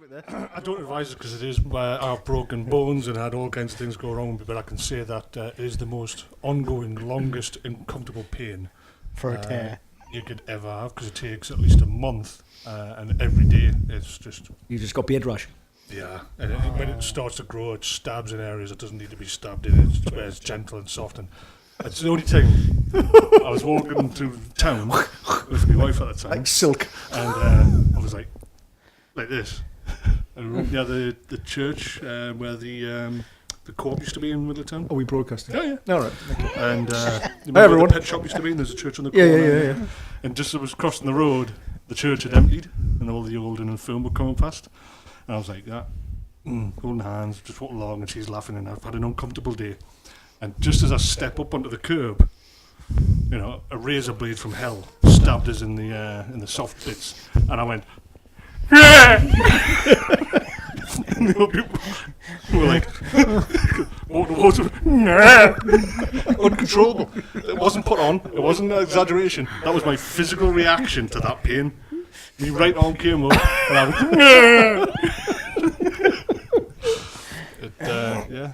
I don't advise it because it is where I've broken bones and had all kinds of things go wrong with me, but I can say that it is the most ongoing, longest, uncomfortable pain for a tear you could ever have, because it takes at least a month, and every day it's just... You just got beard rash. Yeah, and when it starts to grow, it stabs in areas it doesn't need to be stabbed in. It's where it's gentle and soft, and it's the only thing. I was walking through town with my wife at the time, like silk, and I was like this. And we went near the church where the co-op used to be in Middletown. Are we broadcasting? Yeah. All right. And Hi where everyone. the pet shop used to be, and there's a church on the corner. Yeah. And just as I was crossing the road, the church had emptied, and all the old and infirm were coming past. And I was like, holding hands, just walking along, and she's laughing, and I've had an uncomfortable day. And just as I step up onto the curb, you know, a razor blade from hell stabbed us in the soft bits, and I went, and the old people were like, water, uncontrollable. It wasn't put on, it wasn't an exaggeration. That was my physical reaction to that pain. My right arm came up, and I went,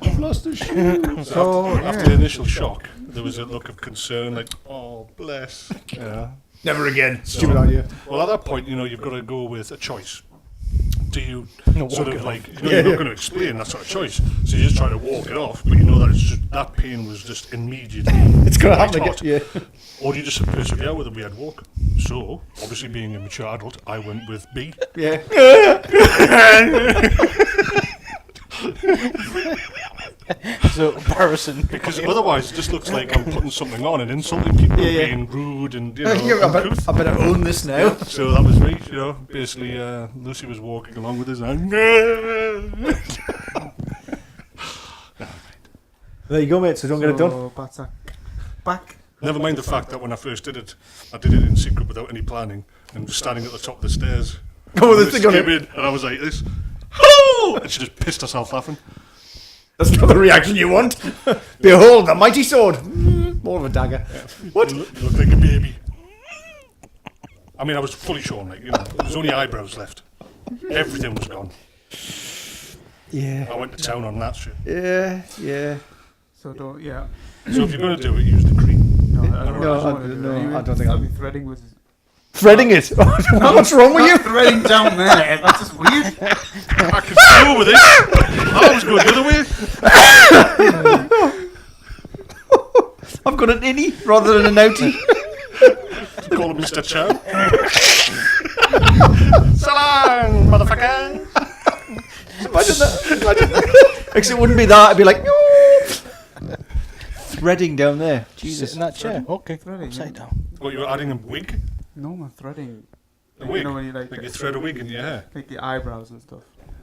I've lost a shoe. So after the initial shock, there was a look of concern, like, oh, bless. Yeah. Never again. Stupid idea. Well, at that point, you know, you've got to go with a choice. Do you sort of like, you know, Yeah, you're not going to explain that sort of choice, so you just try to walk it off, but you know that it's just, that pain was just immediately. It's going to happen again. Yeah. Or do you just persevere with a weird walk? So, obviously being a mature adult, I went with B. Yeah. so embarrassing. Because otherwise it just looks like I'm putting something on and insulting people, being rude and, you know, I better own this now. Yeah, so that was me, you know. Basically, Lucy was walking along with us and There you go, mate, so don't get it done. Back. Never mind the fact that when I first did it, I did it in secret without any planning, and was standing at the top of the stairs. Oh, the And thing she on came it. in, and I was like this, "Oh!" And she just pissed herself laughing. That's not the reaction you want. Behold, the mighty sword. More of a dagger. What? You look like a baby. I mean, I was fully shorn, like, you know, there was only eyebrows left. Everything was gone. Yeah. I went to town on that shit. Yeah. So don't, So if you're going to do it, use the cream. No, I don't No, want to do it. I don't think I'll I'll be threading with. Threading it. What's wrong with you? Threading down there. That's just weird. I could go with it. I was going the other way. I've got an innie rather than an outie. Call him Mr. Chow. Salam, motherfucker. Imagine that. Except it wouldn't be that. It'd be like, no. Threading down there. Jesus, in that chair. Okay, Threading, upside yeah. down. What, you were adding a wig? No, man, threading. A wig? You know when you like you thread a wig in your hair? like the eyebrows and stuff.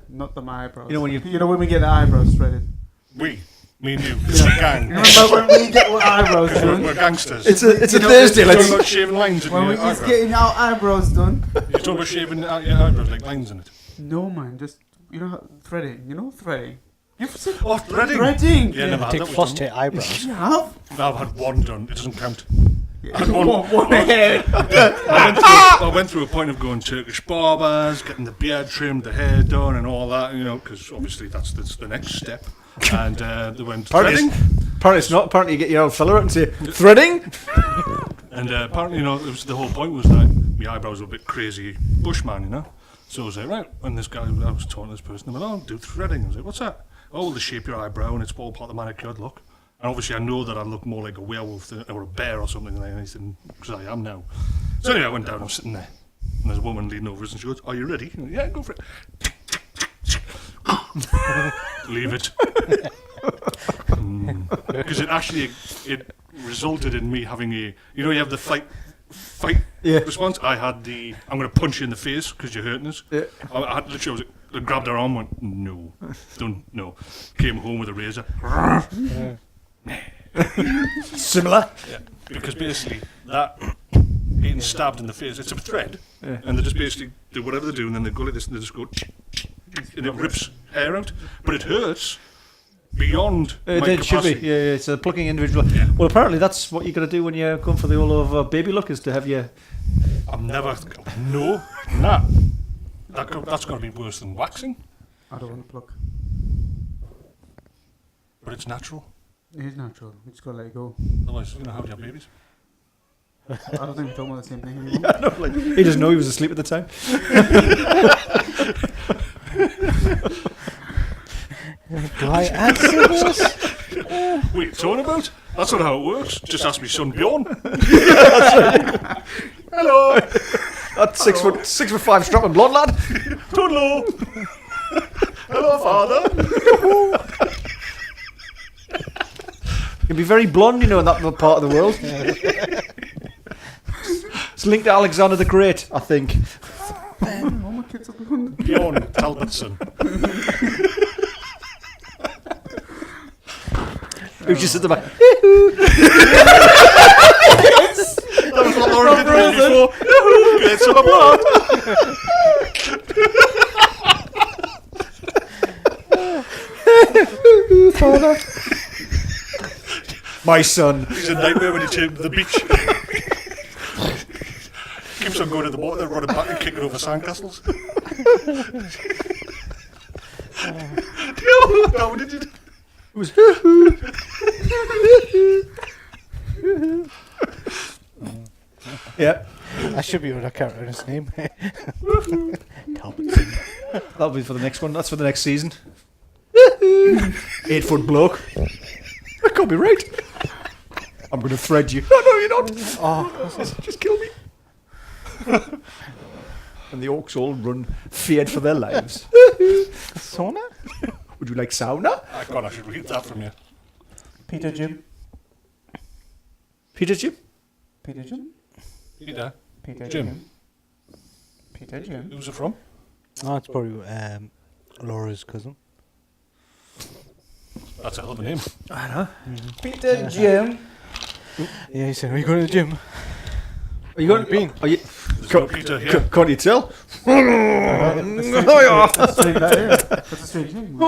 Not the my eyebrows. You know when you- when we get the eyebrows threaded. We? Me and you. It's a gang. Remember when we get our eyebrows done? We're gangsters. It's a know, Thursday. You're Let's. talking about shaving lines in When your we just eyebrow. getting our eyebrows done. You're talking about shaving out your eyebrows, like lines in it. No, man, just threading. You know threading. You've seen Oh, threading? threading. Yeah, never had Take that floss one. to your eyebrows. You have. No, I've had one done. It doesn't count. One head. I went through a point of going Turkish barbers, getting the beard trimmed, the hair done, and all that, you know, because obviously that's the next step. And they went threading. Apparently it's not. Apparently you get your old fella out and say, threading? And apparently, you know, the whole point was that my eyebrows were a bit crazy bushman, you know. So I was like, right, and this guy, I was talking to this person, I went, oh, do threading. I was like, what's that? Oh, well, they shape your eyebrow, and it's all part of the manicured look. And obviously I know that I look more like a werewolf or a bear or something than anything, because I am now. So anyway, I went down, I'm sitting there, and there's a woman leaning over us, and she goes, are you ready? I went, yeah, go for it. Leave it. Because it resulted in me having you have the fight response. I had I'm going to punch you in the face because you're hurting us. Yeah. I grabbed her arm, went, no. Came home with a razor. Similar. Yeah. Because basically, that getting stabbed in the face, it's a thread, and they just basically do whatever they do, and then they go like this, and they just go, and it rips hair out, but it hurts beyond my It should capacity. be. Yeah, it's a plucking individual. Yeah. Well, apparently that's what you got to do when you're going for the all over baby look, is to have your. I'm never, no, nah. That's got to be worse than waxing, I don't want to pluck. but it's natural. It is natural. We just gotta let it go. Otherwise, how do you have babies? I don't think we're talking about the same thing anymore. I know, like, he doesn't know he was asleep at the time. Do I answer this? What are you talking about? That's not how it works. Just ask me son Bjorn. Hello. That 6'5" strapping blonde lad. Hello. Hello, father. He'd be very blonde, you know, in that part of the world. It's linked to Alexander the Great, I think. All my kids are blonde. Bjorn Talbotson. Who's just at the back? That was what Lauren did before. Get some blood. Father. My son. He's a nightmare when you take him to the beach. Keeps on going to the water, then running back and kicking over sandcastles. No, what did you do? It was yeah, I should be able to count out his name. Thompson. that'll be for the next one. That's for the next season. 8-foot bloke. That can't be right. I'm going to thread you. No, you're not. Oh, Just kill me. And the orcs all run feared for their lives. sauna? Would you like sauna? God, I should read that from you. Peter Jim. Peter Jim? Peter Jim. Peter. Peter Jim. Jim. Peter Jim. Who's it from? Oh, it's probably Laura's cousin. That's a hell of a name. I know. Peter Jim. Yeah, he said, are you going to the gym? Are you going Been? Are you? There's no Peter here. Can't you tell? That's a strange name. That's a strange name. We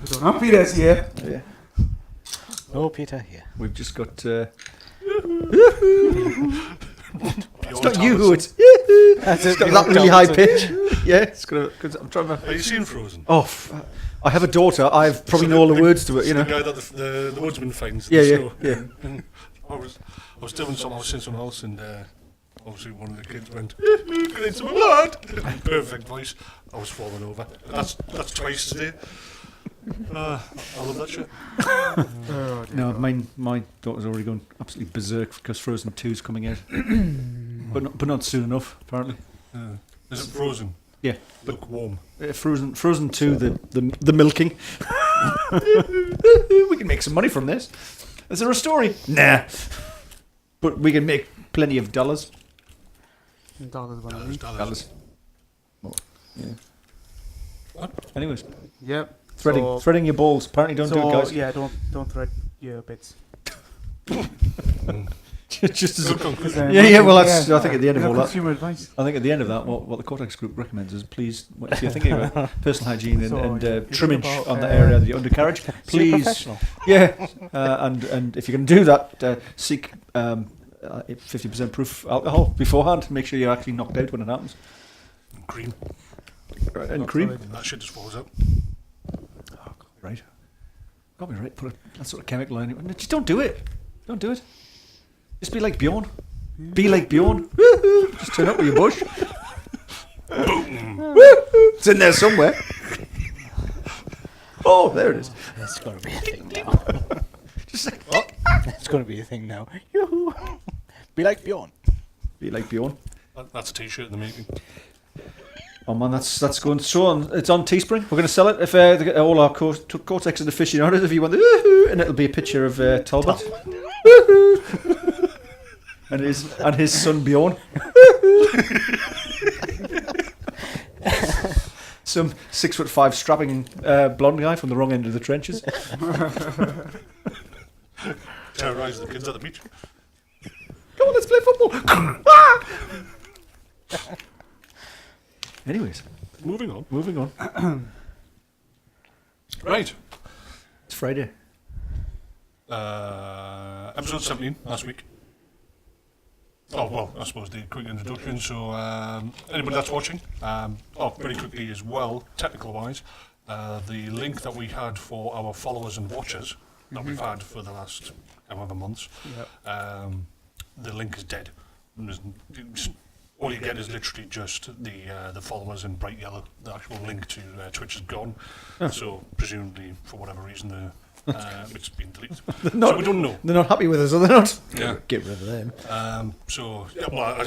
don't have Peters here. Yeah. No Peter here. We've just got. Bjorn It's not you, Talbotson. it's. That's It's got that really high pitch. Yeah, it's gonna. Cause I'm trying to. Have you seen Frozen? Oh, I have a daughter. I've probably know all the words to it. You The know. guy that the woodsman finds. Yeah, in the yeah, snow. yeah. And I was doing something. I was saying something else, and obviously one of the kids went, "Get into my blood." Perfect voice. I was falling over. That's twice today. I love that shit. No, my daughter's already gone absolutely berserk because Frozen 2's coming out, but not soon enough apparently. Is it Frozen? Yeah, Lukewarm. Frozen 2, the milking. We can make some money from this. Is there a story? Nah, but we can make plenty of dollars. Dollars, what I mean. Dollars. Well, yeah. What? Anyways, Yep. threading your balls. Apparently, don't do it, guys. Yeah, don't thread your bits. Just as. Good conclusion. Yeah. Well, that's. I think at the end of all that. Consumer advice. I think at the end of that, what the Cortex Group recommends is please, if you're thinking about personal hygiene and, So, and you're trimmage about, on the area of the undercarriage, Be a please, professional. yeah, and if you can do that, seek 50% proof alcohol beforehand. Make sure you're actually knocked out when it happens. Cream. And cream. That shit just falls out. Right. Got me right. Put that sort of chemical in it. Just don't do it. Don't do it. Just be like Bjorn. Be like Bjorn. Woo-hoo. Just turn up with your bush. Boom. Woo-hoo. It's in there somewhere. Oh, there it is. It's going to be a thing now. Just like, oh. It's going to be a thing now. Yoo-hoo. Be like Bjorn. Be like Bjorn. That's a t-shirt in the making. Oh man, that's going so on. It's on Teespring. We're going to sell it if all our Cortex and aficionados. If you want, and it'll be a picture of Talbot and his son Bjorn. Some 6'5" strapping blonde guy from the wrong end of the trenches. Terrorise the kids at the beach. Come on, let's play football. Anyways, Moving on. moving on. Right. It's Friday. Episode 17 last week. Oh, well, I suppose the quick introduction. So, anybody that's watching, very quickly as well, technical-wise, the link that we had for our followers and watchers that we've had for the last however months, the link is dead. All you get is literally just the followers in bright yellow. The actual link to Twitch is gone. So, presumably, for whatever reason, it's been deleted. So we don't know. They're not happy with us, are they not? Yeah. Get rid of them. I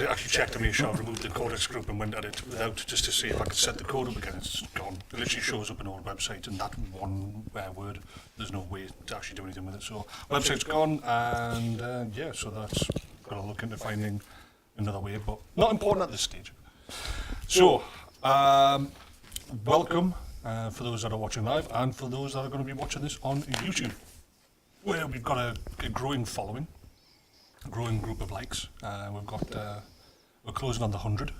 actually checked to make sure I removed the codex group and went at it without, just to see if I could set the code up again. It's gone. It literally shows up in our website and that one word. There's no way to actually do anything with it. So website's gone, and so that's got to look into finding another way, but not important at this stage. So, welcome. For those that are watching live and for those that are going to be watching this on YouTube, where we've got a growing following, a growing group of likes. We're closing on the 100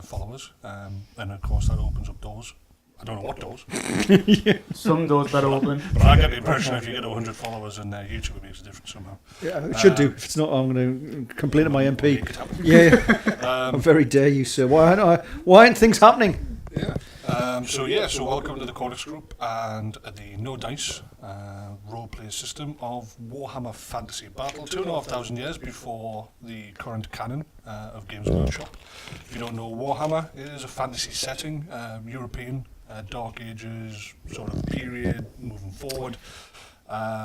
followers, and of course that opens up doors. I don't know what doors. Some doors better open. But I get the impression if you get 100 followers on YouTube, it makes a difference somehow. Yeah, it should do. If it's not, I'm going to complain to my MP. Make it happen. Yeah, how very dare you, sir. Why aren't things happening? Yeah. So welcome to the Codex Group and the No Dice role-play system of Warhammer Fantasy Battle, 2,500 years before the current canon of Games Workshop. If you don't know Warhammer, it is a fantasy setting, European, Dark Ages sort of period, moving forward.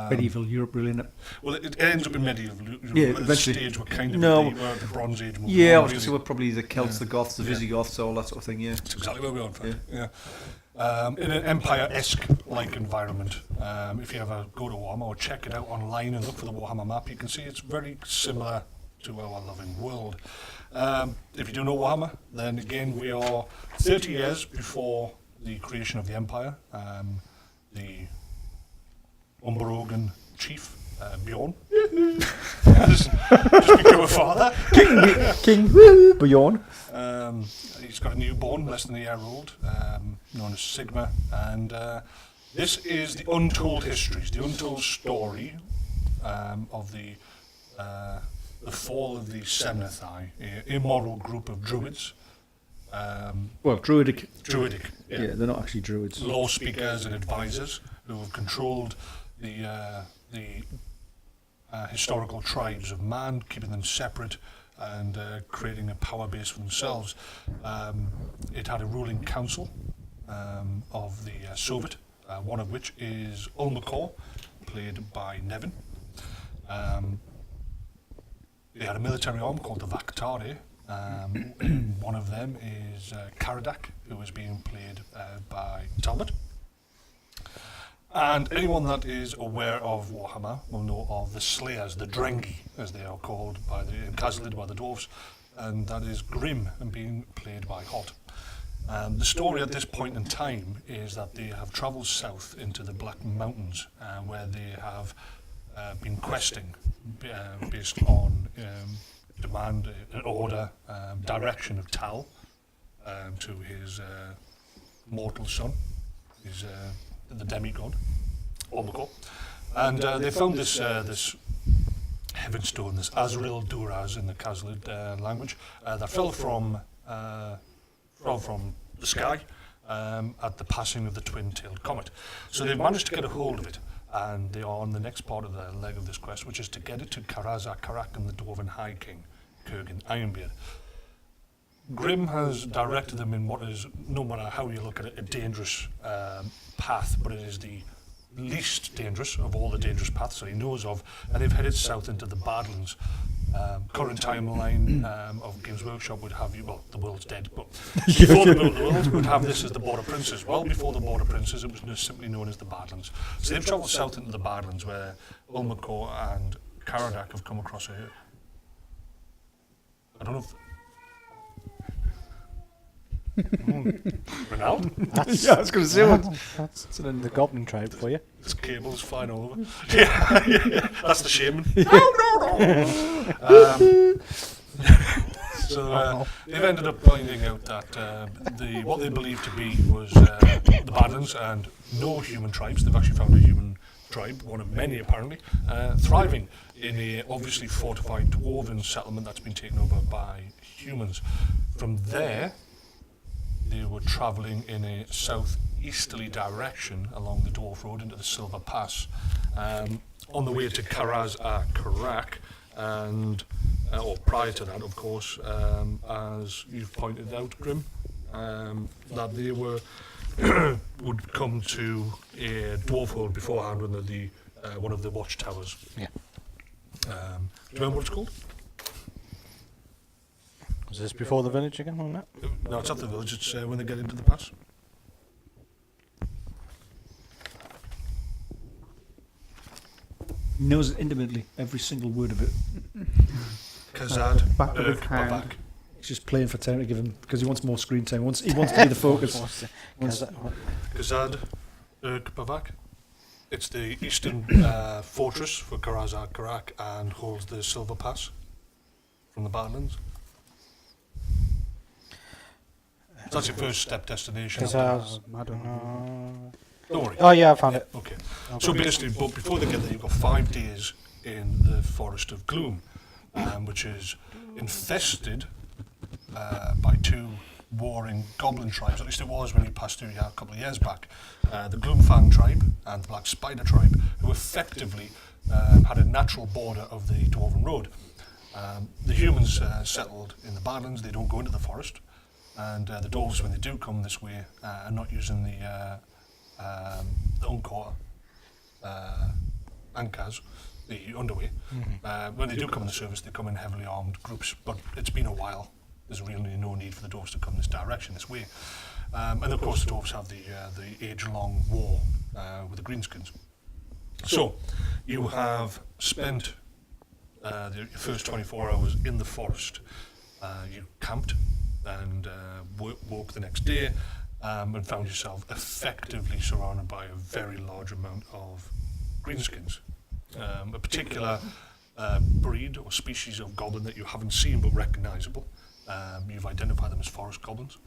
Medieval Europe, really, isn't it? Well, it ends up in medieval Europe. Yeah, At this eventually. stage we're kind of No. we're at the Bronze Age. Yeah, I was on, going to say really. we're probably the Celts, the Goths, the Yeah. Visigoths, all that sort of thing, yeah. That's exactly where we are, in fact. Yeah. In an Empire-esque like environment. If you ever go to Warhammer or check it out online and look for the Warhammer map, you can see it's very similar to our loving world. If you do know Warhammer, then again we are 30 years before the creation of the Empire. The Umberogan chief, Bjorn, has just become a father. King Bjorn. He's got a newborn, less than a year old, known as Sigma, and this is the untold histories, the untold story of the fall of the Semnathai, an immoral group of druids. Well, druidic. Druidic, Yeah, they're not actually druids. law speakers and advisors who have controlled the historical tribes of man, keeping them separate and creating a power base for themselves. It had a ruling council of the Soviet, one of which is Ulmakor, played by Nevin. They had a military arm called the Vaktari. One of them is Caradak, who is being played by Talbot. And anyone that is aware of Warhammer will know of the Slayers, the Drengi, as they are called in Kazad by the dwarves, and that is Grim and being played by Hot. The story at this point in time is that they have travelled south into the Black Mountains, where they have been questing based on demand, order, direction of Tal to his mortal son, the demigod, Ulmakor. And they found this heaven stone, this Azrael Duraz in the Kazad language, that fell from the sky at the passing of the twin-tailed comet. So they've managed to get a hold of it, and they are on the next part of the leg of this quest, which is to get it to Karak and the Dwarven High King, Kurgan Ironbeard. Grim has directed them in what is, no matter how you look at it, a dangerous path, but it is the least dangerous of all the dangerous paths that he knows of, and they've headed south into the Badlands. Current timeline of Games Workshop would have you, well, the world's dead, but before the built the world, would have this as the Border Princes. Well before the Border Princes, it was simply known as the Badlands. So they've travelled south into the Badlands, where Ulmakor and Caradak have come across a... I don't know if... Ronald? Yeah, I was going to say what. That's the Goblin Tribe for you. There's cables flying all over. Yeah. That's the shaman. No. So they've ended up finding out that what they believed to be was the Badlands and no human tribes. They've actually found a human tribe, one of many apparently, thriving in a obviously fortified Dwarven settlement that's been taken over by humans. From there, they were travelling in a southeasterly direction along the Dwarf Road into the Silver Pass, on the way to Kazad Urkbavak, and or prior to that, of course, as you've pointed out, Grim, that they were would come to a dwarf hold beforehand under the one of the watchtowers. Yeah. Do you remember what it's called? Was this before the village again on that? No, it's at the village. It's when they get into the pass. He knows it intimately, every single word of it. Kazad Back of his Urkbavak. hand. He's just playing for time to give him, because he wants more screen time. He wants to be the focus. Kazad Urkbavak. It's the eastern fortress for Kazad Urkbavak and holds the Silver Pass from the Badlands. So that's your first step destination. I don't know. Don't worry. Oh yeah, I found it. Okay. So basically, but before they get there, you've got 5 days in the Forest of Gloom, which is infested by 2 warring goblin tribes. At least it was when you passed through here a couple of years back. The Gloomfang Tribe and the Black Spider Tribe, who effectively had a natural border of the Dwarven Road. The humans settled in the Badlands. They don't go into the forest. And the dwarves, when they do come this way, are not using the Ulmakor and Caradak, the underway. When they do come in the service, they come in heavily armed groups, but it's been a while. There's really no need for the dwarves to come this direction, this way. And of course, the dwarves have the age-long war with the greenskins. So, you have spent the first 24 hours in the forest. You camped and woke the next day and found yourself effectively surrounded by a very large amount of greenskins. A particular breed or species of goblin that you haven't seen but recognisable. You've identified them as forest goblins.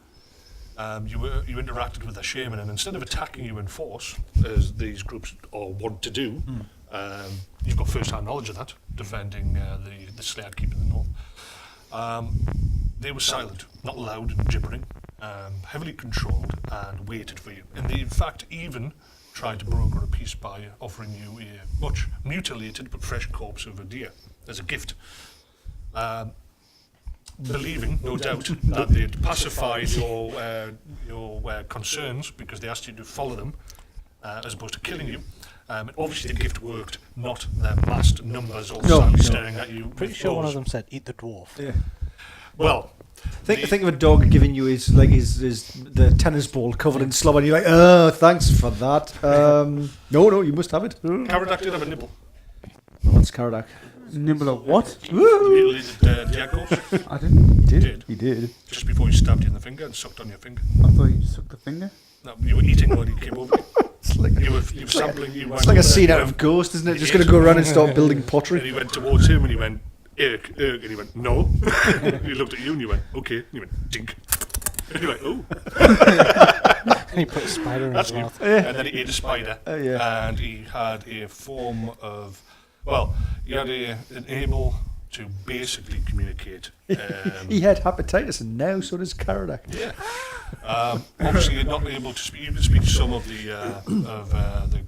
You interacted with a shaman, and instead of attacking you in force, as these groups all want to do, you've got first-hand knowledge of that, defending the Slayer Keep in the north. They were silent, not loud and gibbering, heavily controlled, and waited for you. And they, in fact, even tried to broker a peace by offering you a much mutilated but fresh corpse of a deer as a gift. Believing, no doubt, that they'd pacified your concerns because they asked you to follow them as opposed to killing you. And obviously the gift worked, not their massed numbers all silently staring at you. Pretty sure one of them said, "Eat the dwarf." Yeah. Well, Think of a dog giving you his the tennis ball covered in slobber, and you're like, oh, thanks for that. No, you must have it. Caradak did have a nibble. What's Caradak? Nibble of what? Mutilated deer corpse. I didn't. He did. Just before he stabbed you in the finger and sucked on your finger. I thought you sucked the finger. No, you were eating when he came over. It's like, You were sampling. it's like a scene out of Ghost, isn't it? Just going to go around and start building pottery. And he went towards him and he went, Irk, and he went, no. He looked at you and you went, okay. And he went, dink. And you went, oh. And he put a spider in That's his new. mouth. And then he ate a spider. Yeah. And he had a form of, well, he had an able to basically communicate. He had hepatitis, and now so does Caradak. Yeah. Obviously, you're not able to speak. You can speak some of the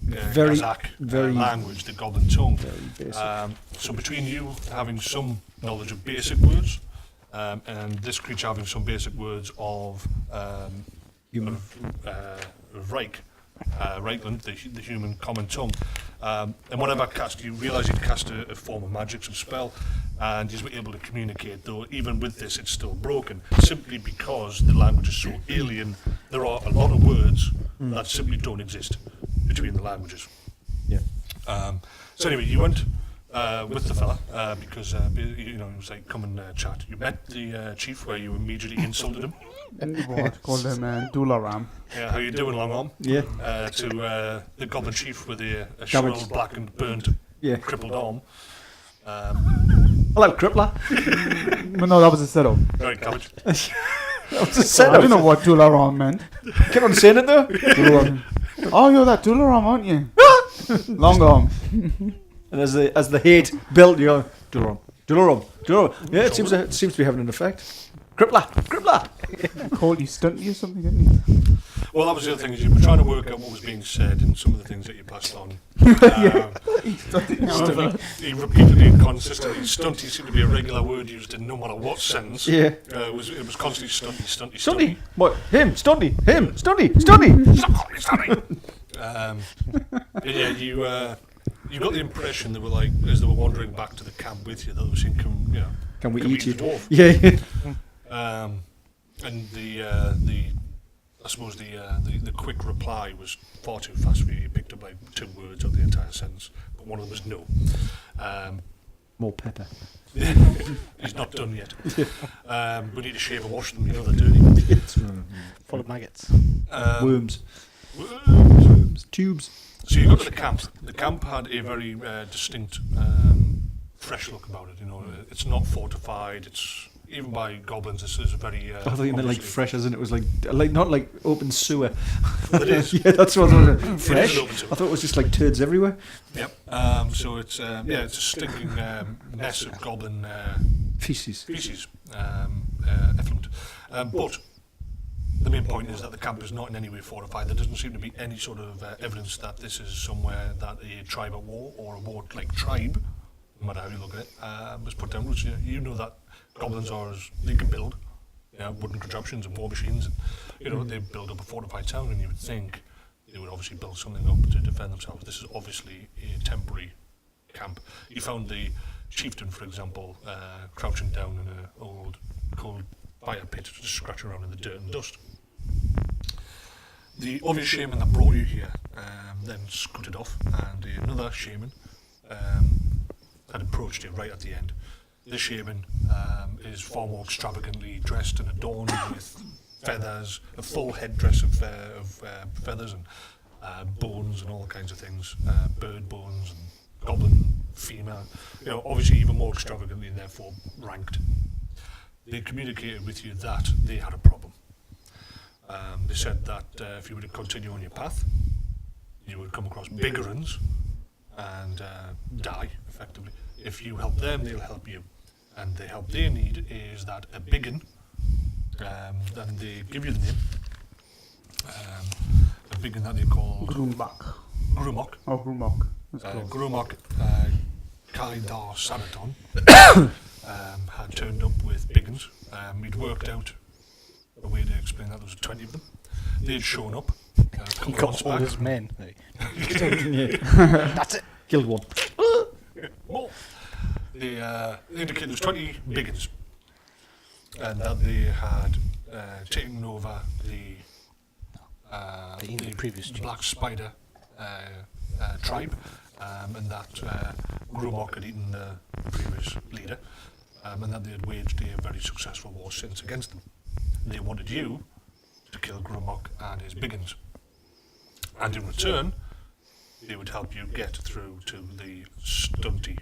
Very- Kazakh very- language, the Goblin tongue. Very basic. So between you having some knowledge of basic words, and this creature having some basic words of Human. Reichland, the human common tongue, and whatever cast, you realise you'd cast a form of magic, some spell, and you were able to communicate, though even with this it's still broken, simply because the language is so alien. There are a lot of words that simply don't exist between the languages. Yeah. So anyway, you went with the fella because he was like, come and chat. You met the chief where you immediately insulted him. What? Called him Dularam. Yeah, how you doing, long arm? Yeah. To the goblin chief with a shriveled, blackened, burnt, Yeah. crippled arm. Hello, Crippler. But no, that was a setup. Right, cabbage. That was a I setup. don't know what Dularam meant. Keep on saying it though. Oh, you're that Dularam, aren't you? Long arm. And as the hate built, you go, Dularum. Yeah, it seems to be having an effect. Crippler. Called you stunty or something, didn't he? Well, that was the other thing, is you were trying to work out what was being said and some of the things that you passed on. He repeatedly and consistently, stunty seemed to be a regular word used in no matter what sentence. Yeah. It was constantly stunty. Stunty. What? Him. Stunty. Stop calling me stunty. Yeah, you got the impression they were like, as they were wandering back to the camp with you, that they were saying, Can we eat you? the dwarf? Yeah. And I suppose the quick reply was far too fast for you. You picked up like 2 words of the entire sentence, but one of them was no. More pepper. He's not done yet. We need to shave and wash them, you know they're dirty. Full of maggots. Worms. Tubes. So you got to the camp. The camp had a very distinct, fresh look about it. You know, it's not fortified. It's even by goblins. This is a very. I thought you meant like fresh, as in it was like not like open sewer. Well, it is. Yeah, that's what I was fresh. It is open sewer. I thought it was just like turds everywhere. Yep. So it's it's a stinking mess of goblin Feces. effluent. But the main point is that the camp is not in any way fortified. There doesn't seem to be any sort of evidence that this is somewhere that a tribe at war, or a war-like tribe, no matter how you look at it, was put down. Which you know that goblins they can build wooden contraptions and war machines. And, they build up a fortified town, and you would think they would obviously build something up to defend themselves. This is obviously a temporary camp. You found the chieftain, for example, crouching down in an old cold fire pit, just scratching around in the dirt and dust. The obvious shaman that brought you here then scooted off, and another shaman had approached you right at the end. This shaman is far more extravagantly dressed and adorned with feathers, a full headdress of feathers and bones and all kinds of things, bird bones and goblin female. Obviously even more extravagantly and therefore ranked. They communicated with you that they had a problem. They said that if you were to continue on your path, you would come across bigger ones and die, effectively. If you help them, they'll help you. And the help they need is that a biggin, then they give you the name, a biggin that they call Grumok. Oh, Grumok. Grumok Kaidar Sanaton had turned up with biggins. He'd worked out a way to explain that there was 20 of them. They'd shown up. He got all his men. That's it. Killed one. Well, they indicated there was 20 biggins, and that they had taken over the previous Black Spider tribe, and that Grumok had eaten the previous leader, and that they had waged a very successful war since against them. They wanted you to kill Grumok and his biggins, and in return they would help you get through to the stunty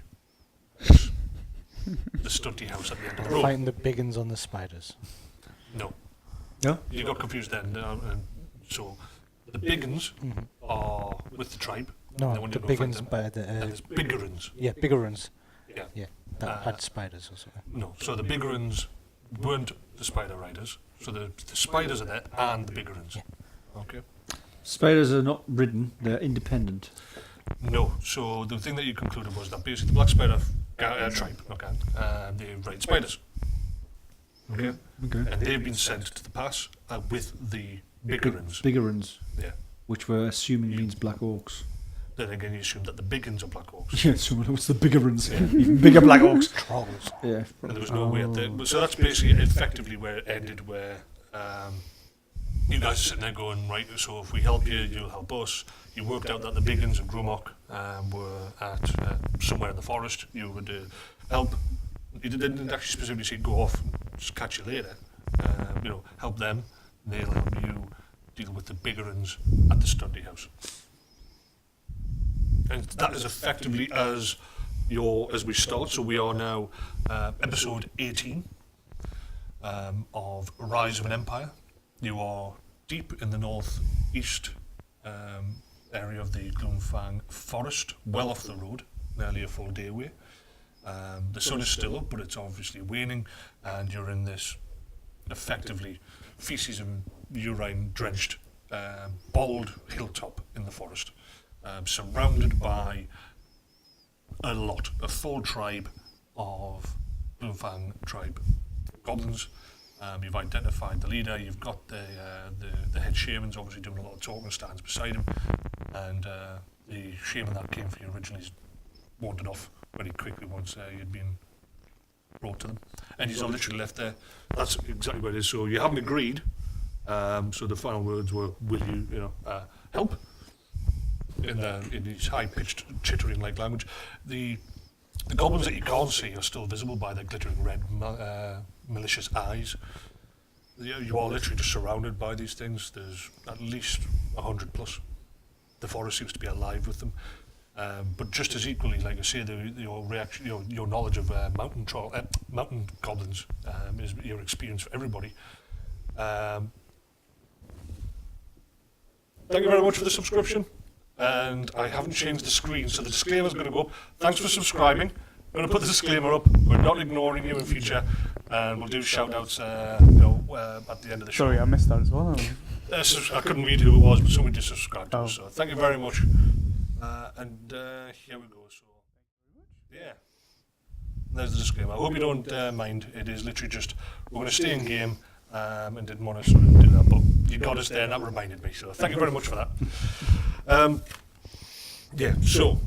house. The stunty house at the end of the road. Fighting the biggins on the spiders. No. No? You got confused then. So the biggins are with the tribe. They No, want the you to go fight biggins them. by And the... there's biggerins. yeah, bigger ones. Yeah. Yeah, that had spiders or something. No. So the biggerins weren't the spider riders. So the spiders are there and the biggerins. Yeah. Okay. Spiders are not ridden, they're independent. No. So the thing that you concluded was that basically the black spider tribe, they ride spiders. Okay. Okay. And they've been sent to the pass with the biggerins. Biggerins, Yeah. which we're assuming means black orcs. Then again, you assume that the biggins are black orcs. Yeah, so what's the biggerins? Even bigger black orcs. Trolls. Yeah. And there was no way at the... So that's basically effectively where it ended, where you guys are sitting there going, right, so if we help you, you'll help us. You worked out that the biggins and Grumok were at somewhere in the forest. You would help. You didn't actually specifically say go off and just catch you later. Help them. They'll help you deal with the biggerins at the stunty house. And that is effectively as we start. So we are now episode 18 of Rise of an Empire. You are deep in the northeast area of the Gloomfang forest, well off the road, nearly a full day away. The sun is still up, but it's obviously waning, and you're in this effectively feces and urine drenched bald hilltop in the forest, surrounded by a full tribe of Gloomfang Tribe goblins. You've identified the leader, you've got the head shaman's obviously doing a lot of talking, stands beside him, and the shaman that came for you originally has wandered off very quickly once you'd been brought to them. And he's all literally left there. That's exactly what it is. So you haven't agreed, so the final words were, will you, help? In his high-pitched, chittering-like language. The goblins that you can't see are still visible by their glittering red, malicious eyes. You are literally just surrounded by these things. There's at least 100 plus. The forest seems to be alive with them. But just as equally, like I say, your knowledge of mountain goblins is your experience for everybody. Thank you very much for the subscription. And I haven't changed the screen, so the disclaimer's going to go up. Thanks for subscribing. I'm going to put the disclaimer up. We're not ignoring you in future, and we'll do shout-outs at the end of the show. Sorry, I missed that as well. I couldn't read who it was, but somebody just subscribed to us, so thank you very much. And here we go. So, yeah. There's the disclaimer. I hope you don't mind. It is literally just, we're going to stay in game, and didn't want to sort of do that, but you got us there, and that reminded me, so thank you very much for that. So,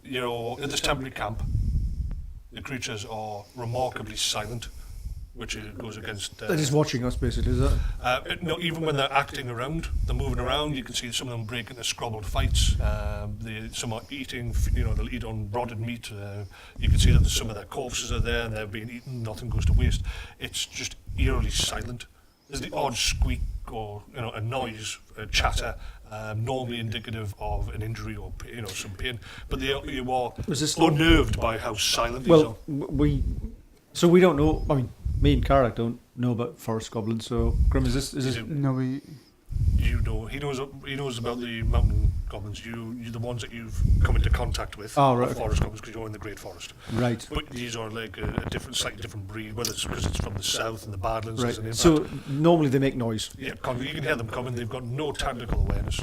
in this temporary camp, the creatures are remarkably silent, which goes against... They're just watching us, basically, is that? No, even when they're acting around, they're moving around, you can see some of them break into scrabbled fights. Some are eating, they'll eat on rotted meat. You can see that some of their corpses are there, and they're being eaten, nothing goes to waste. It's just eerily silent. There's the odd squeak or a noise, a chatter, normally indicative of an injury or some pain. But you are unnerved by how silent these are. We don't know. I mean, me and Caradak don't know about forest goblins. So, Grim, is this? No, we. You know, he knows about the mountain goblins. You're the ones that you've come into contact with. Oh, right. The forest goblins, because you're in the Great Forest. Right. But these are like a slightly different breed, whether it's because it's from the south and the Badlands. Right. There's an impact. So normally they make noise. Yeah, you can hear them coming. They've got no tactical awareness.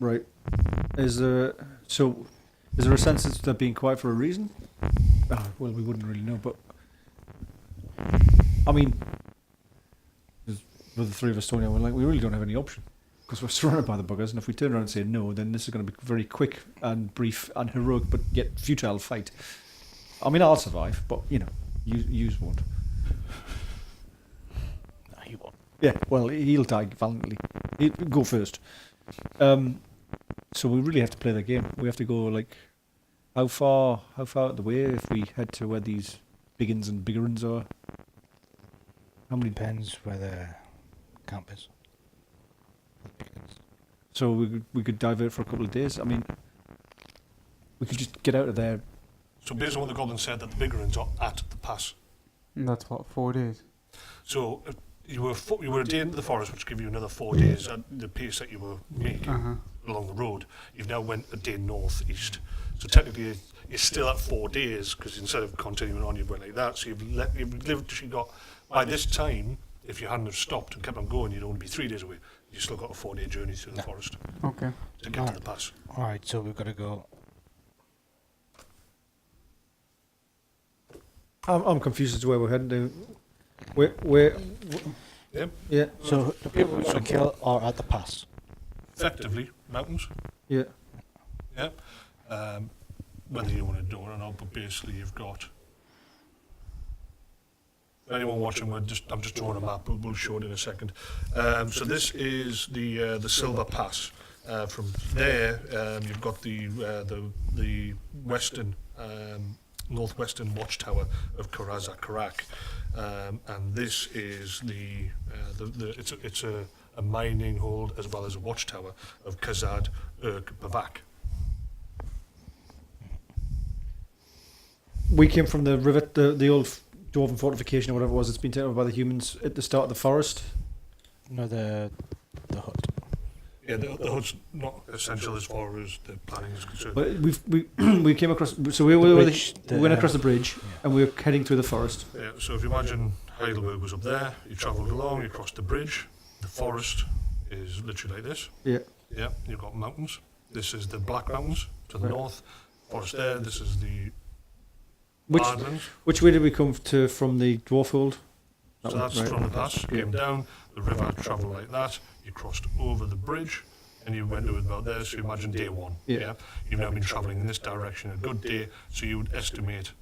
Right. Is there a sense that they're being quiet for a reason? Well, we wouldn't really know, but I mean, with the three of us talking, we're like, we really don't have any option because we're surrounded by the buggers, and if we turn around and say no, then this is going to be a very quick and brief and heroic but yet futile fight. I mean, I'll survive, but you won't. No, he won't. Yeah, well, he'll die valiantly. He'll go first. So we really have to play the game. We have to go like, how far out of the way if we head to where these biggins and biggerins are? How many? Depends where the camp is. So we could divert for a couple of days. I mean, we could just get out of there. So based on what the goblin said, that the biggerins are at the pass. And that's what, 4 days? So you were a day into the forest, which give you another 4 days at the pace that you were making along the road. You've now went a day northeast. So technically you're still at 4 days, because instead of continuing on, you went like that. So you've literally got, by this time, if you hadn't have stopped and kept on going, you'd only be 3 days away. You've still got a 4-day journey through the forest Okay. to get to the pass. Alright, so we've got to go. I'm confused as to where we're heading to. Where? Yeah. Yeah. So the people we're going to kill are at the pass. Effectively, mountains. Yeah. Yeah. Whether you want to do it or not, but basically you've got... For anyone watching, I'm just drawing a map, but we'll show it in a second. So this is the Silver Pass. From there, you've got the western, northwestern watchtower of Kazad Urkbavak, and this is it's a mining hold as well as a watchtower of Kazad Urkbavak. We came from the river, the old Dwarven fortification or whatever it was. It's been taken over by the humans at the start of the forest. No, the hut. Yeah, the hut's not essential as far as the planning is concerned. But we came across. So we went across the bridge, and we were heading through the forest. Yeah, so if you imagine Heidelberg was up there, you travelled along, you crossed the bridge, the forest is literally like this. Yeah. Yeah, you've got mountains. This is the Black Mountains to the north. Forest there, this is the Badlands. Which way did we come to from the Dwarfhold? So that's from the pass, came down, the river travelled like that, you crossed over the bridge, and you went to about there, so you imagine day one. Yeah. You've now been travelling in this direction a good day, so you would estimate.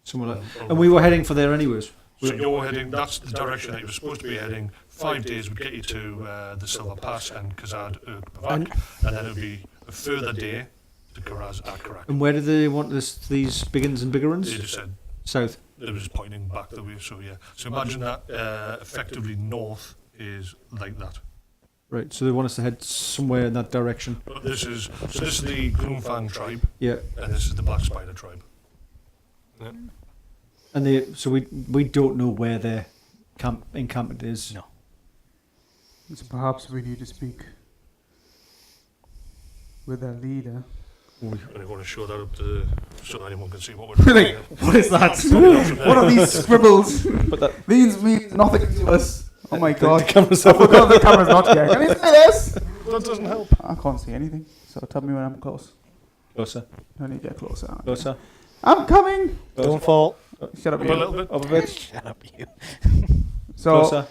Somewhere like that. And we were heading for there anyways. So you're heading, that's the direction that you were supposed to be heading. 5 days would get you to the Silver Pass and Kazad Urkbavak, and then it would be a further day to Kazad Urkbavak. And where did they want these big uns and bigger ones? They just said South. it was pointing back the way, so yeah. So imagine that effectively north is like that. Right, so they want us to head somewhere in that direction. But this is the Gloomfang Tribe, Yeah. and this is the Black Spider Tribe. Yeah. And we don't know where their encampment is. No. So perhaps we need to speak with their leader. And we're going to show that up to so that anyone can see what we're doing. What is that? What are these scribbles? But that These mean nothing to us. Oh my god. the camera's I forgot the camera's not here. Can you see this? That doesn't help. I can't see anything. So tell me when I'm close. closer, I need to get closer. closer. I'm coming. Don't fall. Shut up, Up a you. little bit. Up a bit. Shut up, you. So, Closer.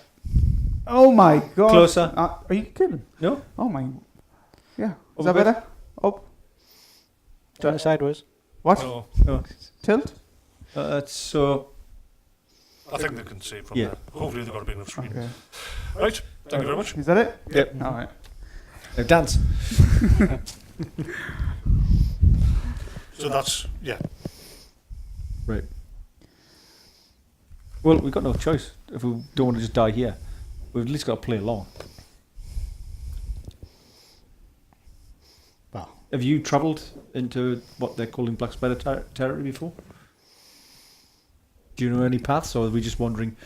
oh my god. Closer. Are you kidding? No. Oh my. Yeah. Up Is a that bit. better? Up. Turn it sideways. What? No, No. Tilt? So I think they can see it from Yeah. there. Hopefully they've got a big enough screen. Okay. Right, thank you very much. Is that it? Yep. Alright. now dance. So that's, yeah. Right. Well, we've got no choice if we don't want to just die here. We've at least got to play along. Well, Have you travelled into what they're calling Black Spider territory before? Do you know any paths, or are we just wandering?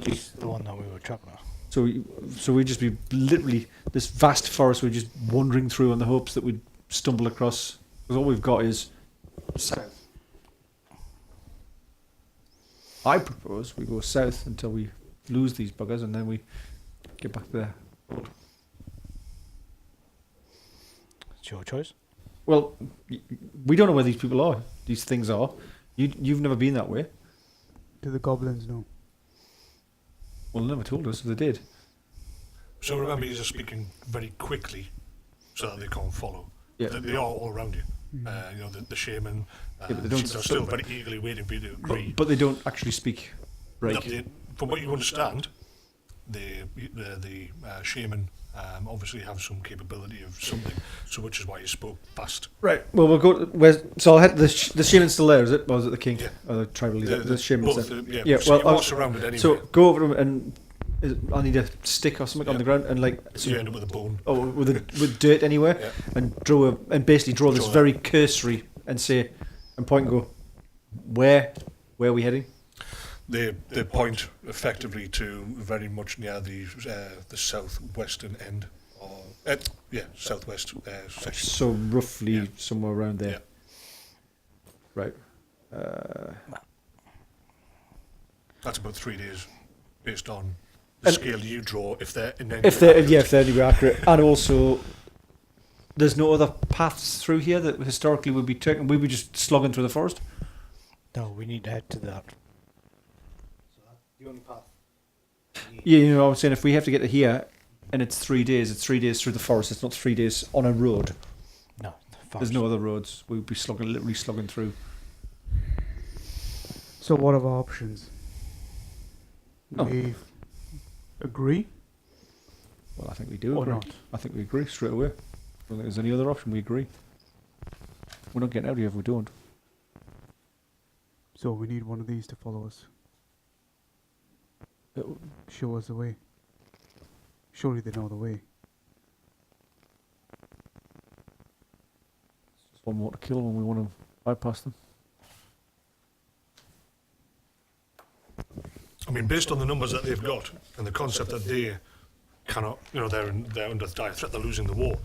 it's the one that we were trapping at. So we just be literally this vast forest we're just wandering through in the hopes that we'd stumble across, because all we've got is south. I propose we go south until we lose these buggers, and then we get back there. It's your choice. Well, we don't know where these people are. These things are. You've never been that way. Do the goblins know? Well, they never told us if they did. So remember, you're speaking very quickly so that they can't follow. Yeah. They are all around you. You know, the shaman, Yeah, but they the don't chiefs are still very eagerly waiting for you to agree. But they don't actually speak break. From what you understand, the shaman obviously have some capability of something, so which is why you spoke fast. Right. Well, we'll go. So I'll head. The shaman's still there, is it? Or is it the king? Yeah. Or the tribal leader? The shaman's both, there. yeah. So well, you are surrounded anyway. So go over to him and I need a stick or something on Yeah. the ground and like so you end up with a bone. with dirt anywhere Yeah. and basically draw this Draw very cursory and say and point and go where are we heading? They point effectively to very much near the southwestern end, or southwest section. So roughly Yeah. somewhere around there. Yeah. Right. That's about 3 days, based on the And- scale you draw. If they're If they're anywhere accurate, and also there's no other paths through here that historically would be taken. We'd be just slogging through the forest. No, we need to head to that. Yeah, you know what I'm saying. If we have to get to here, and it's 3 days, it's 3 days through the forest. It's not 3 days on a road. No, There's no other roads. We'd be literally slogging through. So what are our options? Oh. We agree Well, I think we do or agree. not? I think we agree straight away. I don't think there's any other option. We agree. We're not getting out of here if we don't. So we need one of these to follow us. Show us the way. Surely they know the way. Just one more to kill when we want to bypass them. I mean, based on the numbers that they've got and the concept that they cannot, they're under dire threat, they're losing the war.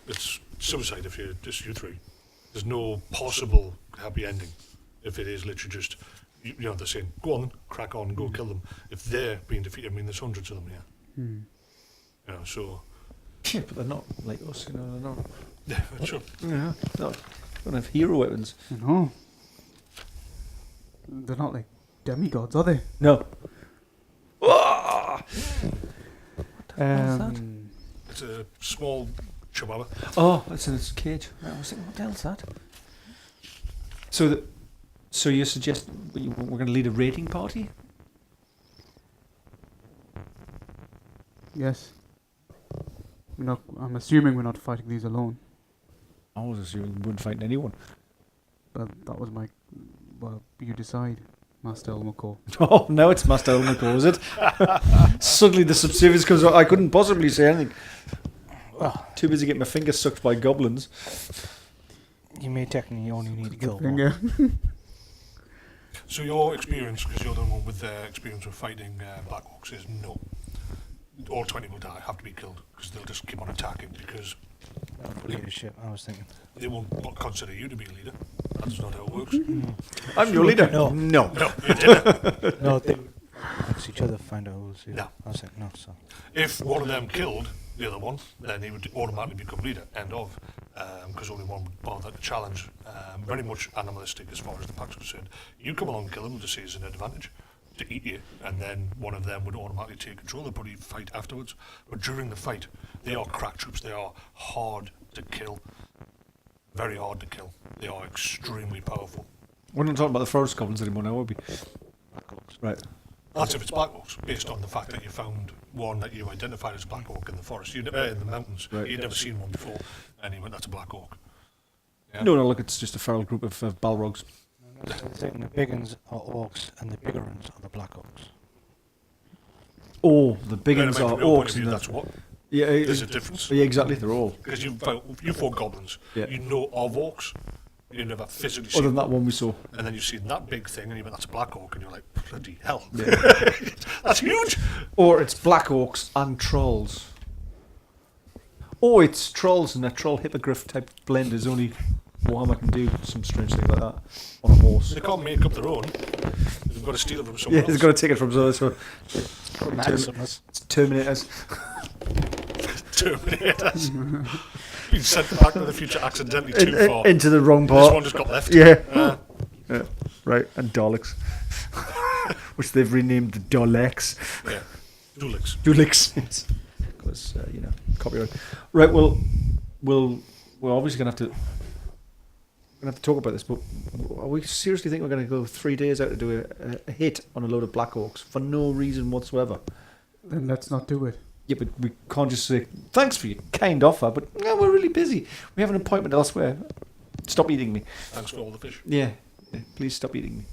It's suicide if you're just you three. There's no possible happy ending if it is literally just, they're saying, go on then, crack on and go kill them. If they're being defeated, there's hundreds of them here. So... Yeah, but they're not like us, they're not... Yeah, sure. Yeah, they don't have hero weapons. No. They're not like demigods, are they? No. It's a small chihuahua. Oh, that's in its cage. I was thinking, what the hell's that? So you suggest we're going to lead a raiding party? Yes. I'm assuming we're not fighting these alone. I was assuming we weren't fighting anyone. But that was my... Well, you decide, Master Ulmakor. Oh, now it's Master Ulmakor, is it? Suddenly the subservience comes out. I couldn't possibly say anything. Well, Too busy getting my fingers sucked by goblins. you may technically only need to kill one. Finger. So your experience, because you're the one with experience with fighting Black Orcs, is no. All 20 will die, have to be killed, because they'll just keep on attacking, because Leadership, I was thinking. they won't consider you to be a leader. That's not how it works. I'm your leader. No. No. No, you didn't. No, they mix each other, find out who's who. No. I was thinking, no, so. If one of them killed the other one, then he would automatically become leader, end of. Because only one would bother to challenge. Very much animalistic as far as the pack's concerned. You come along and kill them to see as an advantage to eat you, and then one of them would automatically take control. They'll probably fight afterwards. But during the fight, they are crack troops. They are hard to kill. Very hard to kill. They are extremely powerful. We're not talking about the forest goblins anymore now, will we? Right. That's if it's Black Orcs, based on the fact that you found one that you identified as Black Orc in the forest, in the mountains. Right. You'd never seen one before, and you went, that's a Black Orc. Yeah. No, look, it's just a feral group of Balrogs. I'm thinking the big uns are orcs and the bigger uns are the black orcs. Oh, the big Bear in ones mind, are from your point orcs. of view, And that's what. yeah, There's a difference. yeah, exactly. They're all. Because you fought goblins. Yeah. You know of orcs. You never physically Other seen than that one we saw. and then you've seen that big thing, and you went, that's a Black Orc, and you're like, bloody hell. Yeah. That's huge! Or it's black orcs and trolls. Or it's trolls and a troll hippogriff type blend is only Warhammer can do some strange thing like that on a horse. They can't make up their own. They've got to steal it from Yeah, someone he's else. got to take it from someone. So Maximus. it's Terminators. Terminators. Been sent back to the future accidentally too far. Into the wrong This part. one just got left. Yeah. Yeah. Right, and Daleks. Which they've renamed the Daleks. Yeah. Dulix. Dulix. Yes. Because, copyright. Right, well, we're obviously going to have to talk about this, but are we seriously think we're going to go 3 days out to do a hit on a load of Black Orcs for no reason whatsoever? Then let's not do it. Yeah, but we can't just say, thanks for your kind offer, but no, we're really busy. We have an appointment elsewhere. Stop eating me. Thanks for all the fish. Yeah, please stop eating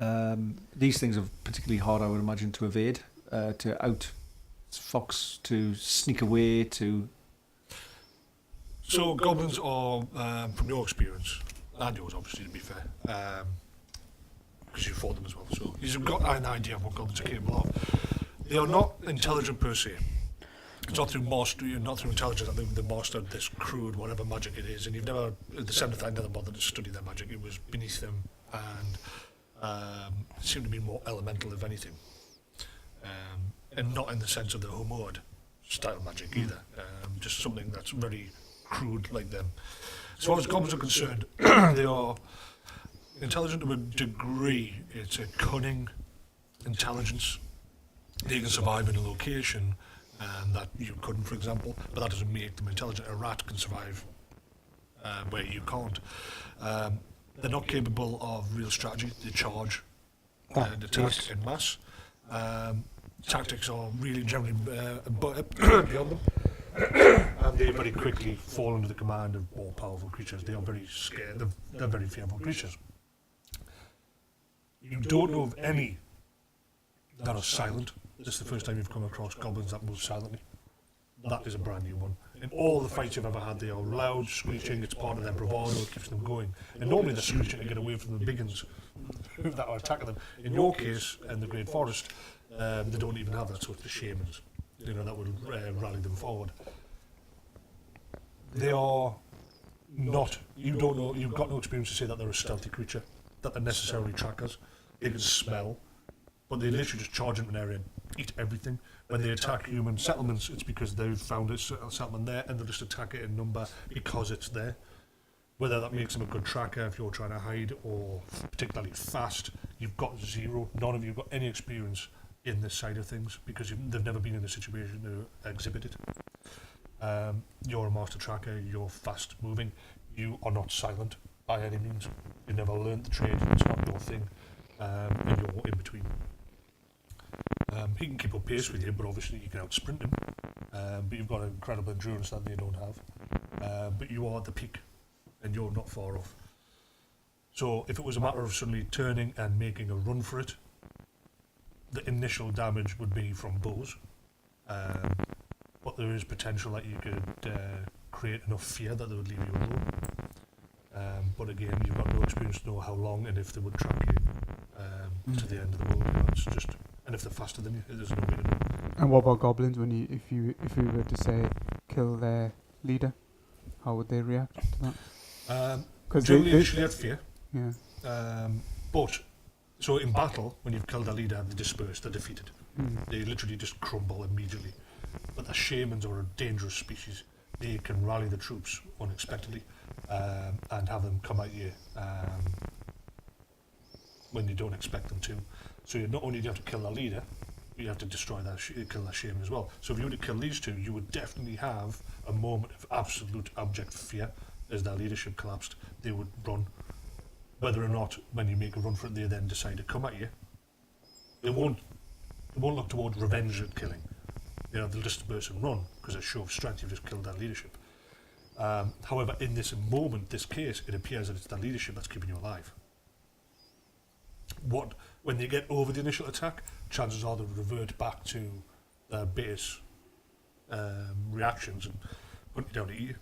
me. These things are particularly hard, I would imagine, to evade, to outfox, to sneak away, to... So goblins are, from your experience, and yours obviously to be fair, because you fought them as well, so you've got an idea of what goblins are capable of. They are not intelligent per se. It's not through mastery and not through intelligence that they've mastered this crude whatever magic it is, and you've never, the 7th I never bothered to study their magic. It was beneath them, and seemed to be more elemental if anything, and not in the sense of the Homord style magic either, just something that's very crude like them. As far as goblins are concerned, they are intelligent to a degree. It's a cunning intelligence. They can survive in a location that you couldn't, for example, but that doesn't make them intelligent. A rat can survive where you can't. They're not capable of real strategy. They charge and attack en masse. Tactics are really generally beyond them. And they very quickly fall under the command of more powerful creatures. They are very scared. They're very fearful creatures. You don't know of any that are silent. This is the first time you've come across goblins that move silently. That is a brand new one. In all the fights you've ever had, they are loud, screeching. It's part of their bravado. It keeps them going. And normally they're screeching to get away from the big uns that are attacking them. In your case, in the Great Forest, They don't even have that, so it's the shamans, that will rally them forward. They are not, you don't know, you've got no experience to say that they're a stealthy creature, that they're necessarily trackers. They can smell, but they literally just charge into an area and eat everything. When they attack human settlements, it's because they've found a settlement there and they'll just attack it in number because it's there. Whether that makes them a good tracker if you're trying to hide, or particularly fast, you've got zero. None of you have got any experience in this side of things because they've never been in a situation to exhibit it. You're a master tracker, you're fast moving, you are not silent by any means. You never learnt the trade, it's not your thing, and you're in between. He can keep up pace with you, but obviously you can outsprint him. But you've got incredible endurance that they don't have. But you are at the peak, and you're not far off. So if it was a matter of suddenly turning and making a run for it, the initial damage would be from bows. But there is potential that you could create enough fear that they would leave you alone. But again, you've got no experience to know how long and if they would track you to the end of the road. It's just, and if they're faster than you, there's no way to know. And what about goblins? If you were to say kill their leader, how would they react to that? Because generally initially have fear. Yeah. But so in battle, when you've killed a leader, they disperse, they're defeated. They literally just crumble immediately. But the shamans are a dangerous species. They can rally the troops unexpectedly and have them come at you when you don't expect them to. So not only do you have to kill the leader, but you have to destroy that, kill that shaman as well. So if you were to kill these two, you would definitely have a moment of absolute abject fear as their leadership collapsed. They would run. Whether or not, when you make a run for it, they then decide to come at you. They won't look towards revenge at killing. They'll just disperse and run because a show of strength, you've just killed their leadership. However, in this moment, this case, it appears that it's their leadership that's keeping you alive. When they get over the initial attack, chances are they'll revert back to their base reactions and hunt you down to eat you.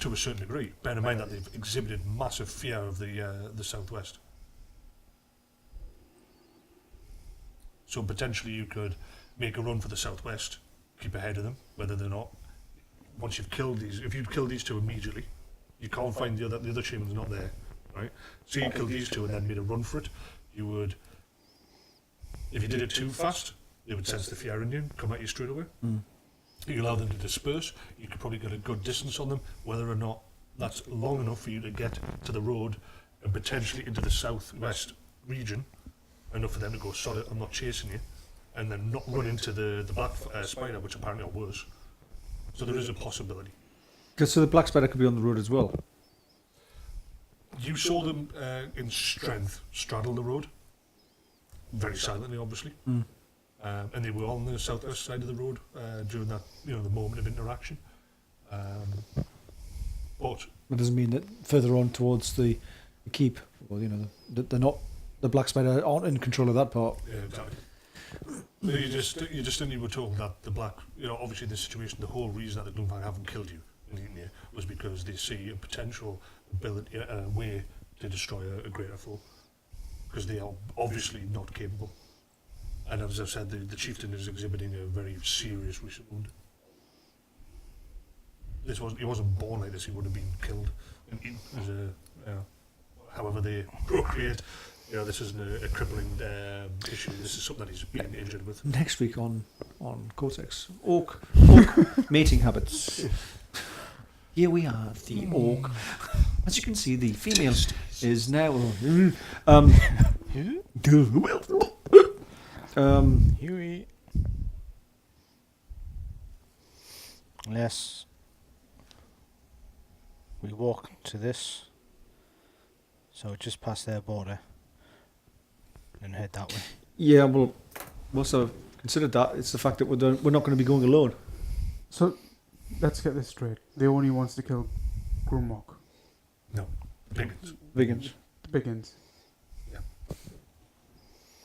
To a certain degree. Bear in mind that they've exhibited massive fear of the southwest. So potentially you could make a run for the southwest, keep ahead of them, whether they're not. Once you've killed these, if you've killed these two immediately, you can't find the other shaman's not there, right? So you killed these two and then made a run for it. You would, if you did it too fast, they would sense the fear in you, come at you straight away. You allow them to disperse. You could probably get a good distance on them, whether or not that's long enough for you to get to the road and potentially into the southwest region, enough for them to go, sorry, I'm not chasing you, and then not run into the black spider, which apparently are worse. So there is a possibility. So the black spider could be on the road as well. You saw them in strength straddle the road, very silently, obviously. And they were on the southwest side of the road during that, the moment of interaction. But that doesn't mean that further on towards the keep, well, they're not, the black spider aren't in control of that part. Yeah, exactly. You just were told that the black, obviously in this situation, the whole reason that the Gloomfang haven't killed you and eaten you was because they see a potential ability, a way to destroy a greater foe, because they are obviously not capable. And as I've said, the chieftain is exhibiting a very serious recent wound. He wasn't born like this. He would have been killed and eaten as however they procreate. This isn't a crippling issue. This is something that he's been injured with. Next week on Cortex, orc mating habits. Here we are, the orc. As you can see, the female is now. Huey. Yes. We walk to this. So just past their border. And head that way. Yeah, well, also consider that it's the fact that we're not going to be going alone. So, let's get this straight. They only wants to kill Grumrock. No, Biggins. The Biggins. Yeah.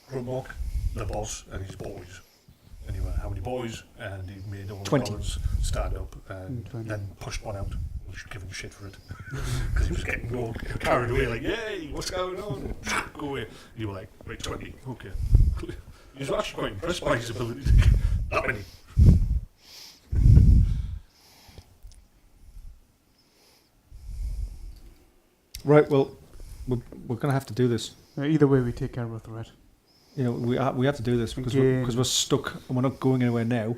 Grumrock, the boss, and his boys. Anyway, how many boys? And he made all the 20 brothers stand up and 20. then pushed one out. Give him shit for it because he was getting all carried away, like, yay, what's going on? Go away. You were like, right, 20, okay. He's actually quite impressed by his ability to get that many. Right, well, we're going to have to do this. Either way, we take care of a threat. You know, we have to do this because Again. we're stuck and we're not going anywhere now.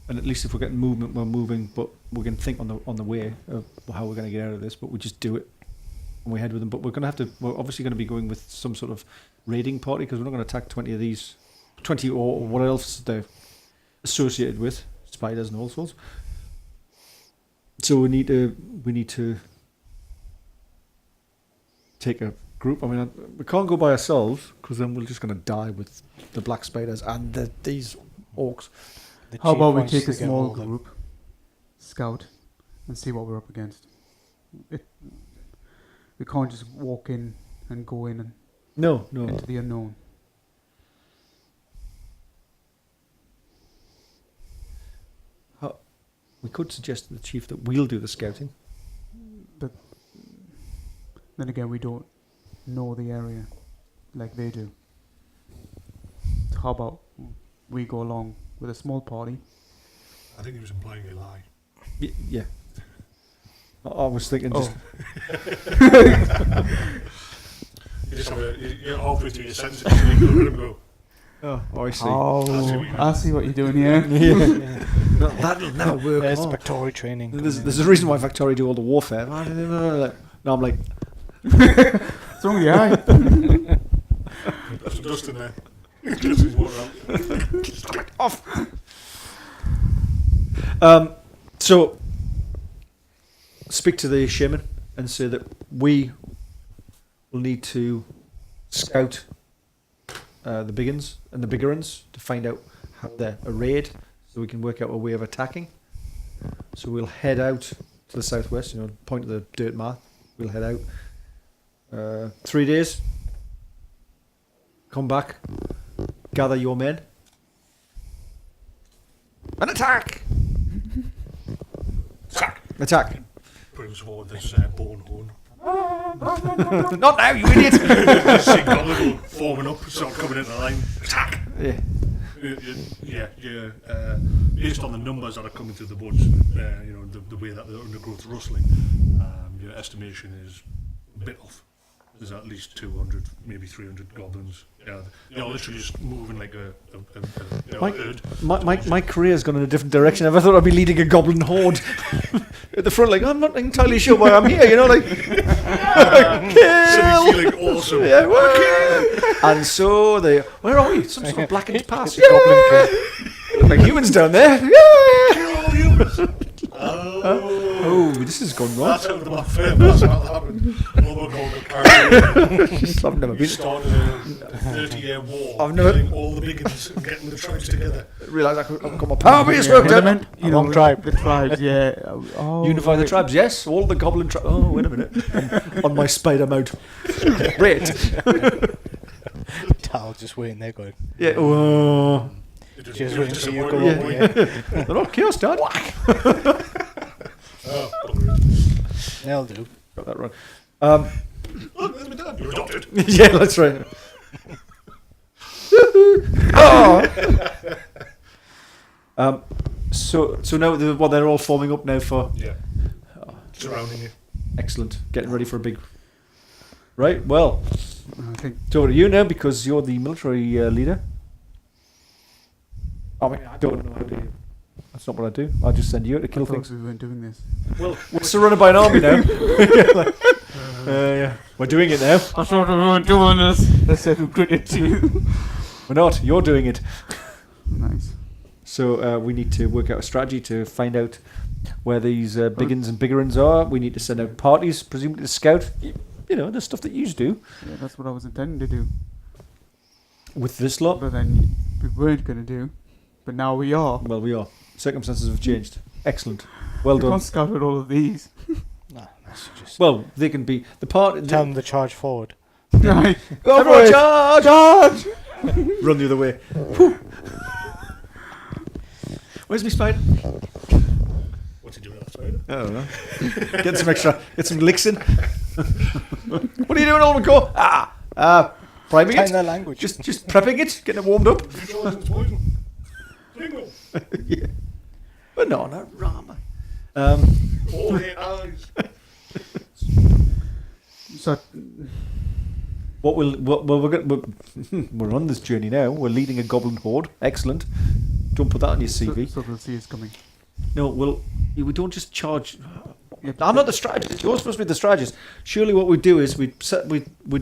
And at least if we're getting movement, we're moving. But we can think on the way of how we're going to get out of this. But we just do it and we head with them. But we're going to have to. We're obviously going to be going with some sort of raiding party because we're not going to attack 20 of these, 20 or what else they're associated with, spiders and all sorts. So we need to take a group. I mean, we can't go by ourselves because then we're just going to die with the black spiders and these orcs. The How chief about we wants take to a get small hold of- group, scout, and see what we're up against? We can't just walk in and go in and No. into the unknown. We could suggest to the chief that we'll do the scouting. But then again, we don't know the area like they do. So how about we go along with a small party? I think he was implying a lie. Yeah. I was thinking just... You just have you're halfway through your sentence and you let him go. Oh, I see. Oh, I see what you're doing here. Yeah. No, that'll never work. There's Oh. Victoria training. There's a reason why Victoria do all the warfare. No, I'm like... What's wrong with your eye? That's some dust in there. Just his water out. Off! So, speak to the shaman and say that we will need to scout the big uns and the bigger uns to find out how they're arrayed so we can work out a way of attacking. So we'll head out to the southwest, point to the dirt mark. We'll head out. 3 days. Come back. Gather your men. And attack! Attack! Brings forward this bone horn. Not now, you idiot! See Goblin forming up, start coming into line. Attack! Yeah. Based on the numbers that are coming through the woods, the way that the undergrowth's rustling, your estimation is a bit off. There's at least 200, maybe 300 goblins. Yeah, they're literally just moving like a herd. My career's gone in a different direction. I thought I'd be leading a goblin horde at the front. Like I'm not entirely sure why I'm here. Suddenly feeling awesome. Yeah, and so they. Where are we? Some sort of blackened pass. It's a goblin king. Like humans down there. Yeah. Kill all humans. Oh, this has gone wrong. That's how the warfare. That's how that happened. Ulmakor and Caradak. I've never been. Started a 30-year war. I've never- killing all the biggins and getting the tribes together. Realised I've got my power base worked out. Among tribe. The tribes, yeah. Oh, Unify the tribes, yes. All the goblin tribes. Oh, wait a minute. On my spider mount. Great. Tal just waiting there going. Yeah. Oh. Just waiting for you to go Yeah. over here. They're not chaos, Dad. They'll do. Got that wrong. Look, there's my dad. You're adopted. Yeah, that's right. Oh. So now they're all forming up now for. Yeah. Surrounding you. Excellent. Getting ready for a big. Right. Well, I think it's over to you now because you're the military leader. I mean, I don't know how to. That's not what I do. I just send you out to kill I thought things. we weren't doing this. Well, we're surrounded by an army now. Yeah, we're doing it now. I thought we weren't doing this. Let's say who credit to you. We're not. You're doing it. Nice. So we need to work out a strategy to find out where these biggins and biggerins are. We need to send out parties, presumably to scout. You know, the stuff that you do Yeah, that's what I was intending to do. with this lot. But then we weren't going to do. But now we are. Well, we are. Circumstances have changed. Excellent. Well We done. can't scout with all of these. No, that's just. Well, they can be the part. Tell them to charge forward. Right. Go for it! Charge! Charge! Run the other way. Where's my spider? What's he doing with that spider? I don't know. Get some licks in. What are you doing, Ulmakor? priming Find it. their language. Just prepping it, getting it warmed up. Neutralising its poison. Bingo. Yeah. Banana rama. All 8 eyes. So We're on this journey now. We're leading a goblin horde. Excellent. Don't put that on your CV. so they'll see us coming. No, we don't just charge. Yeah, I'm not the strategist. You're supposed to be the strategist. Surely, what we'd do is we'd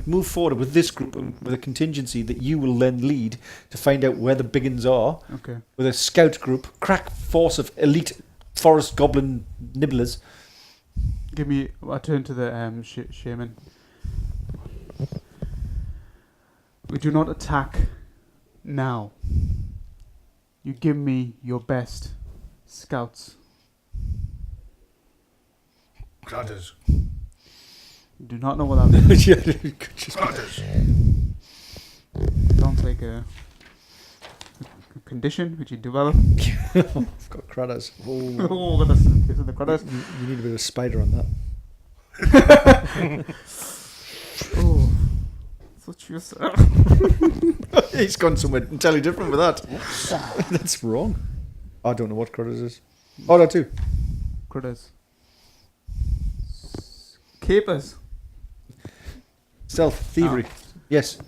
move forward with this group with a contingency that you will then lead to find out where the biggins are. Okay. With a scout group, crack force of elite forest goblin nibblers. Give me. I turn to the shaman. We do not attack now. You give me your best scouts. Gradders. Do not know what that means. Gradders. Sounds like a condition which you develop. I've got cradders. Oh, that's in the credits. You need a bit of spider on that. Oh, such you sir. He's gone somewhere entirely different with that. That's wrong. I don't know what cradders is. Oh, no, too. Critters. Capers. Stealth, thievery. Yes.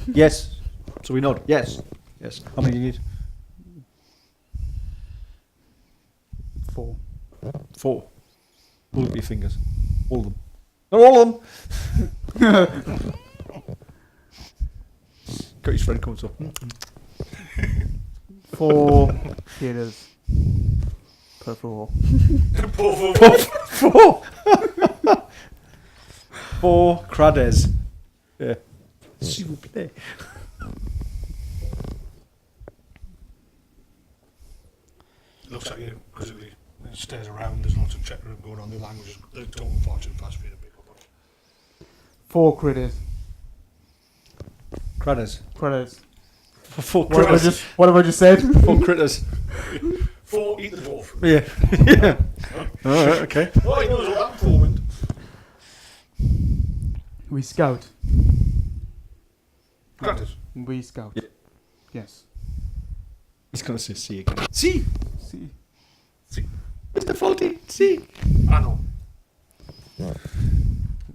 Yes. So we nod. Yes. Yes. How many do you need? 4. 4. Pull up your fingers. All of them. Not all of them. Got his friend coming so. 4 gators per floor. 4. 4 cradders. Yeah. S'il vous plaît. Looks like you, because it stares around, there's lots of checking going on, the languages, they're talking far too fast for you to pick up on it. 4 critters. Cradders. Critters. 4 What have I critters. what have I just said? 4 critters. 4 eat the dwarf. Yeah. Yeah. Alright, okay. Oh, he knows what that formant. We scout. Gradders. We scout. Yeah. Yes. He's going to say see again. See! See. Mr. Faulty, see! I know.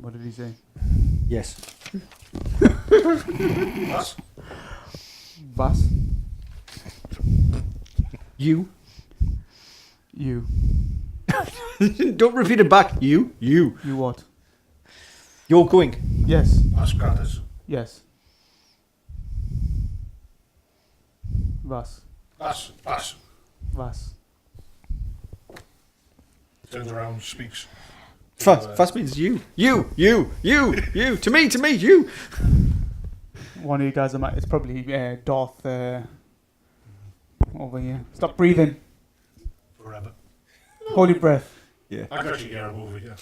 What did he say? Yes. That's Vas. You. You. Don't repeat it back. You. You what? You're going. Yes. gradders. Yes. Vas. That's Vas. turns around, speaks. Fast means you. You. To me, you. One of you guys, it's probably Darth over here. Stop breathing. Forever. Holy breath. Yeah. I can actually hear him over here.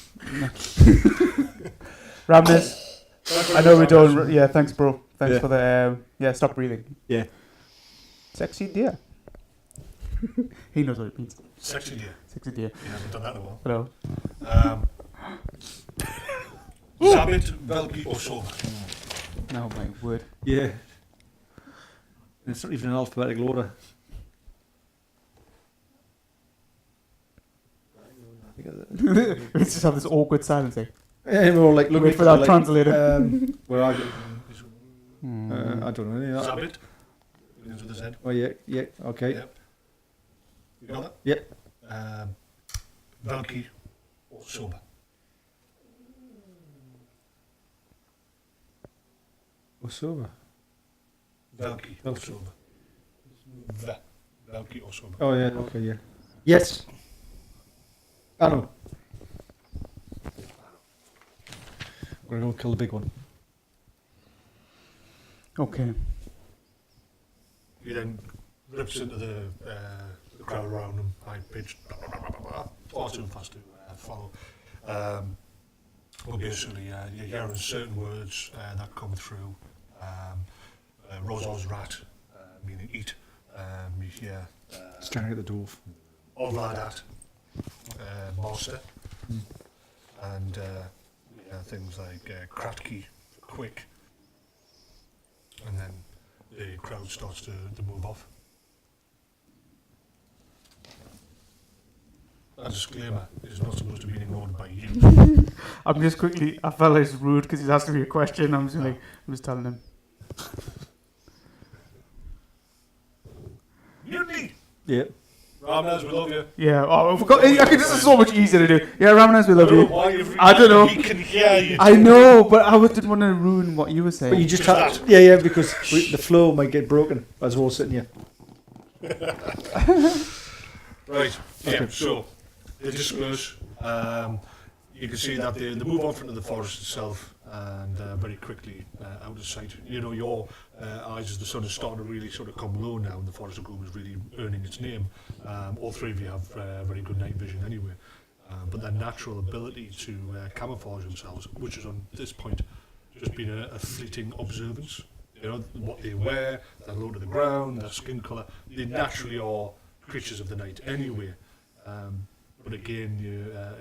Ramnus. I know we don't. Yeah, thanks, bro. Thanks Yeah. for the. Stop breathing. Yeah. Sexy deer. He knows what it means. Sexy dear. Sexy deer. He hasn't done that in a while. Hello. Zabit, Velki, or Soba. No, my word. Yeah. It's not even in alphabetical order. We just have this awkward silence. Eh? Yeah, we're all like looking Wait for that like, translator. Where are you? I don't know any of that. Zabit. Begins with his head. Oh yeah, okay. Yep. You got that? Yep. Velki or Soba. What's over? Velki or Soba. Velki or Soba. Oh yeah, okay, yeah. Yes. I know. We're gonna go kill the big one. Okay. He then rips into the crowd around him, high pitched, far too fast to follow. But basically, you're hearing certain words that come through. Rozor's rat, meaning eat. You hear Staring at the dwarf. Ovladat, master. And things like Kratki, quick. and then the crowd starts to move off. That disclaimer is not supposed to be ignored by you. I'm just quickly. I felt it's rude because he's asking me a question. I'm just telling him. Mutiny! Yeah. Ramnas, we love you. Yeah. Oh, I forgot. Okay, this is so much easier to do. Yeah, Ramnas, we love I don't you. know why you've I don't know. We can hear you. I know, but I didn't want to ruin what you were saying. But you just Just have, yeah, because the flow might get broken as we're all sitting here. Right, yeah, so they disperse. You can see that they move off into the forest itself and very quickly out of sight. You know, your eyes as the sun is starting to really sort of come low now and the forest of gloom is really earning its name. All three of you have very good night vision anyway. But their natural ability to camouflage themselves, which is on this point just been a fleeting observance. You know, what they wear, their low to the ground, their skin colour, they naturally are creatures of the night anyway. But again,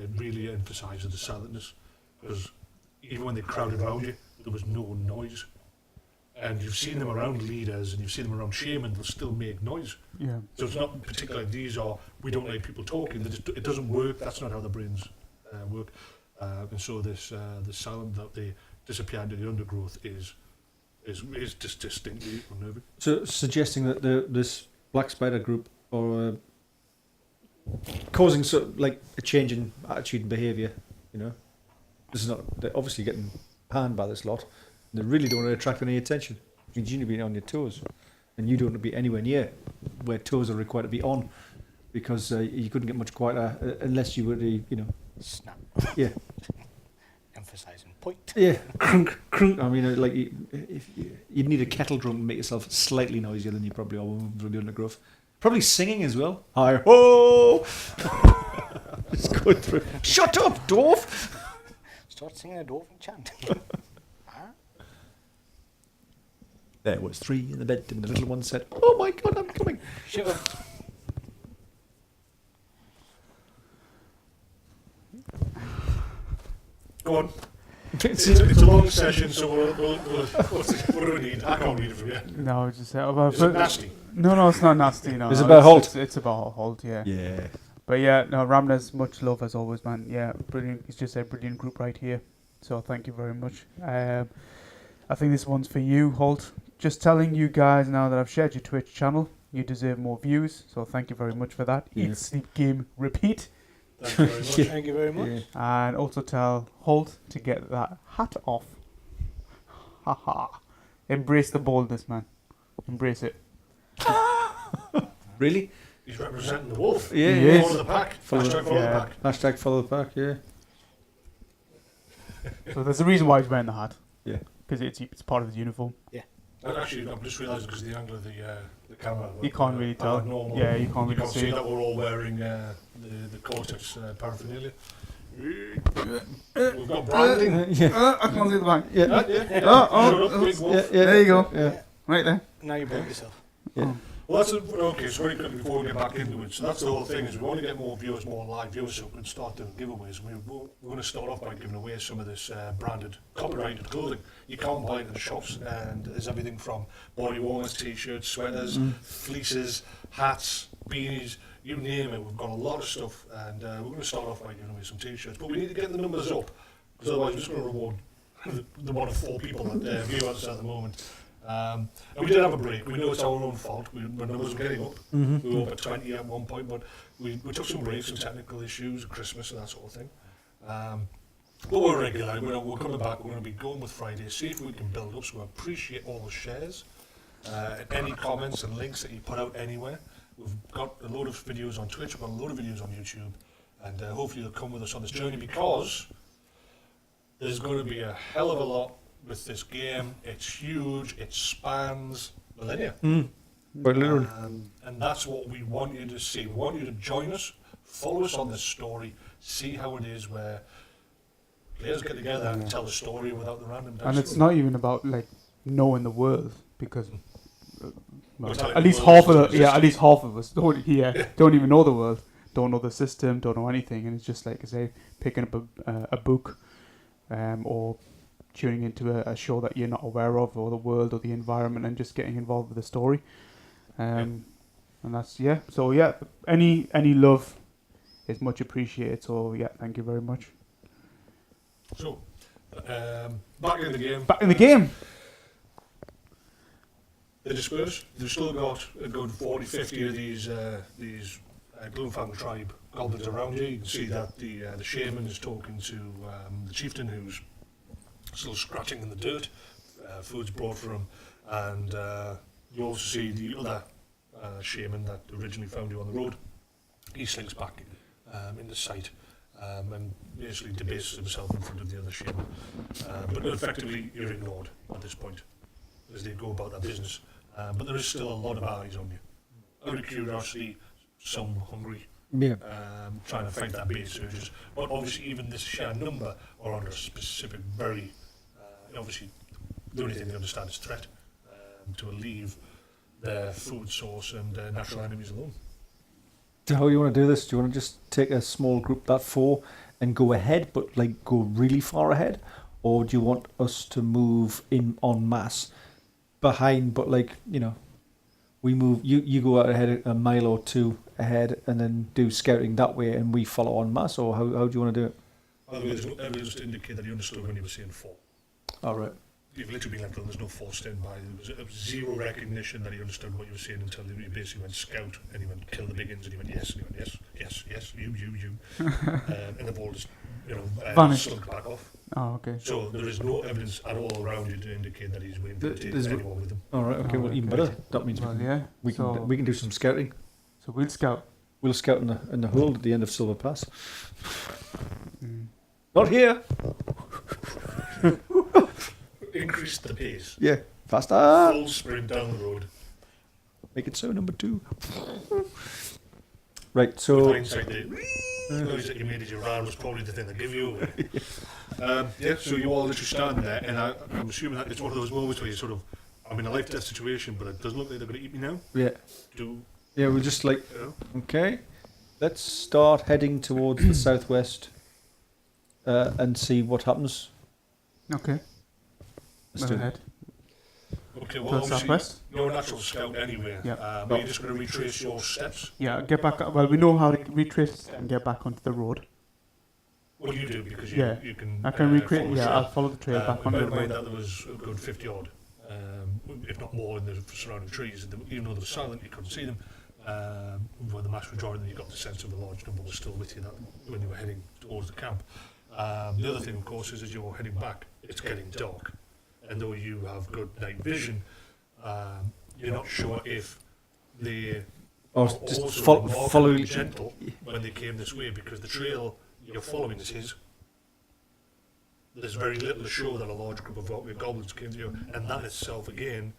it really emphasises the silentness, because even when they crowded around you, there was no noise. And you've seen them around leaders and you've seen them around shaman, they'll still make noise. Yeah. So it's not particularly these are, we don't like people talking, it doesn't work, that's not how the brains work. And so this sound that they disappear into the undergrowth is just distinctly unnerving. So suggesting that this black spider group are causing sort of like a change in attitude and behaviour, you know. This is not, they're obviously getting panned by this lot. They really don't want to attract any attention. You need to be on your toes. And you don't want to be anywhere near where toes are required to be on, because you couldn't get much quieter unless you were to, you know. Snap. Yeah. Emphasizing point. Yeah. Crunk, crunk. I mean, like, you'd need a kettle drum to make yourself slightly noisier than you probably are moving through the undergrowth. Probably singing as well. Hi ho! Just go through. Shut up, dwarf! Start singing a dwarven chant. There was 3 in the bed, and the little one said, "Oh my God, I'm coming." Shiver. Go on. It's a long session, so what do we need? I can't read it from you. No, it's just Is it nasty? No, it's not nasty. No, It's about Holt. It's about Holt. Yeah. Yeah. But yeah, no, Ramnas, much love as always, man. Yeah, brilliant. It's just a brilliant group right here. So thank you very much. I think this one's for you, Holt. Just telling you guys now that I've shared your Twitch channel. You deserve more views, so thank you very much for that. Yeah. Eat, sleep, game, repeat. Thank you very much. Yeah. Thank you very much. Yeah. And also tell Holt to get that hat off. Haha. Embrace the boldness, man. Embrace it. Really? He's representing the wolf. Yeah, He is. Follow the pack. Follow Hashtag the- follow yeah. the pack. Hashtag follow the pack, yeah. So there's a reason why he's wearing the hat. Yeah. Because it's part of his uniform. And actually, I'm just realising because of the angle of the camera. You can't really tell. Normal, Yeah, you can't you really can't see see it. that we're all wearing the Cortex paraphernalia. We've got branding. Yeah. I can't see the back. Yeah. Shut up, big wolf. Yeah, yeah. There you go. Yeah. Right there. Now you broke yourself. Yeah. Well, that's okay. So very quickly before we get back into it, so that's the whole thing. Is we want to get more viewers, more live viewers, so we can start doing giveaways. We're going to start off by giving away some of this branded, copyrighted clothing. You can't buy it in the shops, and there's everything from body warmers, t-shirts, sweaters, fleeces, hats, beanies, you name it. We've got a lot of stuff, and we're going to start off by giving away some t-shirts. But we need to get the numbers up, because otherwise we're just going to reward the one of 4 people that view us at the moment. And we did have a break. We know it's our own fault. Our numbers were getting up. We were up at 20 at one point, but we took some breaks, some technical issues, Christmas and that sort of thing. But we're regular. We're coming back. We're going to be going with Friday. See if we can build up. So we appreciate all the shares, any comments and links that you put out anywhere. We've got a load of videos on Twitch. We've got a load of videos on YouTube, and hopefully you'll come with us on this journey, because there's going to be a hell of a lot with this game. It's huge. It spans millennia. But literally. And that's what we want you to see. We want you to join us, follow us on this story, see how it is where players get together and tell the story without the random dice. And it's not even about like knowing the world, because We're telling at the least world half of it's the at least half of us don't even know the world, don't know the system, don't know anything, and it's just like I say, picking up a book, or tuning into a show that you're not aware of, or the world or the environment, and just getting involved with the story. And that's So any love is much appreciated. So thank you very much. So, back in the game. Back in the game. They disperse. They've still got a good 40, 50 of these Gloomfang Tribe goblins around you. You can see that the shaman is talking to the chieftain, who's still scratching in the dirt. Food's brought for him, and you also see the other shaman that originally found you on the road. He slinks back into sight and basically debases himself in front of the other shaman. But effectively, you're ignored at this point as they go about their business. But there is still a lot of eyes on you. Out of curiosity, some hungry, trying to fight that base surges. But obviously, even this sheer number are under a specific, very obviously, the only thing they understand is threat to leave their food source and natural enemies alone. So how you want to do this? Do you want to just take a small group, that 4, and go ahead, but like go really far ahead? Or do you want us to move in en masse behind, but like, we move, you go out ahead a mile or 2 ahead and then do scouting that way and we follow en masse? Or how do you want to do it? By the way, there's no evidence to indicate that you understood when you were saying 4. All right. You've literally been left alone, there's no force standby. There was zero recognition that he understood what you were saying until you basically went scout and he went kill the biggins and he went yes, and he went yes, you. And the ball just, vanished. slunk back off. Oh, okay. So there is no evidence at all around you to indicate that he's waiting to take anyone with him. All right, okay, well, even better. That means we can do some scouting. So we'll scout. We'll scout in the hold at the end of Silver Pass. Not here. Increase the pace. Yeah, faster. Full sprint down the road. Make it so, number 2. Right, so... With hindsight, the noise that you made as you ran was probably the thing that gave you away. So you all literally stand there, and I'm assuming that it's one of those moments where you sort of, I'm in a life-death situation, but it doesn't look like they're going to eat me now. Yeah. Yeah, we're just like, okay, let's start heading towards the southwest and see what happens. Okay. Let's do ahead. Okay, well, southwest. You're a natural scout anyway. Yeah. Are you just going to retrace your steps? Yeah, get back. Well, we know how to retrace and get back onto the road. What do you do? Because you can. I can recreate. Follow I'll follow the trail back onto the mind road. that there was a good 50 odd, if not more, in the surrounding trees. Even though they were silent, you couldn't see them. For the mass majority, you got the sense of a large number was still with you that when you were heading towards the camp. The other thing, of course, is as you're heading back, it's getting dark. And though you have good night vision, you're not sure if they just follow follow gentle when they came this way, because the trail you're following is his. There's very little to show that a large group of goblins came to you, and that itself again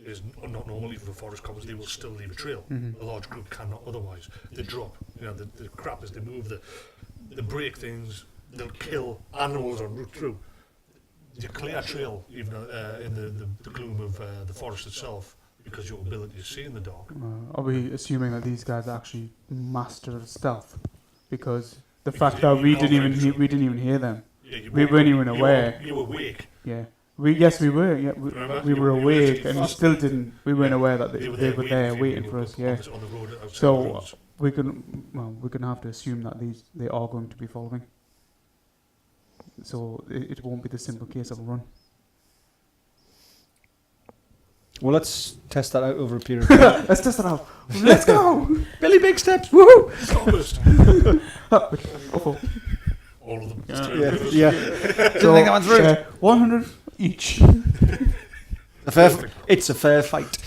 is not normally for forest goblins. They will still leave a trail. A large group cannot otherwise. They drop. The crap as they move, they break things. They'll kill animals en route through. You clear a trail even in the gloom of the forest itself, because your ability to see in the dark. Are we assuming that these guys actually mastered stealth? Because the fact that we didn't even hear them. Yeah, We weren't even aware. You were awake. Yeah. We were. Yeah, we were awake, and we still didn't. We weren't aware that they were there waiting for us. Yeah. On the road outside the So ruins. we're gonna have to assume that they are going to be following. So it won't be the simple case of a run. Well, let's test that out over a period of time. Let's test it out. Let's go. Billy Big Steps, woohoo! Starburst. All of them. Yeah. So, think that one's through. 100 each. It's a fair fight.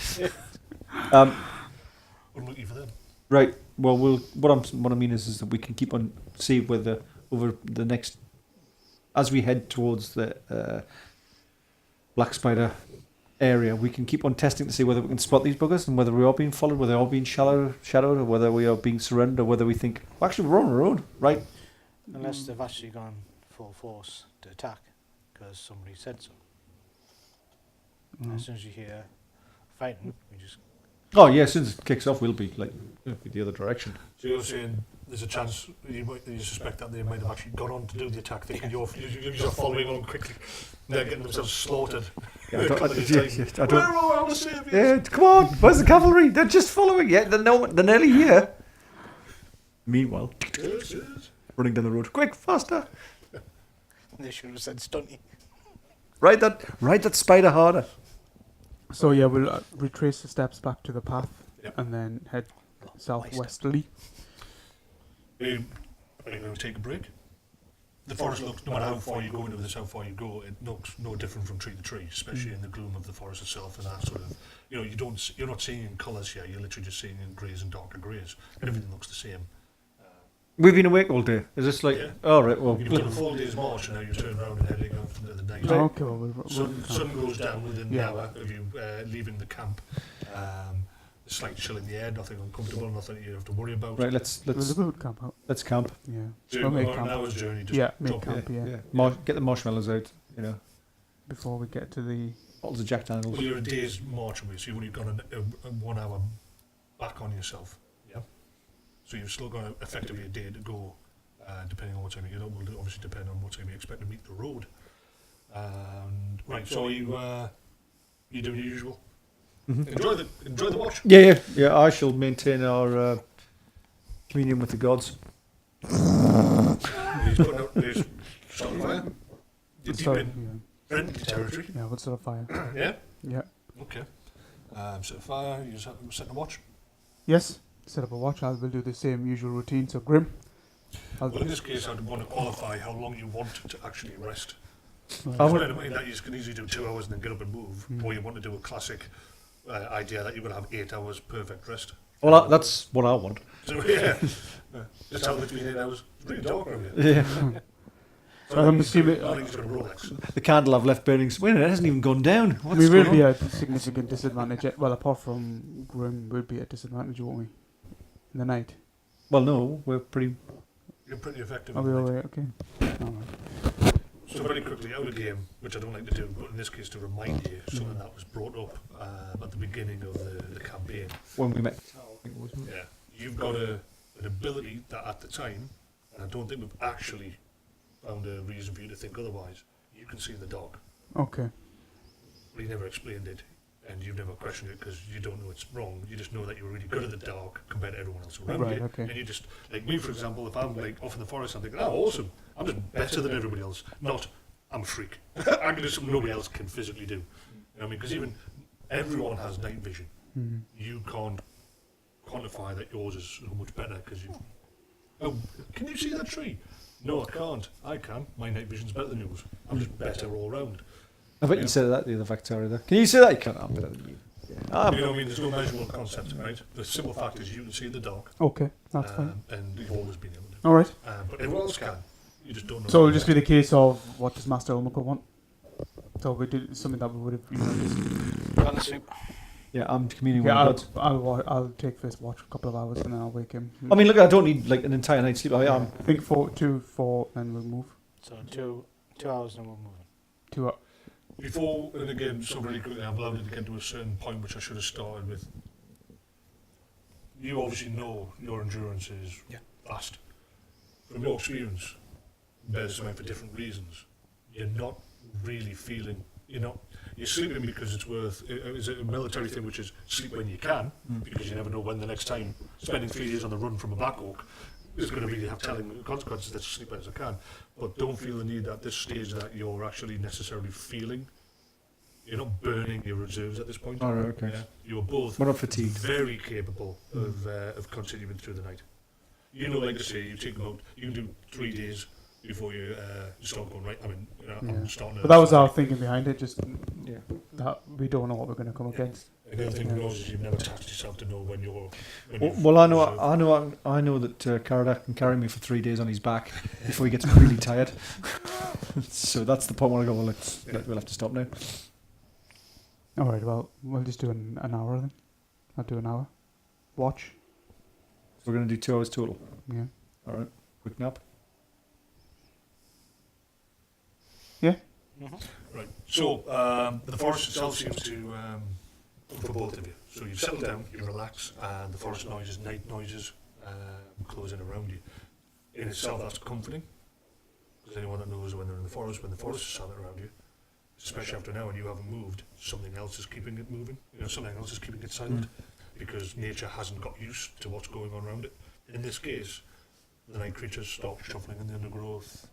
I'm looking for them. Right. Well, what I mean is that we can keep on see whether over the next, as we head towards the Black Spider area, we can keep on testing to see whether we can spot these buggers and whether we are being followed, whether they are being shadowed, or whether we are being surrounded, or whether we think, well, actually, we're on our own, right? Unless they've actually gone full force to attack, because somebody said so. As soon as you hear fighting, we just... Oh, yeah, as soon as it kicks off, we'll be the other direction. So you're saying there's a chance you suspect that they might have actually gone on to do the attack, thinking you're following on quickly. They're getting themselves slaughtered. Yeah, I don't. Where are our saviors? Yeah, come on. Where's the cavalry? They're just following. Yeah, they're nearly here. Meanwhile, Yes. running down the road. Quick, faster. They should have said stunty. Ride that spider harder. So yeah, we'll retrace the steps back to the path Yep. and then head southwesterly. Are you going to take a break? The forest looks, no matter how far you go into this, how far you go, it looks no different from tree to tree, especially in the gloom of the forest itself and that sort of, you're not seeing in colours here, you're literally just seeing in greys and darker greys. Everything looks the same. We've been awake all day. Is this like? Yeah. All right. Well, You've done a full day's march and now you turn around and heading off into the night. Oh, okay, well, we'll Sun goes down within Yeah. an hour of you leaving the camp. A slight chill in the air, nothing uncomfortable, nothing you have to worry about. right. Let's we'll camp out. let's camp. Yeah. So We'll make about an camp. hour's journey, just Yeah, make drop camp. Yeah. Get the marshmallows out. You know, Before we get to the. bottles of Jack Daniels. Well, you're a day's march away, so you've only got a 1 hour back on yourself. Yeah. So you've still got effectively a day to go, depending on what time you get up. Will obviously depend on what time you expect to meet the road. Right. So you do your usual. Mm-hmm. Enjoy the watch. Yeah. I shall maintain our communion with the gods. He's putting out his starting fire. You're deep Sorry, in friendly territory. yeah, what sort of fire? Yeah. Yeah. Okay. Set a fire. You set a watch. Yes. Set up a watch. I will do the same usual routine. So Grim. Well, in this case, I'd want to qualify how long you want to actually rest. I Bear would- in mind that you can easily do 2 hours and then get up and move, or you want to do a classic idea that you're going to have 8 hours perfect rest. Well, that's what I want. So yeah, just have between 8 hours. It's really dark around here. Yeah. So I'm assuming- I think it's going to Rolex. The candle I've left burning. Wait a minute, it hasn't even gone down. What's We will going be on? at a significant disadvantage. Well, apart from Grim, we'll be at disadvantage, won't we? In the night. Well, no, we're pretty. You're pretty effective. Are in we the all night. right? Okay. All right. So very quickly, out of game, which I don't like to do, but in this case to remind you, something that was brought up at the beginning of the campaign. When we met. I think it was. Yeah, you've got an ability that at the time, and I don't think we've actually found a reason for you to think otherwise, you can see in the dark. Okay. But he never explained it, and you've never questioned it because you don't know it's wrong. You just know that you're really good at the dark compared to everyone else around Right, you. okay. And you just, like me for example, if I'm like off in the forest, I'm thinking, oh awesome, I'm just better than everybody else. Not, I'm a freak. I can do something nobody else can physically do. You know what I mean? Because even everyone has night vision. Mhm. You can't quantify that yours is so much better because you. Oh, can you see that tree? No, I can't. I can. My night vision's better than yours. I'm just better all round. I bet Yeah. you said that the other Victoria there. Can you say that? You can't. I'm better than you. Yeah. You know what I mean? There's no measurable concept, right? The simple fact is you can see in the dark, Okay. That's fine. and you've always been able to. All right. But everyone else can. You just don't know. So it'll just be the case of what does Master Ulmakor want? So we did something that we would have. Gone to sleep. Yeah, I'm communing Yeah, with the gods. I'll take first watch for a couple of hours and then I'll wake him. I mean, look, I don't need like an entire night's sleep. I am. I think 4, then we'll move. So 2 hours and we're moving. 2 hours. Before, and again, so very quickly, I've allowed it to get to a certain point which I should have started with. You obviously know your endurance is fast. From your experience, bear this in mind for different reasons. You're not really feeling, you're sleeping because it's is it a military thing which is sleep when you can, because you never know when the next time spending 3 days on the run from a Black Oak is going to really have telling consequences that you sleep as I can. But don't feel the need at this stage that you're actually necessarily feeling. You're not burning your reserves at this point. All right, okay. Yeah? You're both We're not fatigued. very capable of continuing through the night. Like I say, you take about, you can do 3 days before you start going right. I mean, I'm Yeah. starting. But that was our thinking behind it, just Yeah. that we don't know what we're going to come against. And the other thing is you've never tasked yourself to know when you're. When Well, I know that Caradak can carry me for 3 days on his back before he gets really tired. So that's the point where I go. Well, we'll have to stop now. All right, well, we'll just do an hour then. I'll do an hour. Watch. We're going to do 2 hours total. Yeah. All right. Quick nap. Right. So the forest itself seems to for both of you. So you've settled down, you relax, and the forest noises, night noises, closing around you. In itself, that's comforting, because anyone that knows when they're in the forest, when the forest is silent around you, especially after now and you haven't moved, something else is keeping it moving. Something else is keeping it silent, because nature hasn't got used to what's going on around it. In this case, the night creatures stop shuffling in the undergrowth,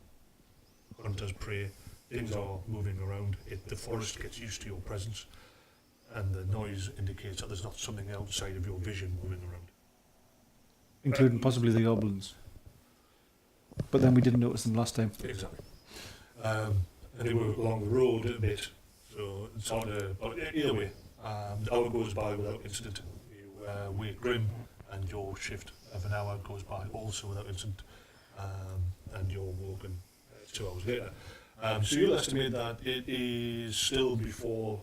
hunters prey, things are moving around. The forest gets used to your presence, and the noise indicates that there's not something outside of your vision moving around. Including possibly the goblins. But then we didn't notice them last time. Exactly. And they were along the road a bit, so it's hard to... But either way, the hour goes by without incident. You wake Grim, and your shift of an hour goes by also without incident, and you're woken 2 hours later. So you'll estimate that it is still before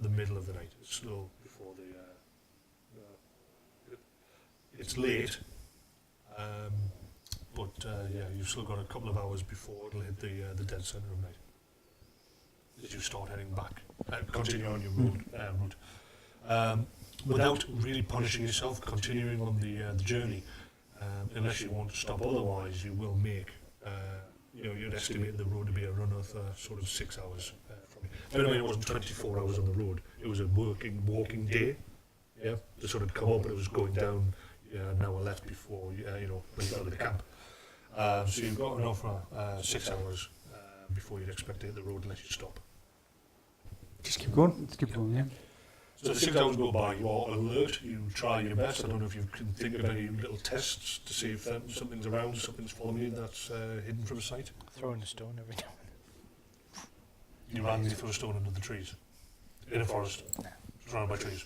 the middle of the night. It's still before it's late, but yeah, you've still got a couple of hours before it'll hit the dead centre of night. As you start heading back, continue on your route, without really punishing yourself, continuing on the journey, unless you want to stop. Otherwise, you will make. You'd estimate the road to be a run of sort of 6 hours from you. Bear in mind, it wasn't 24 hours on the road. It was a walking day. Yeah, the sun had come up, but it was going down an hour less before when you got to the camp. So you've got enough for 6 hours before you'd expect to hit the road unless you stop. Just keep going. Let's keep going, yeah. So the 6 hours go by, you are alert, you try your best. I don't know if you can think of any little tests to see if something's around, something's following you that's hidden from sight. Throwing a stone every time. You randomly throw a stone into the trees. In a forest. Surrounded by trees.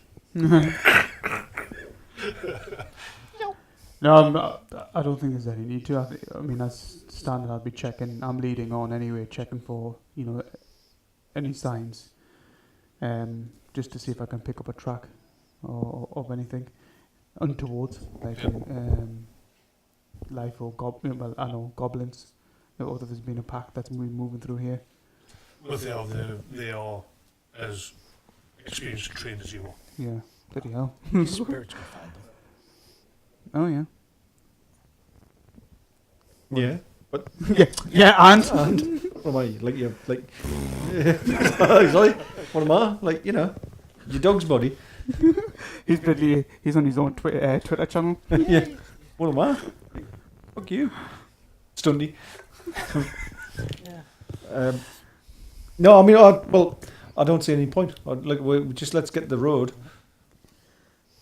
No, I don't think there's any need to. I mean, as standard, I'll be checking. I'm leading on anyway, checking for any signs, just to see if I can pick up a track of anything untoward, like life or goblins. Or if there's been a pack that's moving through here. Well, they are as experienced and trained as you are. Yeah, bloody hell. Spirits will find them. Oh yeah. Yeah. But yeah, and what am I? Like you're like sorry, what am I? Like, your dog's body. he's on his own Twitter channel. Yeah. What am I? Fuck you. Stundy. Yeah. No, I mean, I don't see any point. Let's get the road.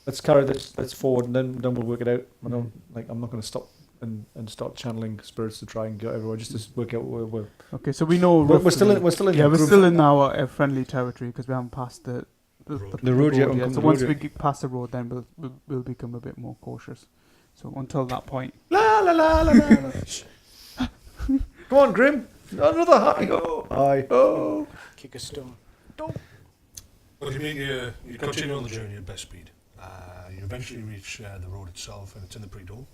Let's carry this. Let's forward, and then we'll work it out. I'm not going to stop and start channeling spirits to try and get everywhere. Just to work out where we're. Okay, so we know We're still in. Yeah, we're still in our friendly territory because we haven't passed the road yet. So once we get past the road, then we'll become a bit more cautious. So until that point. La la la la la. Come on, Grim. Another hi-ho. Hi-ho. Kick a stone. Well, you continue on the journey at best speed. You eventually reach the road itself, and it's in the pre-dawn.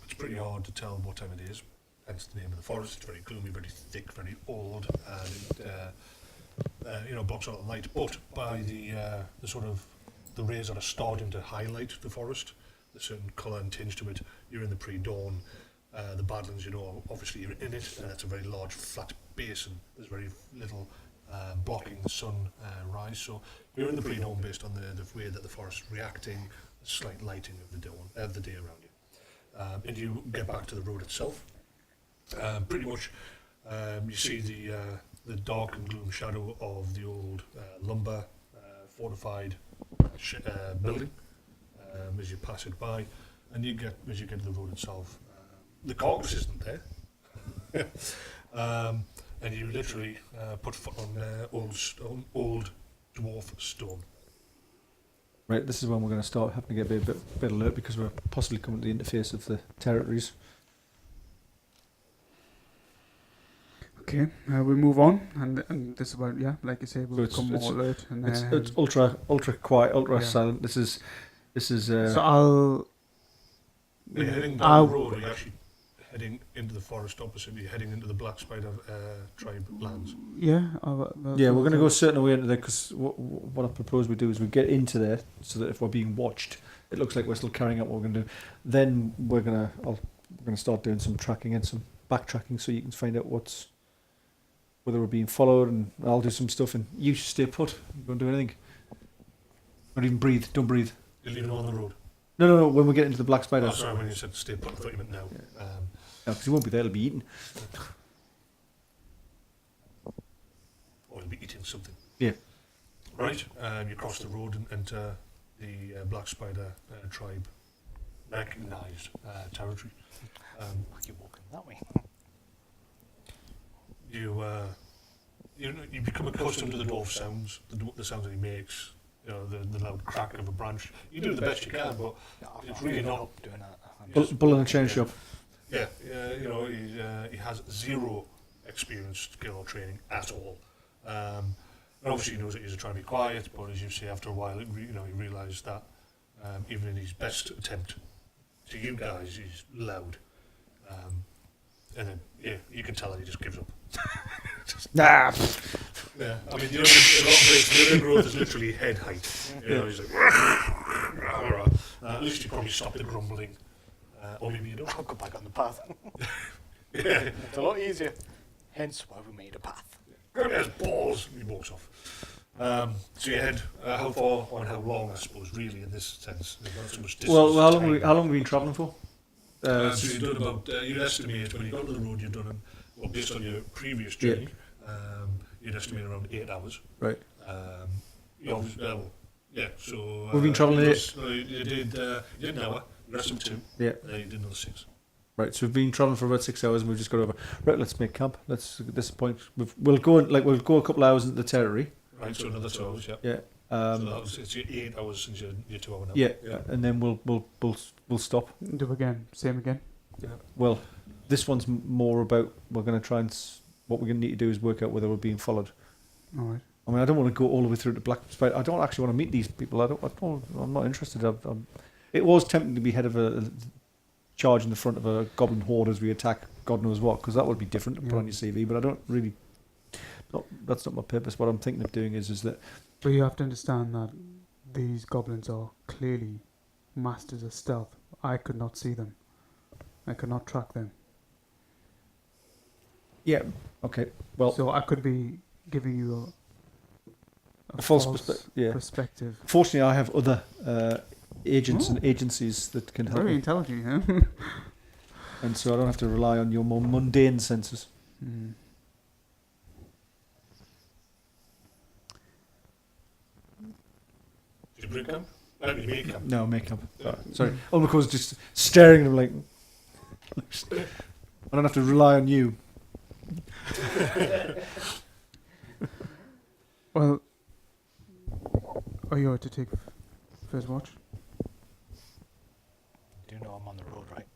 It's pretty hard to tell what time it is. Hence the name of the forest. It's very gloomy, very thick, very old, and blocks out the light. But by the sort of the rays that are starting to highlight the forest, the certain colour and tinge to it, you're in the pre-dawn. The Badlands, obviously you're in it, and it's a very large flat basin. There's very little blocking the sun rise, so you're in the pre-dawn based on the way that the forest is reacting, the slight lighting of the day around you. And you get back to the road itself. Pretty much, you see the dark and gloom shadow of the old lumber fortified building as you pass it by, and as you get to the road itself. The carcass isn't there, and you literally put foot on old dwarf stone. Right, this is when we're going to start having to get a bit alert because we're possibly coming to the interface of the territories. Okay, we move on, and this is where, like you say, we'll So become more alert. And It's ultra quiet, ultra Yeah. silent. This is. so I'll. You're heading down the road, or you're actually heading into the forest opposite. You're heading into the Black Spider tribe lands. Yeah. We're going to go a certain way into there because what I propose we do is we get into there so that if we're being watched, it looks like we're still carrying out what we're going to do. Then we're gonna start doing some tracking and some backtracking, so you can find out whether we're being followed, and I'll do some stuff, and you should stay put. Don't do anything. Don't even breathe. Don't breathe. You leave him on the road. No. When we get into the Black Spider. Oh, sorry, when you said stay put, I thought you meant now. Yeah, because he won't be there. He'll be eaten. Or he'll be eating something. Yeah. Right. You cross the road into the Black Spider tribe recognised territory. You're walking that way. You become accustomed to the dwarf sounds, the sounds that he makes. You know, the loud crack of a branch. You do the best you can, but it's really not doing that. Bull in a chain shop. Yeah, you know, he has zero experience, skill, or training at all. And obviously, he knows that he's trying to be quiet, but as you say, after a while, he realised that even in his best attempt to you guys, he's loud. And then, yeah, you can tell that he just gives up. Nah. Yeah, I mean, the growth is literally head height. You know, he's like, at least you probably stop the grumbling. Or maybe you don't. I'll go back on the path. Yeah. It's a lot easier. Hence why we made a path. Grab his balls, and he walks off. So you head, how far or how long, I suppose, really, in this sense? There's not so much distance. Well, how long have we been travelling for? So you've done about, you'd estimate, when you got to the road, you've done, based on your previous journey, you'd estimate around 8 hours. Right. You obviously, so... We've been travelling you did an hour, the rest of 2. Yeah. You did another 6. Right, so we've been travelling for about 6 hours, and we've just got over. Right, let's make camp. Let's at this point we'll go a couple hours into the territory. Right, so another 2 hours, yeah. Yeah. So it's your 8 hours since your 2 hour now. Yeah, and then we'll stop. Do again. Same again. Yeah. Well, this one's more about we're going to try and what we're going to need to do is work out whether we're being followed. All right. I mean, I don't want to go all the way through to Black Spider. I don't actually want to meet these people. I'm not interested. It was tempting to be head of a charge in the front of a goblin horde as we attack God knows what, because that would be different to put on your CV. But I don't really. That's not my purpose. What I'm thinking of doing is that. But you have to understand that these goblins are clearly masters of stealth. I could not see them. I could not track them. Yeah. Okay. Well. So I could be giving you a false perspective. Perspective. Fortunately, I have other agents and agencies that can help Very me. intelligent, huh? And so I don't have to rely on your more mundane senses. Mm. Did you bring camp? No, you made camp. No, makeup. Sorry. Ulmakor's just staring at him like. I don't have to rely on you. Well, are you to take first watch? You do know I'm on the road, right?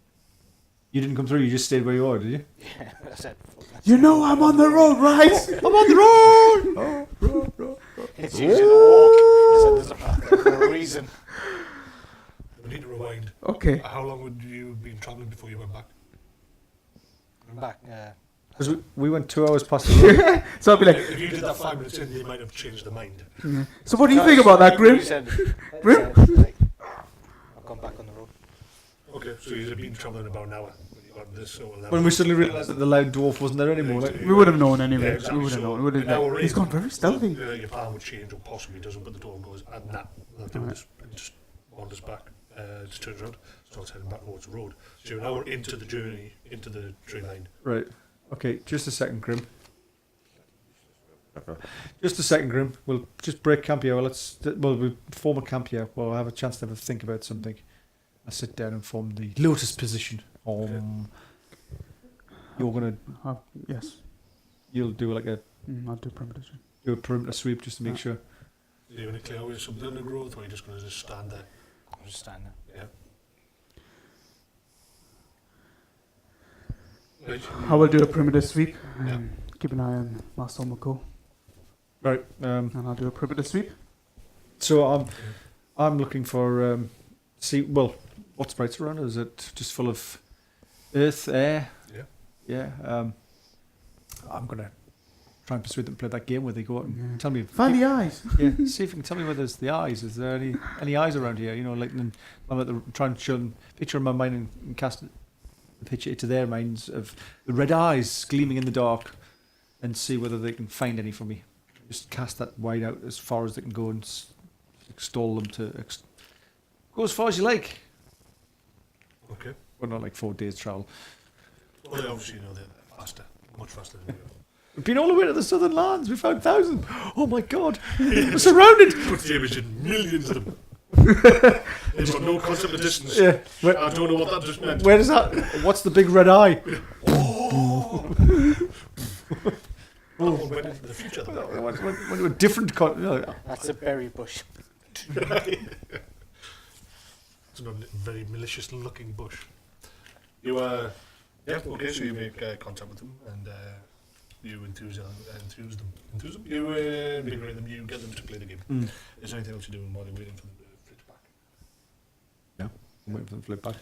You didn't come through, you just stayed where you are, did you? Yeah, I said. You know I'm on the road, right? I'm on the road! It's easy to walk. I said there's a path for a reason. We need to rewind. Okay. How long would you have been travelling before you went back? I'm back. Because we went 2 hours past the road. So I'll be like, If you did that 5 minutes in, you might have changed their mind. yeah. So what do you think about that, Grim? Grim? I've gone back on the road. Okay, so you've been travelling about an hour when you got this sort of level. When we suddenly realised that the loud dwarf wasn't there anymore. Like, We would have known anyway. Yeah, exactly. We would have So, known. We would an hour have. He's in, gone very stealthy. Your plan would change or possibly doesn't, but the door goes, and that. I'll do this. And just wanders back. Just turns around, starts heading back towards the road. So you're an hour into the journey, into the tree line. right. Okay, just a second, Grim. Just a second, Grim. We'll just break camp here. We'll form a camp here. We'll have a chance to have a think about something. I sit down and form the lotus position. You're gonna. Yes. You'll do like I'll do premeditation. do a perimeter sweep just to make sure. Are you going to clear away some undergrowth, or are you just going to just stand there? I'm just standing there. Yeah. Right. I will do a perimeter sweep. Yeah. Keep an eye on Master Ulmakor. Right. And I'll do a perimeter sweep. So I'm looking for what sprites around? Is it just full of earth, air? Yeah. Yeah. I'm gonna try and persuade them to play that game where they go out and tell me. Find the eyes. Yeah, see if you can tell me where there's the eyes. Is there any eyes around here? You know, like and I'm at the trying to show them picture in my mind and cast the picture into their minds of the red eyes gleaming in the dark, and see whether they can find any for me. Just cast that wide out as far as they can go and extol them to go as far as you like. Okay. Well, not like 4 days travel. Well, they obviously know they're faster, much faster than you. We've been all the way to the southern lands. We found thousands. Oh my god, we're surrounded. Put the image in millions of them. They've got no concept of distance. Yeah. I don't know what that just meant. Where does that? What's the big red eye? Oh, went into the future. Though. Went to a different That's a berry bush. It's not a very malicious looking bush. You yeah, okay, so you make contact with them and you enthuse them. You invigorate them, you get them to play the game. Is there anything else you're doing while you're waiting for them to flit back? No, I'm waiting for them to flip back.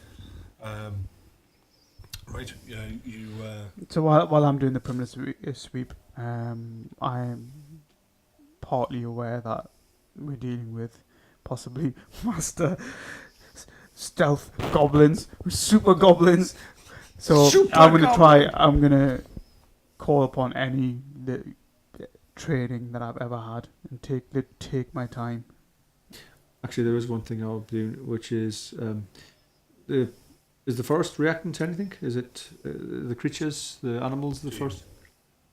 Right, yeah, you... So while I'm doing the perimeter sweep, I'm partly aware that we're dealing with possibly master stealth goblins, super goblins. So I'm gonna call upon any training that I've ever had and take my time. Actually, there is one thing I'll do, which is is the forest reacting to anything? Is it the creatures, the animals, the forest?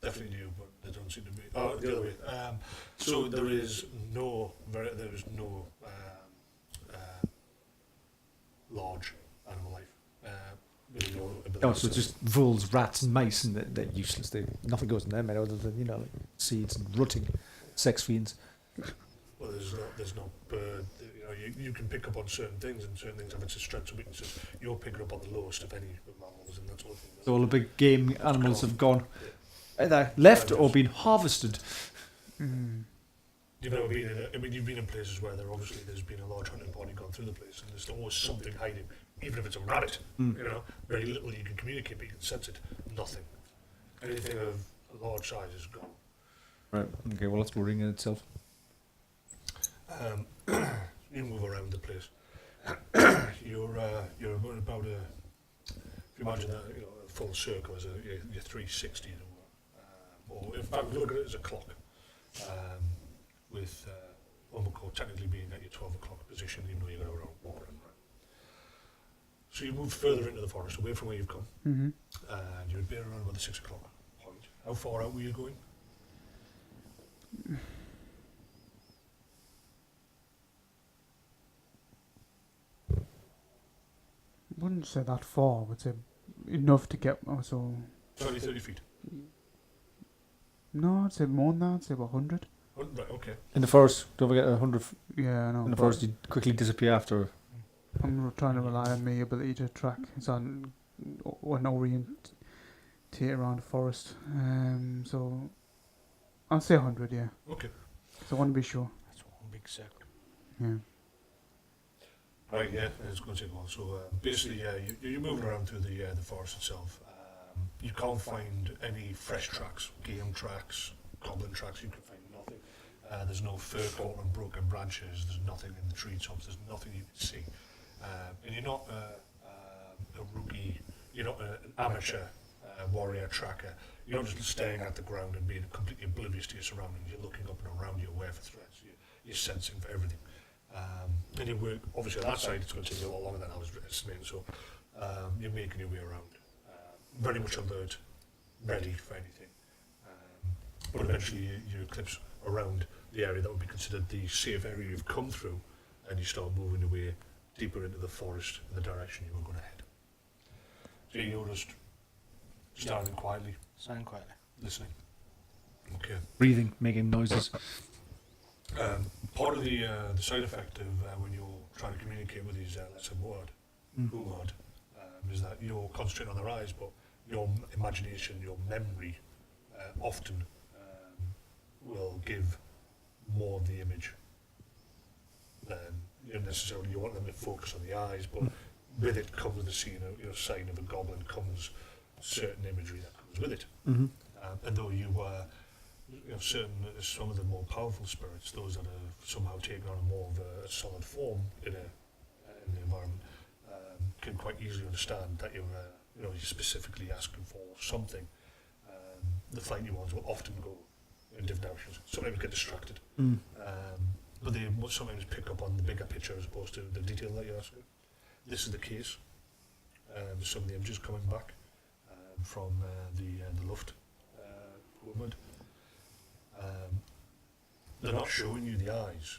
Definitely do, but they don't seem to be. Oh, the other way. So there is no large animal life. With no ability Oh, so it's just voles, rats, and mice, and they're useless. Nothing goes in them other than like seeds and rutting sex fiends. Well, there's no bird. You can pick up on certain things, and certain things have its strengths and weaknesses. You're picking up on the lowest of any mammals, and that sort of thing. So all the big game animals have gone either left or been harvested. You've never been in you've been in places where there's been a large hunting party gone through the place, and there's always something hiding, even if it's a rabbit. Very little you can communicate, but you can sense it. Nothing. Anything of a large size is gone. Right. Okay. Well, that's worrying in itself. You move around the place. You're about if you imagine that a full circle as your 360, or in fact look at it as a clock. With Ulmakor technically being at your 12 o'clock position, even though you're going to walk around. Right? So you move further into the forest, away from where you've come, and you would be around about the 6 o'clock point. How far out were you going? Wouldn't say that far. I would say enough to get. 20, 30 feet. No, I'd say more than that. I'd say about 100. Right, okay. In the forest, don't forget 100. Yeah, I know. In the forest, you quickly disappear after. I'm trying to rely on my ability to track. So and orientate around the forest. So I'll say 100. Yeah. Okay. So I want to be sure. That's one big circle. Yeah. Right, yeah, it's going to take a while. So basically, yeah, you're moving around through the forest itself. You can't find any fresh tracks, game tracks, goblin tracks. You can find nothing. There's no fur caught on broken branches. There's nothing in the treetops. There's nothing you can see. And you're not a rookie. You're not an amateur warrior tracker. You're not just staring at the ground and being completely oblivious to your surroundings. You're looking up and around you, aware for threats. You're sensing for everything. And you work, obviously on that side, it's going to take you a lot longer than I was estimating, so you're making your way around. Very much alert, ready for anything. But eventually you eclipse around the area that would be considered the safe area you've come through, and you start moving away deeper into the forest in the direction you were going to head. So you're just standing quietly, listening. Okay. Breathing, making noises. Part of the side effect of when you're trying to communicate with these lesser word, is that you're concentrating on their eyes, but your imagination, your memory, often will give more of the image than necessarily you want them to focus on the eyes, but with it comes the scene, sign of a goblin comes certain imagery that comes with it. And though you some of the more powerful spirits, those that have somehow taken on a more of a solid form in the environment, can quite easily understand that you're specifically asking for something. The flighty ones will often go in different directions. Sometimes get distracted, but they will sometimes pick up on the bigger picture as opposed to the detail that you're asking. This is the case. Some of the images coming back from the Luft movement. They're not showing you the eyes.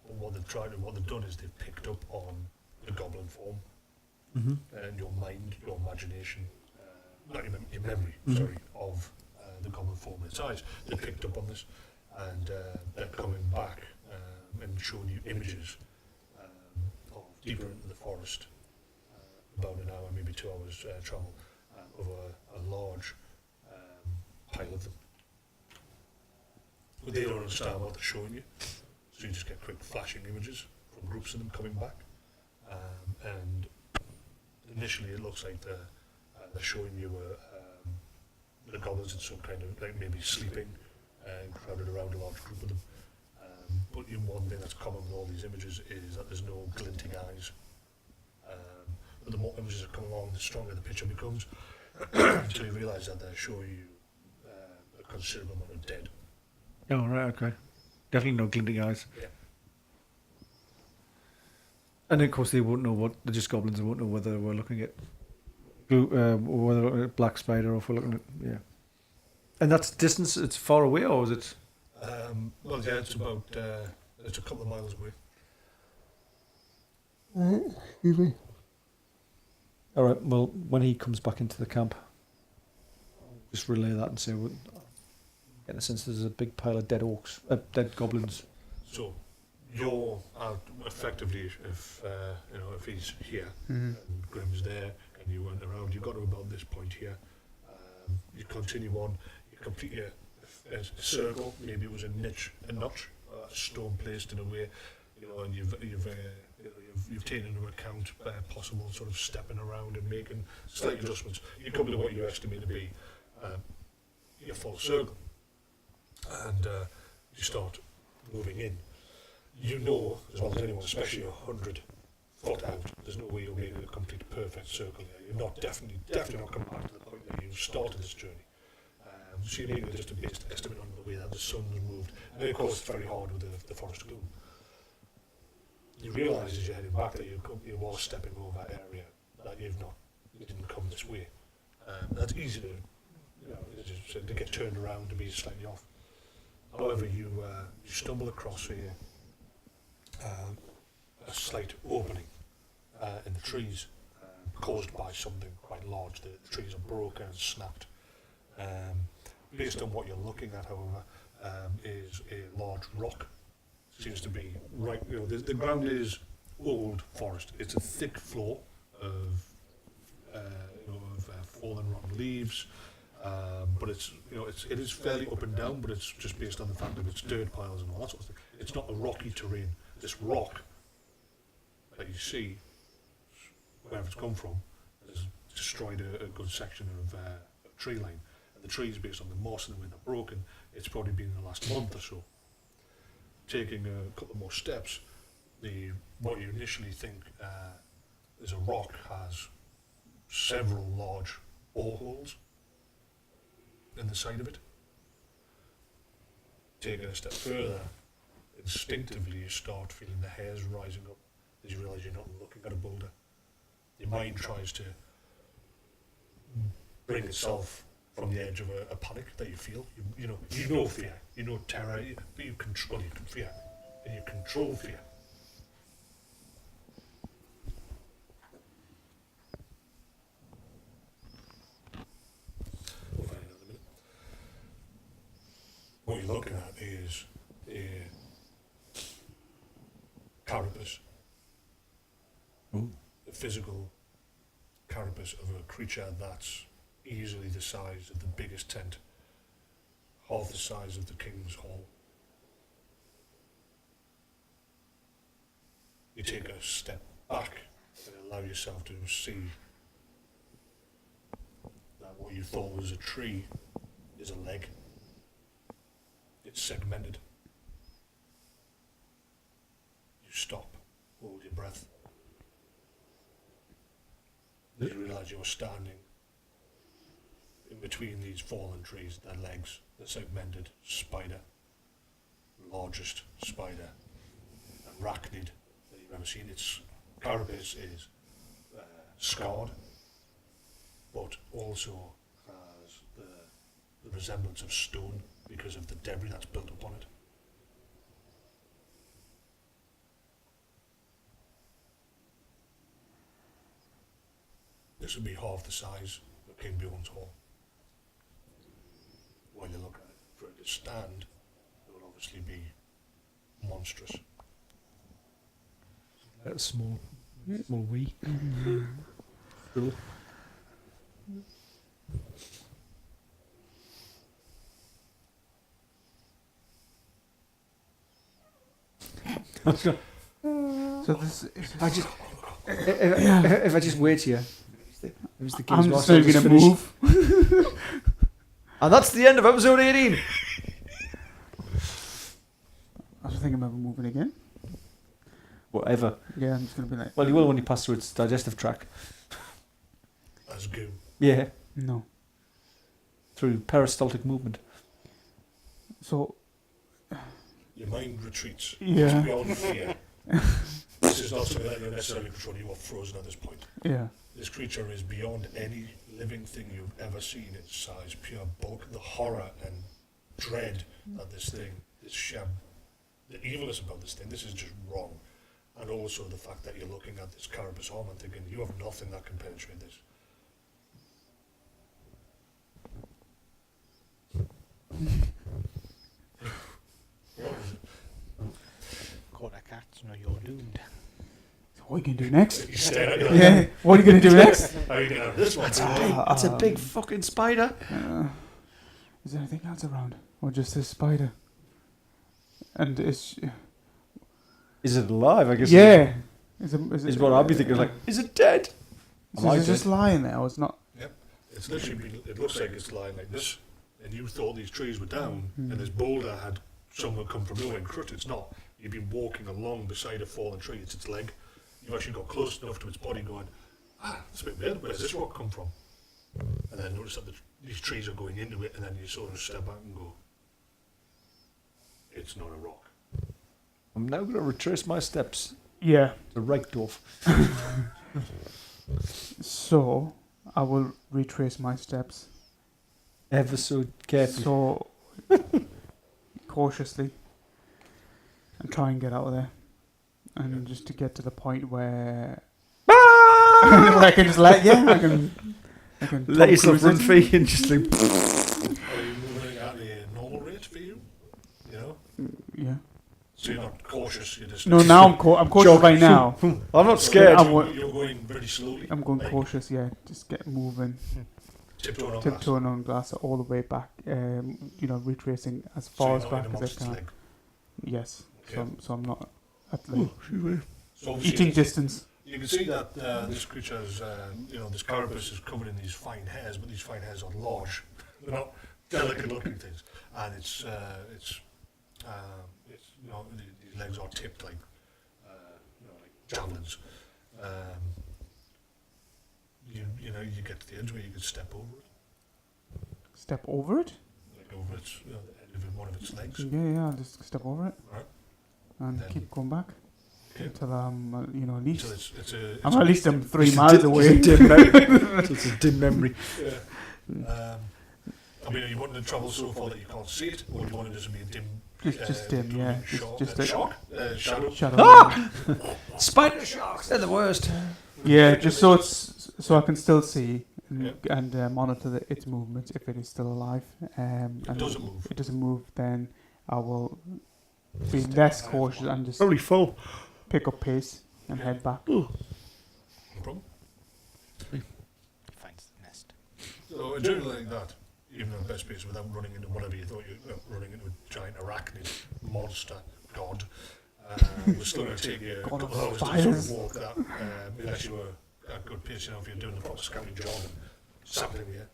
What they've done is they've picked up on the goblin form and your mind, your imagination, not your memory, sorry, of the goblin form and its eyes. They picked up on this, and they're coming back and showing you images of deeper into the forest, about an hour, maybe 2 hours travel, over a large pile of them. But they don't understand what they're showing you, so you just get quick flashing images from groups of them coming back, and initially it looks like they're showing you the goblins in some kind of, like, maybe sleeping and crowded around a large group of them. But one thing that's common with all these images is that there's no glinting eyes. But the more images that come along, the stronger the picture becomes, until you realise that they're showing you a considerable amount of dead. Oh, right, okay. Definitely no glinting eyes. Yeah. And of course, they won't know they're just goblins. They won't know whether we're looking at whether we're looking at black spider or if we're looking at, yeah. And that's distance, it's far away, or is it? Well, yeah, it's about, it's a couple of miles away. Excuse me. All right, well, when he comes back into the camp, I'll just relay that and say, well, in a sense, there's a big pile of dead orcs, dead goblins. So, you're out effectively, if he's here and Grim's there and you went around, you got to about this point here. You continue on, you complete a circle, maybe it was a notch, a stone placed in a way, and you've taken into account possible sort of stepping around and making slight adjustments. You come to what you estimate to be your full circle, and you start moving in. You know as well as anyone, especially 100 foot out, there's no way you'll make a complete perfect circle here. You're not definitely not coming back to the point that you've started this journey. So you're making just a basic estimate on the way that the sun's moved. And of course it's very hard with the forest gloom. You realise as you're heading back that you are stepping over that area that you didn't come this way. That's easy to get turned around to be slightly off. However, you stumble across a slight opening in the trees caused by something quite large. The trees are broken and snapped. Based on what you're looking at, however, is a large rock. Seems to be right. The ground is old forest. It's a thick floor of fallen rotten leaves, but it is fairly up and down. But it's just based on the fact that it's dirt piles and all that sort of thing. It's not a rocky terrain. This rock that you see, wherever it's come from, has destroyed a good section of tree line. And the trees, based on the moss and the way they're broken, it's probably been in the last month or so. Taking a couple more steps, what you initially think is a rock has several large boreholes in the side of it. Taking a step further, instinctively you start feeling the hairs rising up as you realise you're not looking at a boulder. Your mind tries to bring itself from the edge of a panic that you feel. You know fear, you know terror, but you control fear, and you control fear. We'll find out in a minute. What you're looking at is a carapace. Ooh. The physical carapace of a creature that's easily the size of the biggest tent, half the size of the King's Hall. You take a step back and allow yourself to see that what you thought was a tree is a leg. It's segmented. You stop, hold your breath. Then you realise you're standing in between these fallen trees, their legs, the segmented spider, largest spider, arachnid that you've ever seen. Its carapace is scarred, but also has the resemblance of stone because of the debris that's built upon it. This would be half the size of King Bjorn's Hall. While you look at it, for it to stand, it will obviously be monstrous. That's small wee. Cool. So this is If I just wait here, who's the game's I'm master? still going to move. And that's the end of episode 18. I don't think I'm ever moving again. Whatever. Yeah, I'm just going to be like, Well, you will when you pass through its digestive tract. As goo. Yeah, no. through peristaltic movement. So, Your mind retreats. Yeah. It's beyond fear. This is not something that you're necessarily controlling. You are frozen at this point. yeah. This creature is beyond any living thing you've ever seen. Its size, pure bulk, the horror and dread that this thing, this sham, the evilness about this thing, this is just wrong. And also the fact that you're looking at this carapace arm and thinking, you have nothing that can penetrate this. Caught a cat, no, you're doomed. So what are you going to do next? You stare at your Yeah. What are you going to do next? How are you going to have this one? That's a big fucking spider. Is there anything else around? Or just this spider? And it's... Is it alive? I guess. Yeah. Is what I'll be thinking. Like, is it dead? So is it just lying there, or it's not? It's literally, it looks like it's lying like this, and you thought these trees were down, and this boulder had someone come from nowhere and crushed it. It's not. You've been walking along beside a fallen tree, it's its leg. You've actually got close enough to its body going, it's a bit weird, where does this rock come from? And then notice that these trees are going into it, and then you sort of step back and go, it's not a rock. I'm now going to retrace my steps Yeah. to Reichdorf. So, I will retrace my steps. Ever so carefully. So, cautiously. And try and get out of there. And just to get to the point where... where I can just let... Yeah, I can Let yourself cruise run it. free and just like... Are you moving at a normal rate for you? You know? Yeah. So you're not cautious, you're just... No, now I'm cautious right now. I'm not scared. You're going very slowly. I'm going like, cautious, yeah. Just get moving. Tiptoeing on glass. Tiptoeing on glass all the way back. Retracing as far as So you're back not in as I amongst its can. leg. Yes. Okay. So I'm not at like So obviously eating distance. you can see that this creature's, this carapace is covered in these fine hairs, but these fine hairs are large. They're not delicate looking things. And these legs are tipped like javelins. You get to the edge where you can step over it. Step over it? Like over its, the end of one of its legs. Yeah, I'll just step over it. Right. And Then- keep going back. Okay. Until I'm, at least... So I'm at least 3 miles away. It's a dim memory. It's a dim memory. Yeah. Are you wanting to travel so far that you can't see it, or do you want it just to be a dim? Just dim, yeah. Just a shadow. shadow. Spider sharks, they're the worst. Yeah, just so I can still see Yeah. and monitor its movements if it is still alive. And doesn't move. If it doesn't move, then I will be less cautious and just Probably full. pick up pace and head back. No problem. Finds the nest. So in general like that, even in the best place without running into whatever you thought you were running into a giant arachnid monster god, we're still going to take you a God couple of of hours to sort fires. of walk that, unless you were at good pace, if you're doing the proper scouting job and sampling here.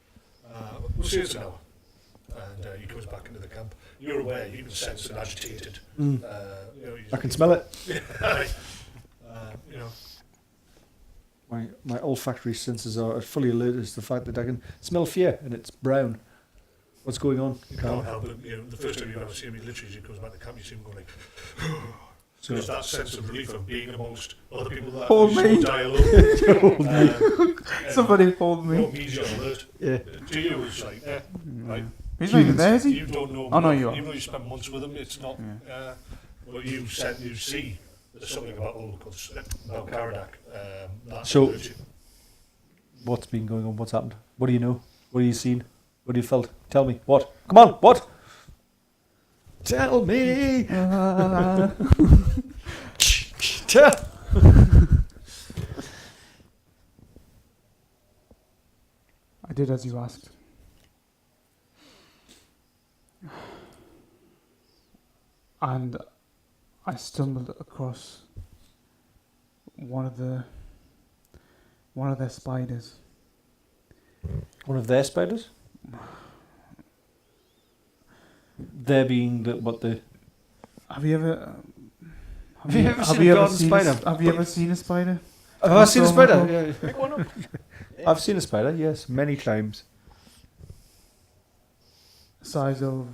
We'll see it's an hour. and he comes back into the camp. You're aware, you can sense an agitated. Mm. You know, I can smell it. you know, My olfactory senses are fully alert as to the fact that I can smell fear, and it's brown. What's going on? you can't help it. You know, the first time you've ever seen him, he literally, as he comes back to the camp, you see him going like. So there's that sense of relief of being amongst other people that Hold me. dialogue. Somebody hold me. No media alert. Yeah. To you, it's like, right. He's not even there, is he? You don't know. Oh, no, you are. Even though you spent months with him, it's not. Yeah. What you said, you see. There's something about Ulmakor and Caradak. That So- alerts you. What's been going on? What's happened? What do you know? What have you seen? What have you felt? Tell me. What? Come on. What? Tell me. Tell. I did as you asked. And I stumbled across one of their spiders. One of their spiders? There being the Have you ever? Have you ever seen a garden spider? Have you ever seen a spider? Have I seen a spider? Ulmakor? Yeah. Pick one up. I've seen a spider, yes, many times. Size of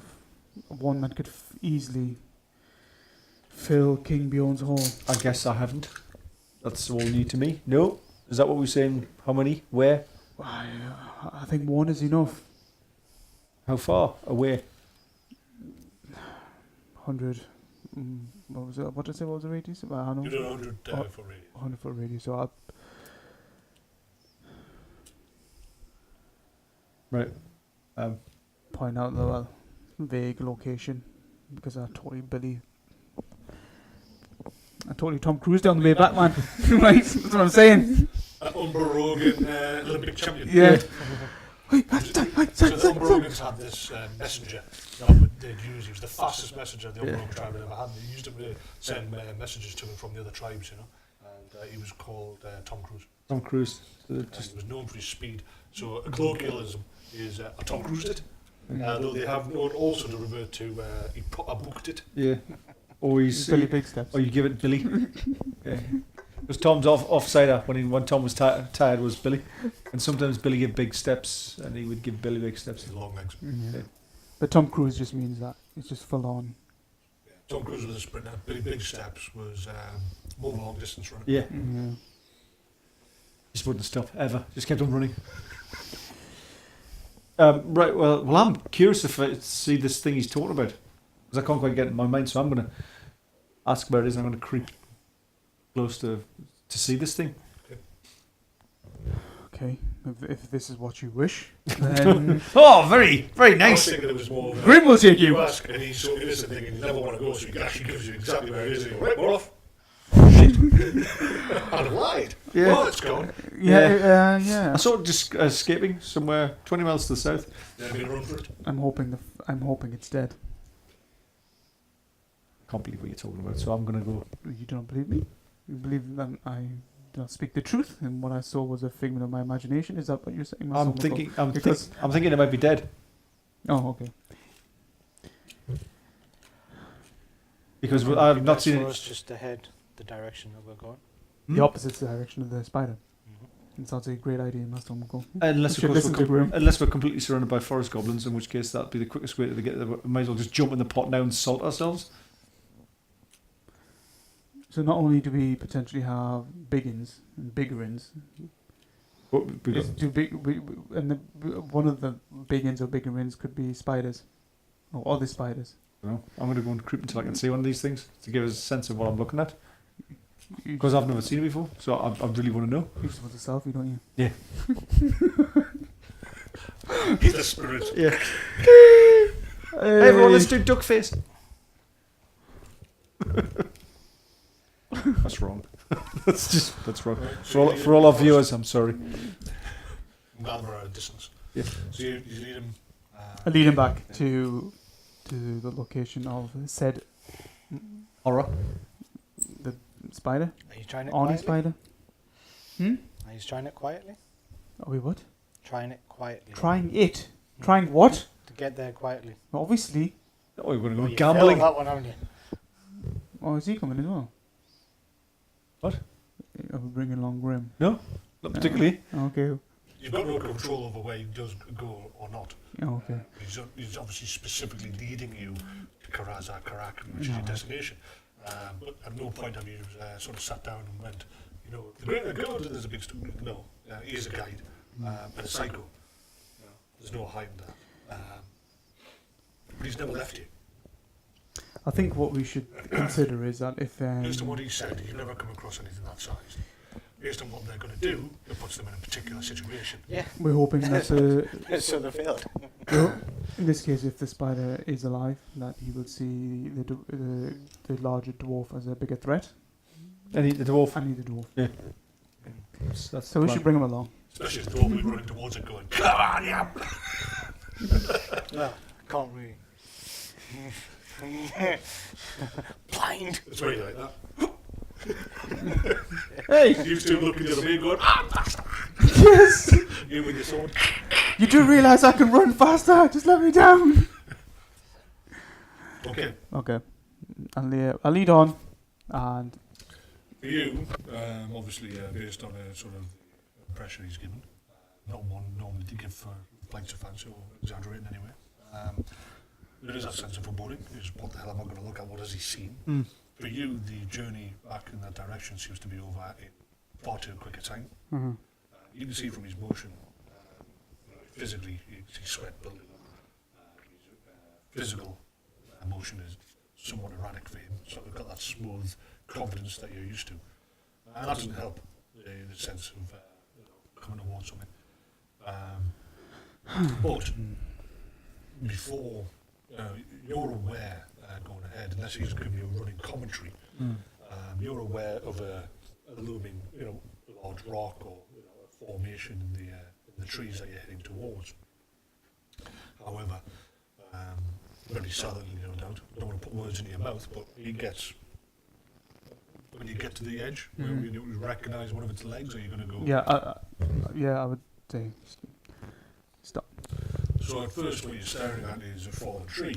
one that could easily fill King Bjorn's hall. I guess I haven't. That's all new to me. No? Is that what we're saying? How many? Where? I think one is enough. How far away? 100. What was it? What did I say? What was the radius? I don't You know. did 100 for radius. 100 foot radius. So I'll Right. point out the vague location because I totally Tom Cruise down the way back, man. Right, that's what I'm saying. Unbroken Olympic champion. Yeah. So the Unbrogans had this messenger that they'd use. He was the fastest messenger the Unbroken tribe had ever had. They used him to send messages to him from the other tribes, you know. And he was called Tom Cruise. Tom Cruise. And he was known for his speed. So a colloquialism is Tom Cruised it. Though they have known also to revert to he booked it. Yeah. Always. Billy Big Steps. Or you give it Billy. Yeah. Because Tom's offsider when Tom was tired was Billy, and sometimes Billy gave big steps, and he would give Billy big steps. His long legs. Yeah. But Tom Cruise just means that it's just full on. Yeah. Tom Cruise was a sprinter. Billy Big Steps was more long distance runner. Yeah. Yeah. Just wouldn't stop ever. Just kept on running. Right. Well, I'm curious if I see this thing he's talking about, because I can't quite get it in my mind. So I'm going to ask where it is. And I'm going to creep close to see this thing. Okay. If this is what you wish, then Oh, very, very I was nice. thinking it was more. Grim will take you. You ask, and he's so innocent thinking you never want to go, so he actually gives you exactly where it is. And you go, right, we're off. I'd have lied. Yeah. Oh, it's gone. Yeah. Yeah. I saw it just escaping somewhere 20 miles to the south. Then we run for it. I'm hoping it's dead. Can't believe what you're talking about. So I'm going to go. You don't believe me? You believe that I do not speak the truth, and what I saw was a figment of my imagination? Is that what you're saying? I'm thinking it might be dead. Oh, okay. Because It'd I've be not best seen for it. us just to head the direction that we're going. The opposite direction of the spider. It sounds like a great idea, Master Ulmakor. Unless, We should of course, listen to Grim. unless we're completely surrounded by forest goblins, in which case that'd be the quickest way to get there. We might as well just jump in the pot now and salt ourselves. So not only do we potentially have biggins and biggerins, What we got? one of the biggins or biggerins could be spiders, or other spiders. No, I'm going to go and creep until I can see one of these things to give us a sense of what I'm looking at. You Because I've never seen it before, so I really want to know. just want a selfie, don't you? Yeah. He's the spirit. Yeah. Hey everyone, let's do duck face. That's wrong. That's wrong. For all our viewers, I'm sorry. I'm glad we're at a distance. Yeah. So you lead him. I lead him back to the location of said Horror. the spider, Are you trying it Arnie quietly? spider. Are you trying it quietly? Are we what? Trying it quietly. Trying it. Trying what? To get there quietly. Obviously. Oh, you're going to Oh, go you gambling. failed that one, haven't you? Oh, is he coming as well? What? Are we bringing along Grim? No, not particularly. Okay. You've got no control over where he does go or not. Okay. He's obviously specifically leading you to Kazad Urkbavak, which is your destination. But at no point have you sort of sat down and went, you know, the greater good, there's a big story. No, he is a guide, but a psycho. There's no hiding that. But he's never left you. I think what we should consider is that if Based on what he said, you've never come across anything that size. Based on what they're going to do, it puts them in a particular situation. Yeah. we're hoping that So they failed. in this case, if the spider is alive, that he will see the larger dwarf as a bigger threat. And the dwarf. I need the dwarf. Yeah. That's So we should bring him along. Especially if the dwarf is running towards it going, come on, yeah! Well, can't really. Blind. It's very like that. Hey! You two looking the other way going, faster! Yes! You with your sword. You do realise I can run faster! Just let me down! Okay. Okay. I'll lead on, and For you, obviously based on a sort of impression he's given, not one normally to give for flights of fancy or exaggerating anyway. There is that sense of foreboding. Is what the hell am I going to look at? What has he seen? For you, the journey back in that direction seems to be over in far too quick a time. You can see from his motion, physically, you can see sweat building up. His physical motion is somewhat erratic for him, so we've got that smooth confidence that you're used to. And that doesn't help the sense of coming towards something. But before you're aware, going ahead, unless he's giving you a running commentary, you're aware of a looming, large rock or a formation in the trees that you're heading towards. However, very silently, no doubt. I don't want to put words into your mouth, but when you get to the edge, where you recognise one of its legs, are you going to go? Yeah, I would say stop. So at first what you're staring at is a fallen tree.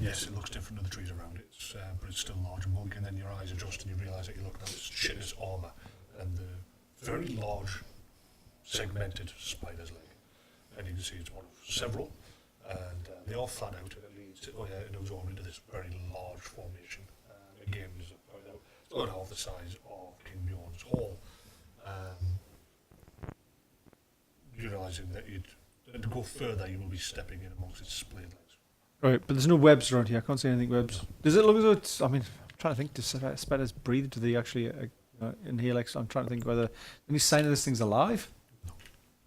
Yes, it looks different to the trees around it, but it's still large and bulky, and then your eyes adjust and you realise that you're looking at this shitless armour and the very large segmented spider's leg. And you can see it's one of several, and they are flat out, and it leads to, it goes on into this very large formation. Again, as I pointed out, it's about half the size of King Bjorn's hall. Realising that to go further, you will be stepping in amongst its splayed legs. Right, but there's no webs around here. I can't see anything webs. Does it look as though it's... I mean, I'm trying to think, do spiders breathe? Do they actually inhale? I'm trying to think whether... Any sign of this thing's alive? No,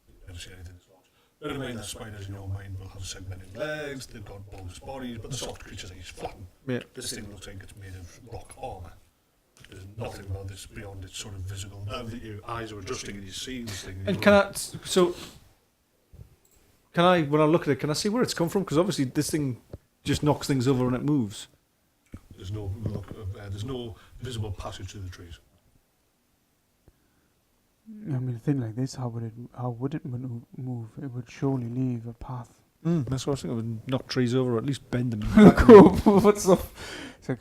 you never see anything as large. Bear in mind that spiders in your mind will have segmented legs, they've got bulbous bodies, but the soft creatures that he's flattened. Yeah. This thing looks like it's made of rock armour. There's nothing about this beyond its sort of visible. Now that your eyes are adjusting and you see this thing... And can I... So... Can I, when I look at it, can I see where it's come from? Because obviously this thing just knocks things over when it moves. There's no visible passage through the trees. I mean, a thing like this, how would it move? It would surely leave a path. That's what I was thinking. It would knock trees over or at least bend them. Cool. What's up? It's like...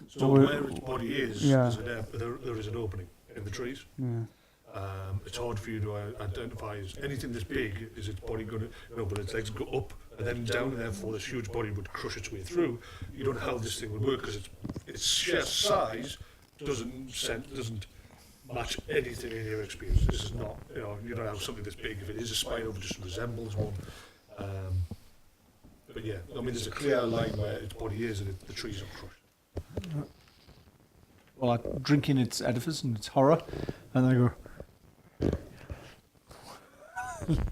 So where its body is, yeah. there is an opening in the trees. Yeah. It's hard for you to identify as anything this big. Is its body going to, but its legs go up and then down, and therefore this huge body would crush its way through. You don't know how this thing would work because its sheer size doesn't match anything in your experience. This is not, you don't have something this big. If it is a spider, it just resembles one. But yeah, I mean, there's a clear line where its body is, and the trees are crushed. Well, I drink in its edifice and its horror, and I go,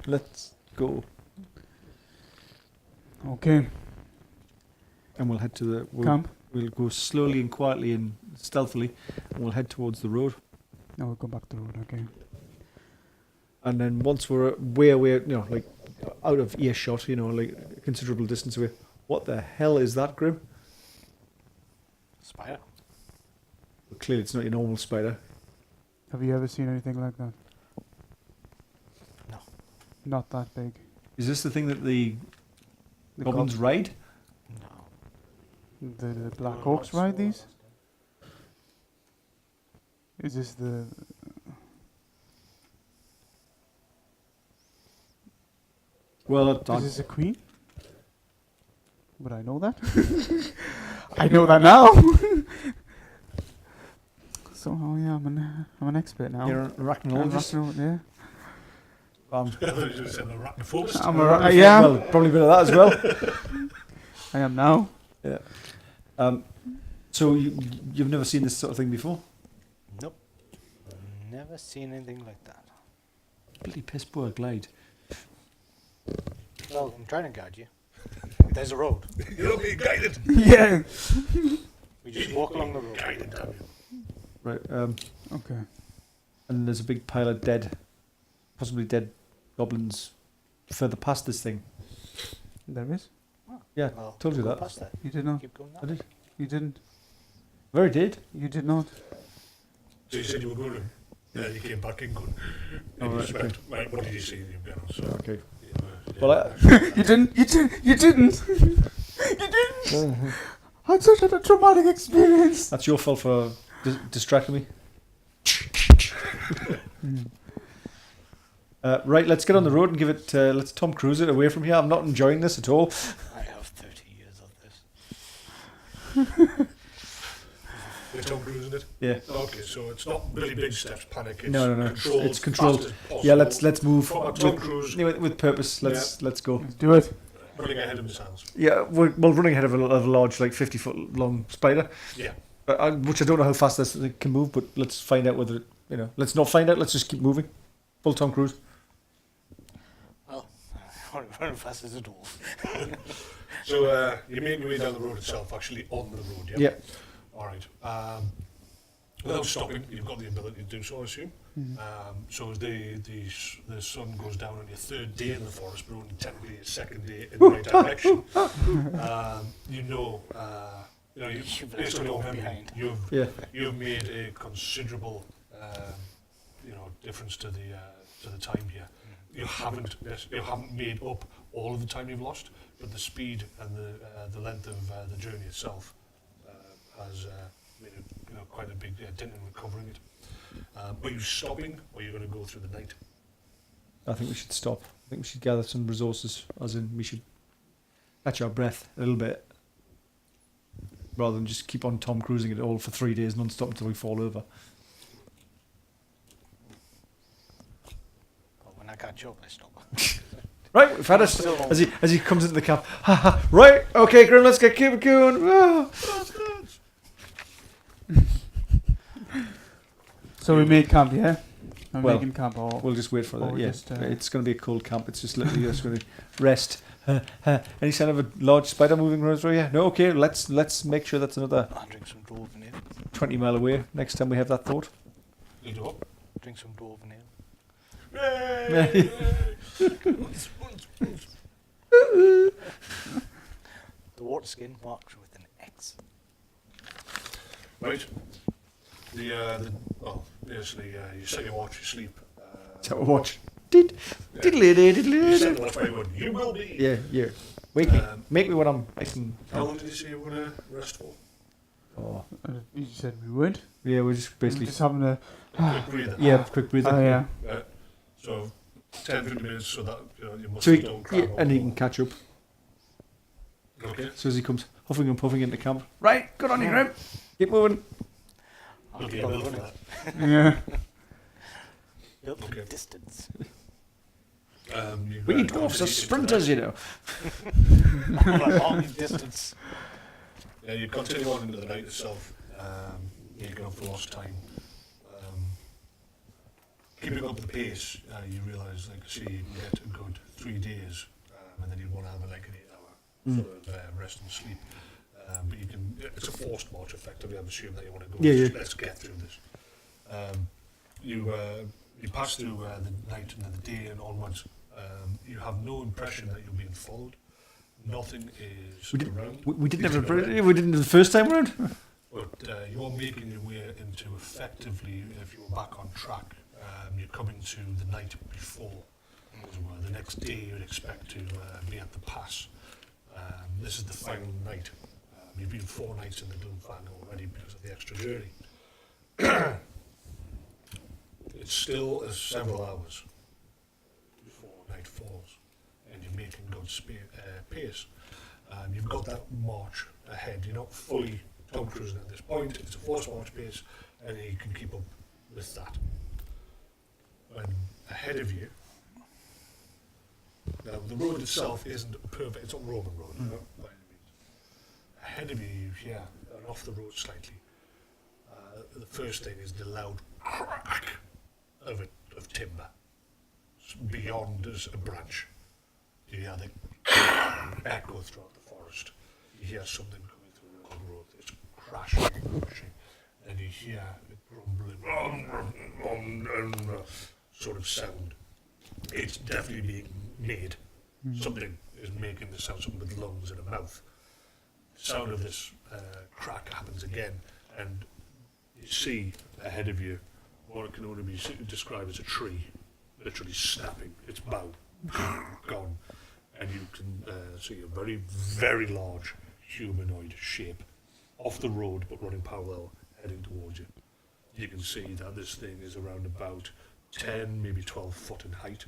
let's go. Okay. And we'll head to the Camp. We'll go slowly and quietly and stealthily, and we'll head towards the road. Now we'll go back to the road. Okay. And then once we're way away, like out of earshot, like a considerable distance away. What the hell is that, Grim? Spider. Well, clearly, it's not your normal spider. Have you ever seen anything like that? No. Not that big. Is this the thing that the The goblins ride? No. The Black Orcs ride these? Is this the... Well, Is this a queen? Would I know that? I know that now! So, oh yeah, I'm an expert now. you're an arachnologist. Yeah. I thought you said arachnophobist. Yeah, Well, probably a bit of that as well. I am now. Yeah. So you've never seen this sort of thing before? Nope. Never seen anything like that. Bloody piss poor glide. Well, I'm trying to guide you. There's a road. You're not being guided. Yeah. We just walk along the road. Guided, damn you. Right. Okay. And there's a big pile of dead, possibly dead goblins further past this thing. There is. Yeah, Well, told you go that. past that. You did not. Keep going I that. did. You didn't. Very did. You did not. So you said you were going to. Yeah, you came back in good. Oh, In right, respect. Right, what did you say? So, Okay. yeah, Well, You didn't. You didn't. You didn't. You didn't. I had such a traumatic experience. that's your fault for distracting me. Right, let's get on the road and give it. Let's Tom Cruise it away from here. I'm not enjoying this at all. I have 30 years of this. We're Tom Cruise, isn't it? Yeah. Okay, so it's not really big steps, panic. It's No. Controlled, It's controlled. fast as possible. Yeah, let's move From Tom with, Cruise with purpose. Let's go. Let's do it. running ahead of his hands. Yeah, we're running ahead of a large, like 50-foot long spider. Yeah. Which I don't know how fast this thing can move, but let's find out whether let's not find out. Let's just keep moving. Full Tom Cruise. Well, running fast as a dwarf. So you make your way down the road itself, actually on the road, yeah? Yeah. All right. Without stopping, you've got the ability to do so, I assume. So as the sun goes down on your third day in the forest, but only technically your second day in the right direction, You've based on your memory, behind. you've made a considerable difference to the time here. You haven't made up all of the time you've lost, but the speed and the length of the journey itself has made quite a big dent in recovering it. Are you stopping, or are you going to go through the night? I think we should stop. I think we should gather some resources, as in we should catch our breath a little bit, rather than just keep on Tom Cruising it all for 3 days non-stop until we fall over. But when I catch up, I stop. Right, we've had us as he comes into the camp. Right, okay, Grim, let's keep it going. Ah. So we made camp, yeah? I'm Well, making camp or... We'll just wait for that. we Yeah, just, it's going to be a cold camp. It's just literally just going to rest. Any sign of a large spider moving around through here? No. Okay, let's make sure that's another I'll drink some Dwarven ale. 20 mile away next time we have that thought. You do what? Drink some Dwarven ale. The water skin marked with an X. Right. Basically, you set your watch, you sleep. So watch. Diddly. You set the watch by one. You will be. Yeah. Wake me. Make me when I'm nice and. How long did you say you were going to rest for? Oh. You said we would. Yeah, we're just basically. Just having a... Quick breather. Yeah, quick breather. Oh, yeah. So 10-15 minutes so that your So muscles don't cramp. and he can catch up. Okay. So as he comes huffing and puffing into camp. Right, good on you, Grim. Keep moving. I'll Okay, keep on built for running. that. Yeah. Built for Okay. distance. We dwarfs are sprinters, you know. Long distance. Yeah, you continue on into the night itself. Making up for lost time. Keeping up the pace, you realise, like, see, you can get a good 3 days, and then you'd want to have like an 8-hour sort of rest and sleep. But you can, it's a forced march effectively. I'm assuming that you want to go. Yeah. Let's get through this. You pass through the night and then the day and onwards. You have no impression that you're being followed. Nothing is around. We didn't the first time round. But you're making your way into effectively, if you're back on track, you're coming to the night before. Well, the next day you'd expect to be at the pass. This is the final night. You've been 4 nights in the Gloomfang already because of the extra journey. It's still several hours before night falls, and you're making good pace. You've got that march ahead. You're not fully Tom cruising at this point. It's a forced march pace, and you can keep up with that. And ahead of you, now the road itself isn't perfect. It's not Roman road, by any means. Ahead of you, you hear, and off the road slightly, the first thing is the loud crack of timber. Beyond is a branch. You hear the echo throughout the forest. You hear something coming through the road. It's crashing and crashing. And you hear a grumbling sort of sound. It's definitely being made. Something is making the sound, something with lungs and a mouth. The sound of this crack happens again, and you see ahead of you what it can only be described as a tree, literally snapping, its bough gone, and you can see a very, very large humanoid shape off the road but running parallel, heading towards you. You can see that this thing is around about 10, maybe 12 foot in height,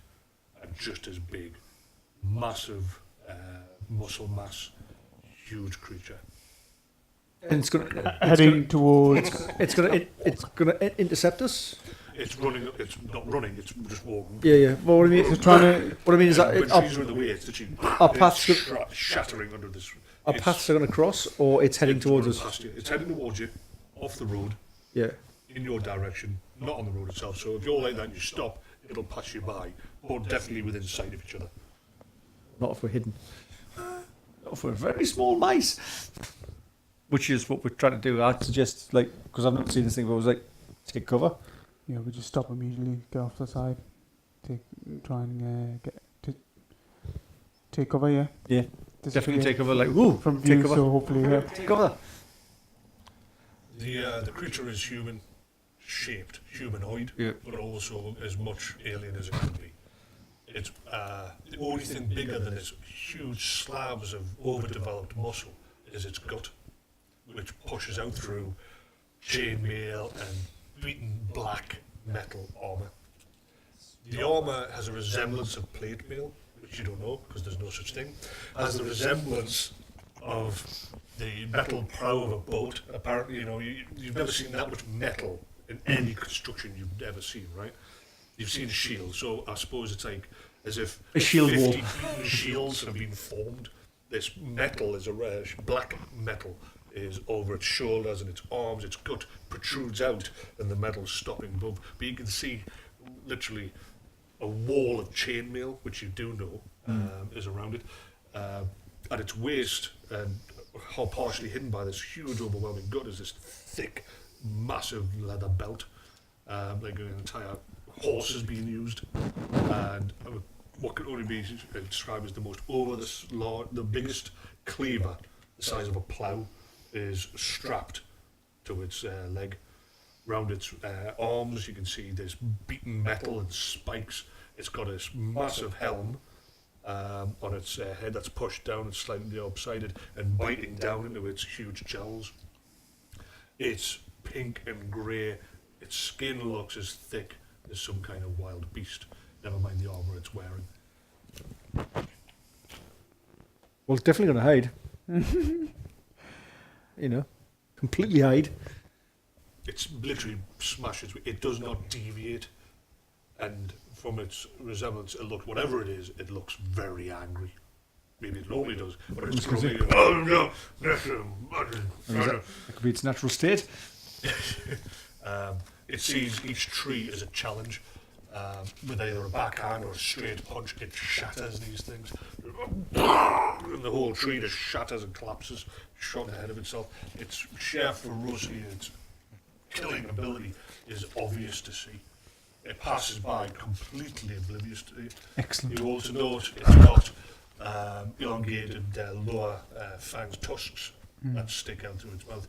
and just as big, massive muscle mass, huge creature. And it's gonna Heading towards. it's gonna intercept us. It's running. It's not running. It's just walking. Yeah. Well, what I mean, what I mean is that When trees are in the way, it's literally paths shattering under this. our paths are gonna cross, or it's heading towards us. Past you. It's heading towards you, off the road, Yeah. in your direction, not on the road itself. So if you're like that and you stop, it'll pass you by, but definitely within sight of each other. Not if we're hidden. Not if we're very small mice. Which is what we're trying to do. I'd suggest, because I've not seen this thing, but I was like, take cover. Yeah, we just stop immediately, get off the side, try and take cover. Yeah. Yeah. Disappear Definitely take cover. Woo! from Take view. cover. So hopefully, yeah. Take cover. The creature is human-shaped, humanoid, Yeah. but also as much alien as it can be. It's the only thing bigger than its huge slabs of overdeveloped muscle is its gut, which pushes out through chainmail and beaten black metal armour. The armour has a resemblance of plate mail, which you don't know because there's no such thing. Has the resemblance of the metal prow of a boat. Apparently, you've never seen that much metal in any construction you've ever seen, right? You've seen a shield, so I suppose it's like as if A shield wall. 50 beaten shields have been formed. This metal is black metal is over its shoulders and its arms. Its gut protrudes out, and the metal's stopping above. But you can see literally a wall of chainmail, which you do know is around it. At its waist, and partially hidden by this huge, overwhelming gut, is this thick, massive leather belt, like an entire horse is being used, and what can only be described as the biggest cleaver, the size of a plough, is strapped to its leg. Round its arms, you can see this beaten metal and spikes. It's got this massive helm on its head that's pushed down and slightly lopsided and biting down into its huge jowls. It's pink and grey. Its skin looks as thick as some kind of wild beast. Never mind the armour it's wearing. Well, it's definitely going to hide. Completely hide. It's literally smashes. It does not deviate, and from its resemblance, whatever it is, it looks very angry. Maybe it normally does, but it's probably. Oh no! That could be its natural state. It sees each tree as a challenge. With either a backhand or a straight punch, it shatters these things. And the whole tree just shatters and collapses, shot ahead of itself. Its sheer ferocity, its killing ability is obvious to see. It passes by completely oblivious to it. Excellent. You also note it's got elongated lower fangs, tusks that stick out through its mouth.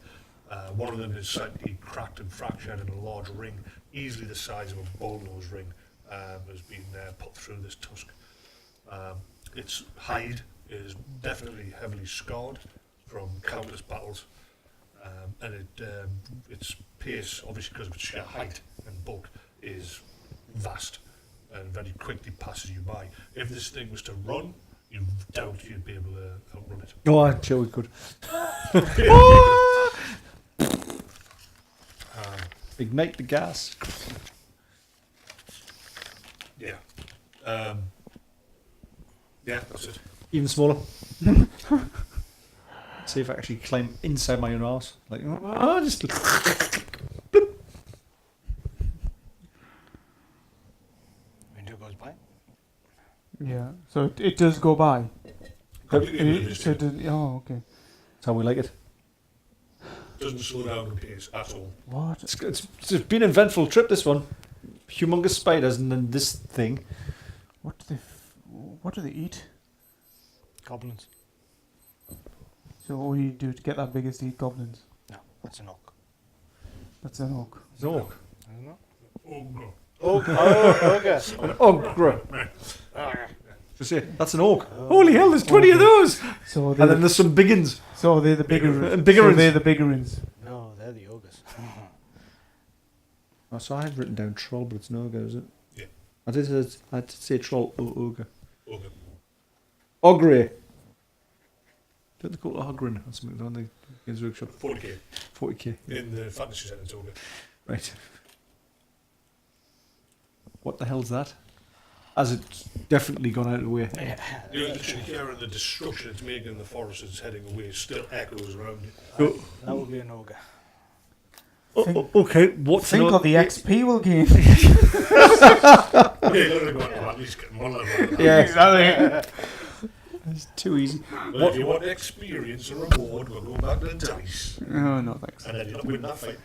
One of them is slightly cracked and fractured in a large ring, easily the size of a bullnose ring, has been put through this tusk. Its hide is definitely heavily scarred from countless battles, and its pace, obviously because of its sheer height and bulk, is vast and very quickly passes you by. If this thing was to run, you doubt you'd be able to outrun it. Oh, I'm sure we could. Ignite the gas. Yeah. Yeah, that's it. Even smaller. See if I actually climb inside my own house. Like, just. Window goes by. Yeah. So it does go by. Completely So it does, oh, okay. That's how we like it. Doesn't slow down the pace at all. What? It's been an eventful trip, this one. Humongous spiders and then this thing. What do they eat? Goblins. So all you do to get that big is to eat goblins. No, that's an oak. That's an oak. It's an orc. I don't know. Ogre. Ogre. An ogre. Ah. Just say, that's an orc. Holy hell, there's 20 of those! So And then there's some biggins. so they're the bigger And bigger so ones. they're the bigger ones. No, they're the ogres. Oh, so I've written down troll, but it's an ogre, is it? Yeah. I did say troll or ogre. Ogre. Ogre. Don't they call it ogren or something on the Games Workshop? 40k. 40k. In the fantasy setting, it's ogre. Right. What the hell's that? Has it definitely gone out of the way? You're literally hearing the destruction it's making in the forest as it's heading away, still echoes around you. Oh, That would be an ogre. okay, what's Think an of the XP we'll gain. Yeah, you're going to at least get one level. Yeah, Exactly. it's too easy. Well, if you want experience or reward, we'll go back to the dice. Oh no, thanks. And then you're not winning that fight.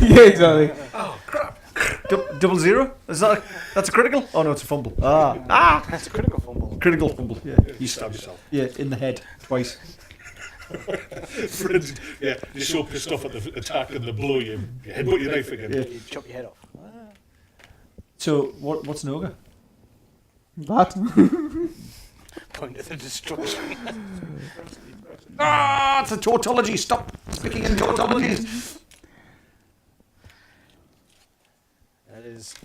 Yeah, exactly. Oh, crap. 0-0? Is that that's a critical? Oh no, it's a fumble. That's a critical fumble. Critical fumble. Yeah, You stab yourself. yeah, in the head twice. Friends, yeah, you're so pissed off at the attack and the blow you headbutt your knife again. Yeah. You chop your head off. So what's an ogre? That. Point of the destruction. It's a tautology. Stop speaking in tautologies. That is.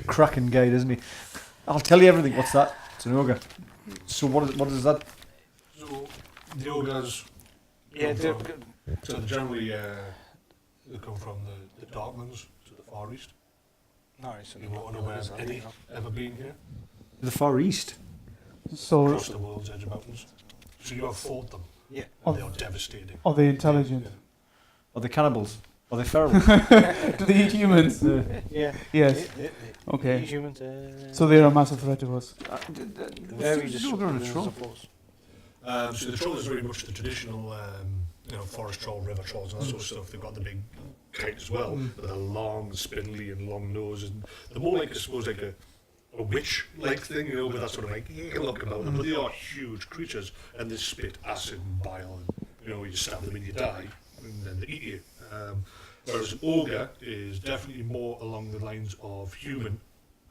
Cracking guide, isn't he? I'll tell you everything. What's that? It's an ogre. So what is that? So, the ogres, Yeah, so they're generally, they come from the Darklands to the Far East. no, it's You want to know where any ever been here? The Far East. So Across the world's edge of mountains. So you have fought them, Yeah. and they are devastating. are they intelligent? Are they cannibals? Are they feral? Do they eat humans? Yeah. Yes. Okay. Humans. So they're a massive threat to us. Very What's the ogre and a destructive, troll? I suppose. So the troll is very much the traditional, forest troll, river trolls, and that sort of stuff. They've got the big kite as well, with a long, spindly and long nose, and they're more like, I suppose, like a witch-like thing, with that sort of like look about them. But they are huge creatures, and they spit acid and bile, and you stab them and you die, and then they eat you. Whereas an ogre is definitely more along the lines of human,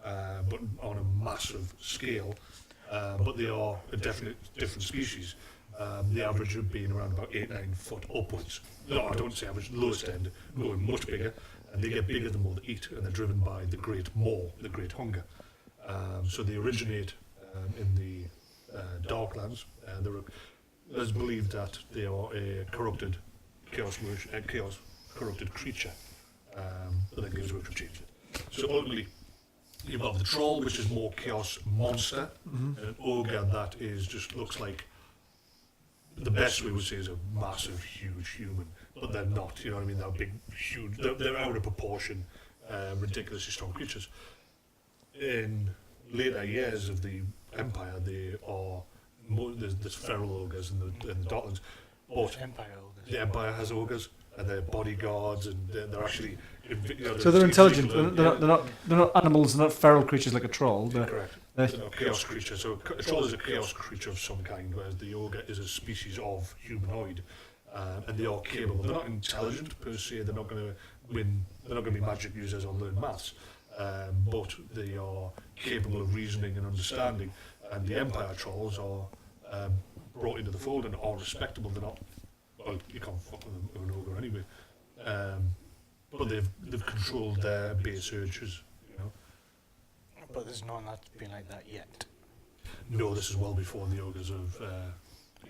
but on a massive scale. But they are a definite different species. The average of being around about 8-9 foot upwards. No, I don't say average, lowest end, going much bigger, and they get bigger the more they eat, and they're driven by the great maw, the great hunger. So they originate in the Darklands. There's believed that they are a corrupted chaos corrupted creature, but then Games Workshop changed it. So ultimately, you've got the troll, which is more chaos monster, and an ogre that just looks like, the best we would say is a massive, huge human, but they're not. You know what I mean? They're big, huge. They're out of proportion, ridiculously strong creatures. In later years of the Empire, they are there's feral ogres in the Darklands, but Empire ogres. the Empire has ogres, and they're bodyguards, and they're actually. So they're intelligent. They're not animals. They're not feral creatures like a troll. They're, Correct. they're, They're a chaos creature. So a troll is a chaos creature of some kind, whereas the ogre is a species of humanoid, and they are capable. They're not intelligent per se. They're not going to win They're not going to be magic users or learn maths, but they are capable of reasoning and understanding. And the Empire trolls are brought into the fold and are respectable. They're not. Well, you can't fuck with an ogre anyway. But they've controlled their base urges. You know. But there's none that's been like that yet. No, this is well before the ogres have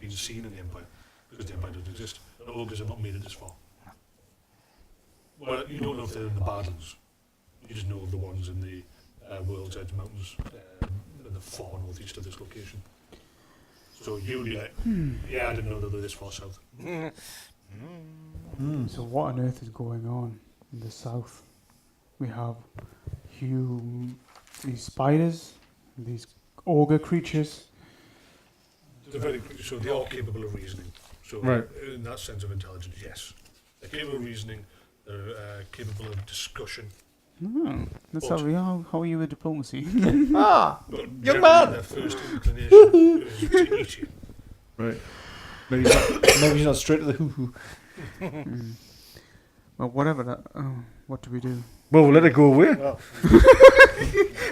been seen in the Empire, because the Empire doesn't exist. The ogres have not made it this far. Well, you don't know if they're in the Badlands. You just know of the ones in the World's Edge Mountains, in the far northeast of this location. So you'd be like, yeah, I didn't know they were this far south. So what on earth is going on in the south? We have these spiders, these ogre creatures. So they are capable of reasoning. So Right. in that sense of intelligence, yes. They're capable of reasoning, they're capable of discussion. That's But- how are you with diplomacy? Ah, But young generally man! their first inclination is to eat you. Right. Maybe he's not straight to the hoo-hoo. Well, whatever that. What do we do? Well, we'll let it go away. Well,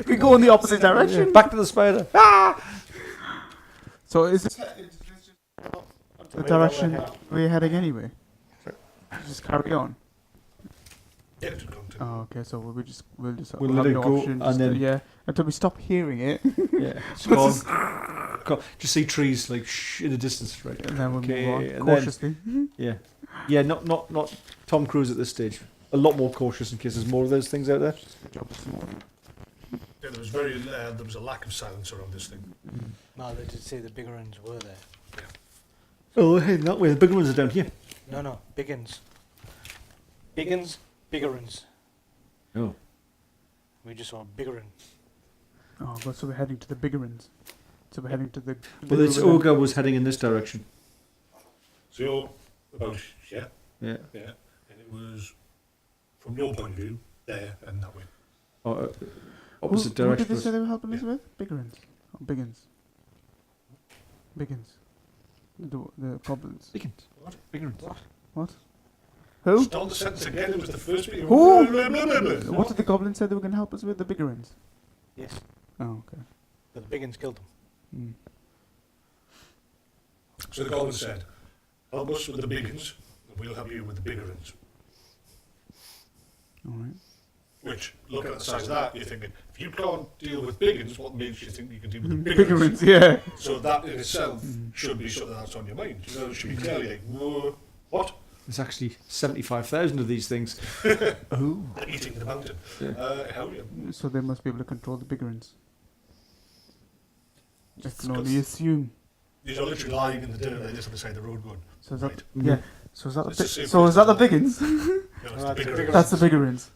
We go in the opposite direction. Back to the spider. So is this the direction we're heading anyway? Just carry on. Yeah, to continue. Oh, okay. So we'll just We'll have let it no go option, and just, then- yeah, until we stop hearing it, Yeah. It's gone. Just see trees like in the distance, right? and then we'll Okay, move on and then- cautiously. Yeah. Yeah. Not Tom Cruise at this stage. A lot more cautious in case there's more of those things out there. Yeah, there was a lack of silence around this thing. no, they did say the bigger ones were there. Oh, hey, that way. The big ones are down here. No, biggins. Biggins, bigger ones. Oh. We just saw bigger one. Oh god, so we're heading to the bigger ones. So we're heading to the. Well, this river then. ogre was heading in this direction. So you're about, yeah, Yeah. and it was, from your point of view, there and that way. Or, opposite Who direction. did they was- say they were helping us with? Bigger ones. Oh, biggins. Biggins. The goblins. Dickens. What? Ignorance. What? Who? Start the sentence again, it was the first bit. Who? Blah, blah, blah, blah. What did the goblins say they were going to help us with? The bigger ones. Yes, Oh, okay. but the biggins killed them. Mm. So the goblin said, help us with the big uns, and we'll help you with the bigger uns. All right. Which, looking at the size of that, you're thinking, if you can't deal with big uns, what makes you think you can deal with the bigger Bigger uns? ones, yeah. So that in itself should be something that's on your mind. You know, it should be clearly like, whoa, what? There's actually 75,000 of these things. Oh. They're eating the mountain. Yeah. Hell yeah. So they must be able to control the bigger ones. I Just can only because assume. these are literally lying in the dirt like this on the side of the road going, So is that right. yeah? So is that It's the the same so is that the place, biggins? You know, it's the That's bigger bigger uns. That's the bigger ones.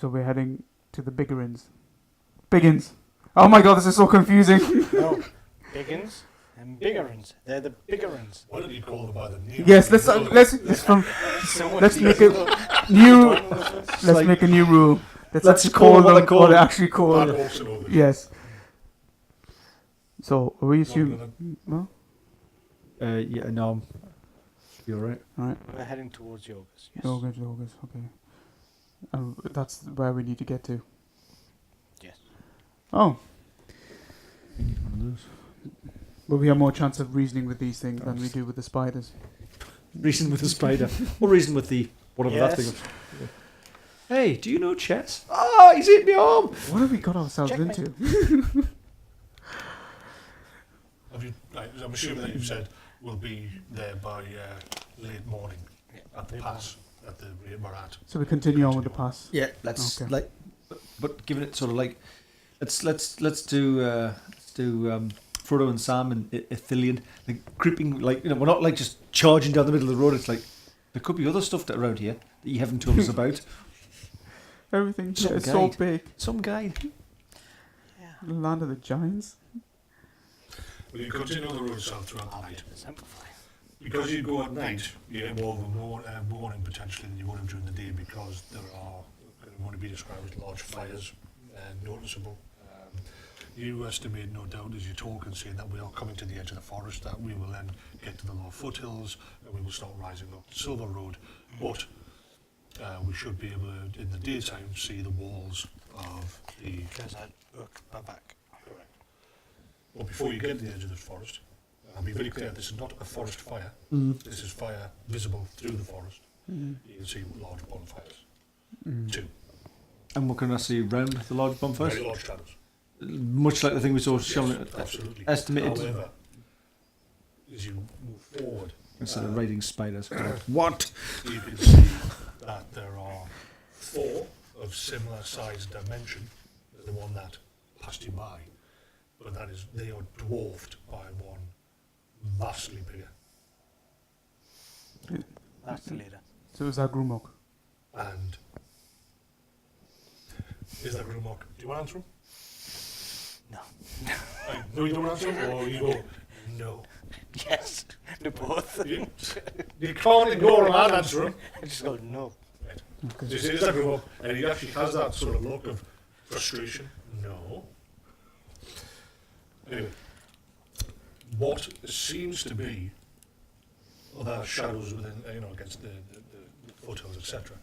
So we're heading to the bigger ones. Biggins. Oh my god, this is so confusing. No, biggins and bigger ones. They're the bigger ones. Why don't you call them by the name? Yes, let's from So much let's make easier. a new let's like- make a new rule. Let's Let's actually call call them what them they call what they them. actually call Bad them. horse and over. Yes. So we Not assume. gonna- Well, Yeah, no. You're right. We're heading towards yogas. Yes. Yogas. Okay. That's where we need to get to. Yes. Oh, One of those. but we have more chance of reasoning with these things than we do with the spiders. Reason with the spider. Or reason with the whatever that thing Yes. was. Yeah. Hey, do you know chess? Ah, he's hit my arm. What have we got ourselves Checkmate. into? Have you, right, I'm assuming that you've said we'll be there by late morning Yeah, at the late pass, at the rate we're at. So we continue on with the pass. Yeah, let's Okay. like, but giving it sort of like, let's do Frodo and Sam and Ithilien, like creeping, like, you know, we're not like just charging down the middle of the road. It's like there could be other stuff that around here that you haven't told us about. Everything Some here is so guide. big. Some guy. Yeah. The land of the giants. Well, you continue on the road south throughout the I'll be night. able to simplify. Because you go at night, you get more of a warning potentially than you would have during the day, because there are going to be described as large fires and noticeable. You estimate, no doubt, as you talk and say that we are coming to the edge of the forest, that we will then get to the lower foothills and we will start rising up Silver Road. But we should be able to, in the daytime, see the walls of the... Kazad Urkbavak. Correct. But before you get to the edge of the forest, I'll be very clear, this is not a forest fire. This is fire visible through the forest. You can see large bonfires. 2. And what can I see round the large bonfires? Very large shadows. Much like the thing we saw shown Yes, absolutely. estimated. However, as you move forward, Instead of raiding spiders. What? you can see that there are 4 of similar size dimension as the one that passed you by. But that is, they are dwarfed by one vastly bigger. That's the leader. So is that Grumok? And is that Rumok? Do you want to answer him? No. No, you don't answer him? Or you go, no. Yes, the both. You can't ignore him and answer him. I just go, no. Right. So you say, is that Rumok? And he actually has that sort of look of frustration. No. Anyway, what seems to be other shadows within, against the foothills, etc.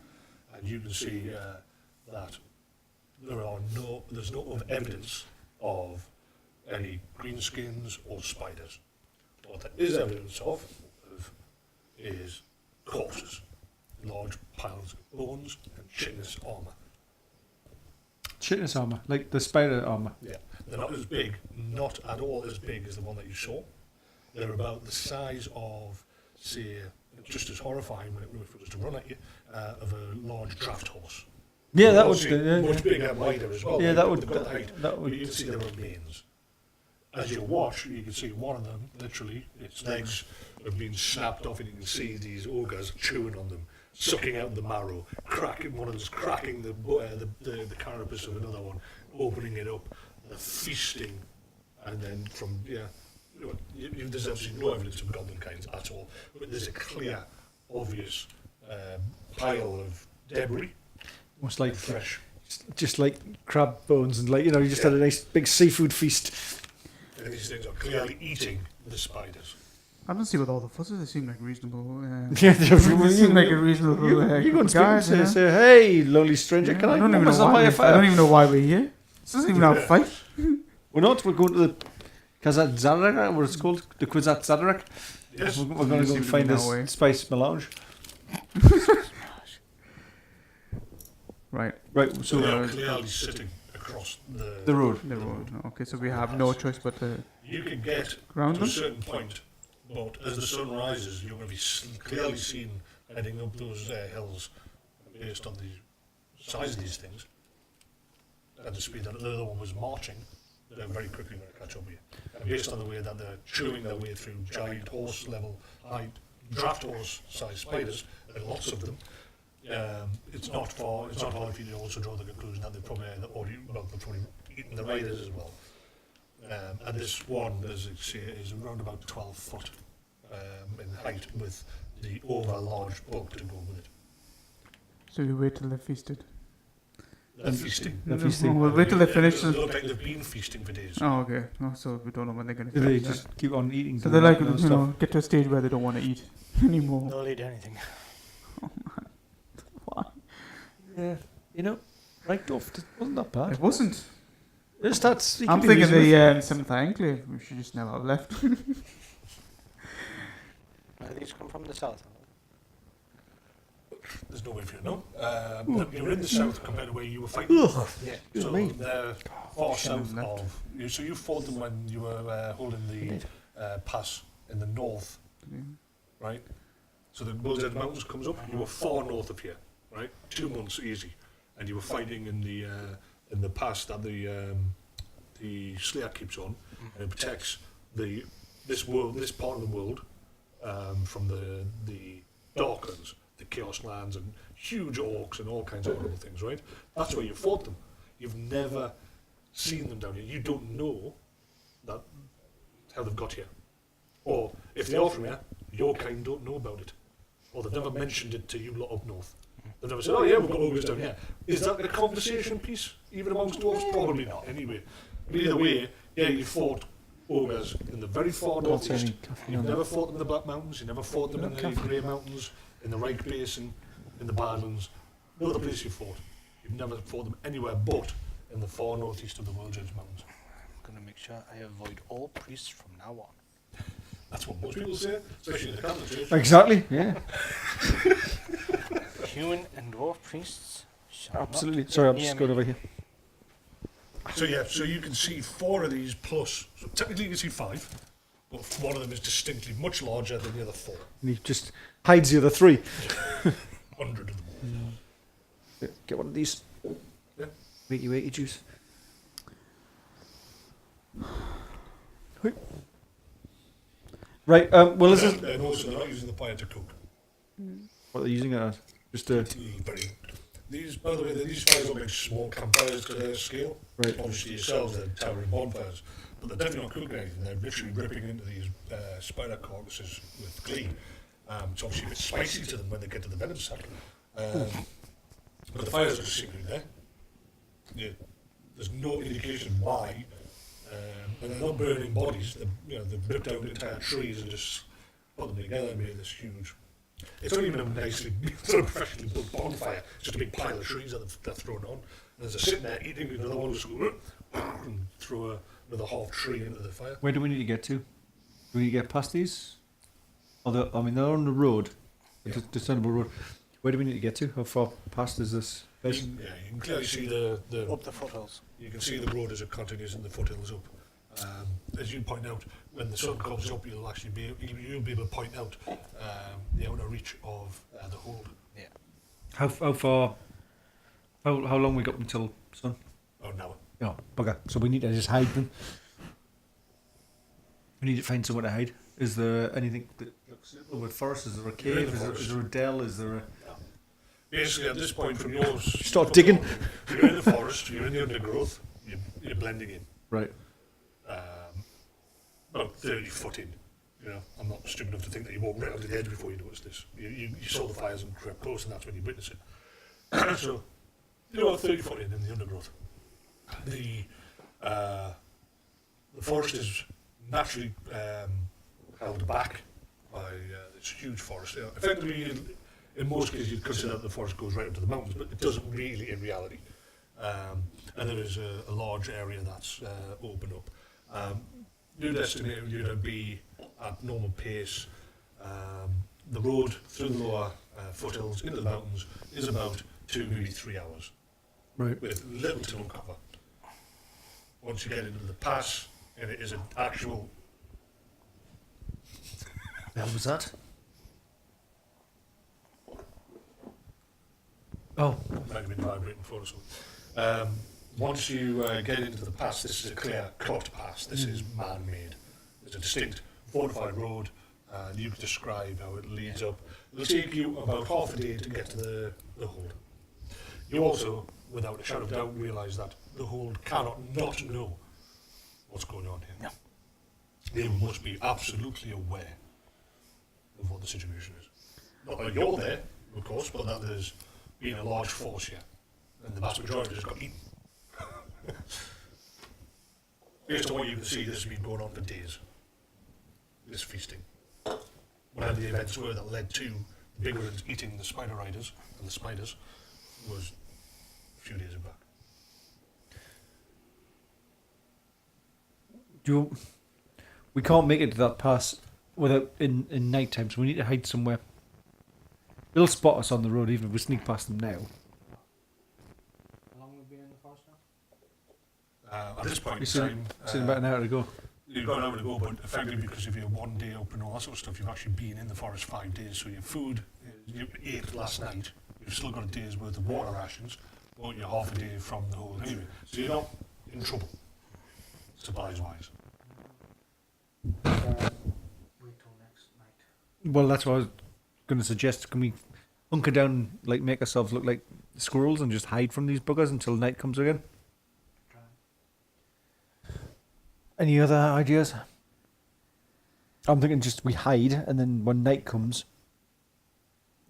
And you can see that there's no evidence of any greenskins or spiders. What there is evidence of is corpses, large piles of bones and chitinous armour. Chitinous armour, like the spider armour. Yeah, they're not as big, not at all as big as the one that you saw. They're about the size of, say, just as horrifying when it was to run at you, of a large draft horse. Yeah, that would. Obviously much bigger and wider as well. Yeah, They've that would. got the height. That would. But you can see the remains. As you watch, you can see one of them, literally, its legs have been snapped off, and you can see these ogres chewing on them, sucking out the marrow, cracking, one of them's cracking the carapace of another one, opening it up, they're feasting, and then from, there's absolutely no evidence of goblin kinds at all, but there's a clear, obvious pile of debris, Almost like fresh. just like crab bones and you just had a nice big seafood feast. And these things are clearly eating the spiders. I don't see what all the fuss is. They seem like reasonable. Yeah, they seem like a reasonable you go and speak guys. and say, "Hey, lonely stranger, can I don't even know myself why by a I fire?" don't even know why we're here. This isn't even our fight. We're not. We're going to the Kazad Urkbavak, what it's called, the Kazad Urkbavak. Yes. We're going to go and find this spice melange. Right. Right. So So they are clearly sitting across the road. The road. Okay, so we have no choice but to You can get ground to a them. certain point, but as the sun rises, you're going to be clearly seen heading up those hills based on the size of these things and the speed that the other one was marching. They're very quickly going to catch up with you. And based on the way that they're chewing their way through giant horse level, high draft horse sized spiders, and lots of them, it's not hard for you to also draw the conclusion that they've probably eaten the raiders as well. And this one, as you see, is around about 12 foot in height, with the large bulk to go with it. So we wait till they're feasted. They're feasting. They're feasting. We'll wait till they finish. They look like they've been feasting for days. Oh, okay. Oh, so we don't know when they're going to They finish. just keep on eating. So they're like, non-stop. get to a stage where they don't want to eat anymore. They'll eat anything. Why? Yeah, right off. It wasn't that bad. It wasn't. It's that. I'm thinking the Seventh Enclave. We should just never have left. These come from the south. There's no way for you to know. You're in the south compared to where you were fighting. Ugh. Yeah. So me. they're far south left. of you. So you fought them when you were holding the pass in the north, right? So the Bull's Head Mountains comes up. You were far north of here, right? 2 months easy, and you were fighting in the pass that the Slayer keeps on, and it protects this part of the world from the Darklands, the Chaos Lands, and huge orcs and all kinds of horrible things, right? That's where you fought them. You've never seen them down here. You don't know that how they've got here, or if they are from here, your kind don't know about it, or they've never mentioned it to you lot up north. They've never said, "Oh yeah, we've got ogres down here." Is that a conversation piece even amongst dwarves? Probably not. Anyway, but either way, yeah, you fought ogres in the very far northeast. You've never fought them in the Black Mountains. You never fought them in the Grey Mountains, in the Reich Basin, in the Badlands. no other place you fought. You've never fought them anywhere but in the far northeast of the World's Edge Mountains. I'm going to make sure I avoid all priests from now on. That's what most people say, especially in the Catholic Church. Exactly. Yeah. Human and dwarf priests shall Absolutely. not Sorry, I'm near just going me. over here. So yeah, so you can see 4 of these plus. So technically you can see 5, but one of them is distinctly much larger than the other 4. And he just hides the other 3. 100 of them. Yeah, get one of these. Yeah. Wakey juice. Right. Well, this is And also they're not using the fire to cook. what they're using it as. Just a These, by the way, these fires are like small campfires to their scale. right. Obviously yourselves, they're towering bonfires, but they're definitely not cooking anything. They're literally ripping into these spider carcasses with glee. So obviously a bit spicy to them when they get to the venom sack. But the fires are just simply there. Yeah, there's no indication why. And they're not burning bodies. They've ripped out entire trees and just put them together and made this huge. It's not even a nicely, sort of professionally built bonfire. It's just a big pile of trees that they're thrown on. And there's a sitting there eating, another one just go, and throw another half tree into the fire. Where do we need to get to? Do we need to get past these? Although, I mean, they're on the road, a Yeah. discernible road. Where do we need to get to? How far past is this? You can clearly see the Up the foothills. you can see the road as it continues and the foothills up. As you point out, when the sun comes up, you'll actually you'll be able to point out the outer reach of the hold. Yeah. How far? How long we got until sun? Oh, now. Oh, bugger. So we need to just hide them. We need to find somewhere to hide. Is there anything that looks suitable with forest? Is there a You're in cave? the Is there a dell? Is there a... Basically, at this point from yours, Start digging. You're in the forest. You're in the undergrowth. You're blending in. Right. About 30 foot in. I'm not stupid enough to think that you walk right up to the edge before you notice this. You saw the fires and crept close, and that's when you witness it. So, you're about 30 foot in the undergrowth. The forest is naturally held back by this huge forest. Effectively, in most cases, you'd consider that the forest goes right up to the mountains, but it doesn't really in reality. And there is a large area that's open up. You'd estimate you'd be at normal pace. The road through the lower foothills into the mountains is about 2, maybe 3 hours, Right. with little to no cover. Once you get into the pass, and it is an actual... The hell was that? Oh. might have been vibrating for us. Once you get into the pass, this is a clear-cut pass. This is man-made. It's a distinct fortified road. You can describe how it leads up. It'll take you about half a day to get to the hold. You also, without a shadow of doubt, realise that the hold cannot not know what's going on here. No. They must be absolutely aware of what the situation is. Not that you're there, of course, but that there's been a large force here, and the vast majority just got eaten. Based on what you can see, this has been going on for days. This feasting. Whatever the events were that led to the big ones eating the spider riders and the spiders was a few days back. We can't make it to that pass without in night time, so we need to hide somewhere. They'll spot us on the road even if we sneak past them now. How long have we been in the forest now? At this point in You're time, sitting about an hour to go. you've got an hour to go, but effectively because of your 1 day up and all that sort of stuff, you've actually been in the forest 5 days, so your food, you ate last night, you've still got a day's worth of water rations, but you're half a day from the hold anyway, so you're not in trouble, supplies-wise. Wait till next night. Well, that's what I was going to suggest. Can we hunker down, like make ourselves look like squirrels and just hide from these buggers until night comes again? Any other ideas? I'm thinking just we hide, and then when night comes,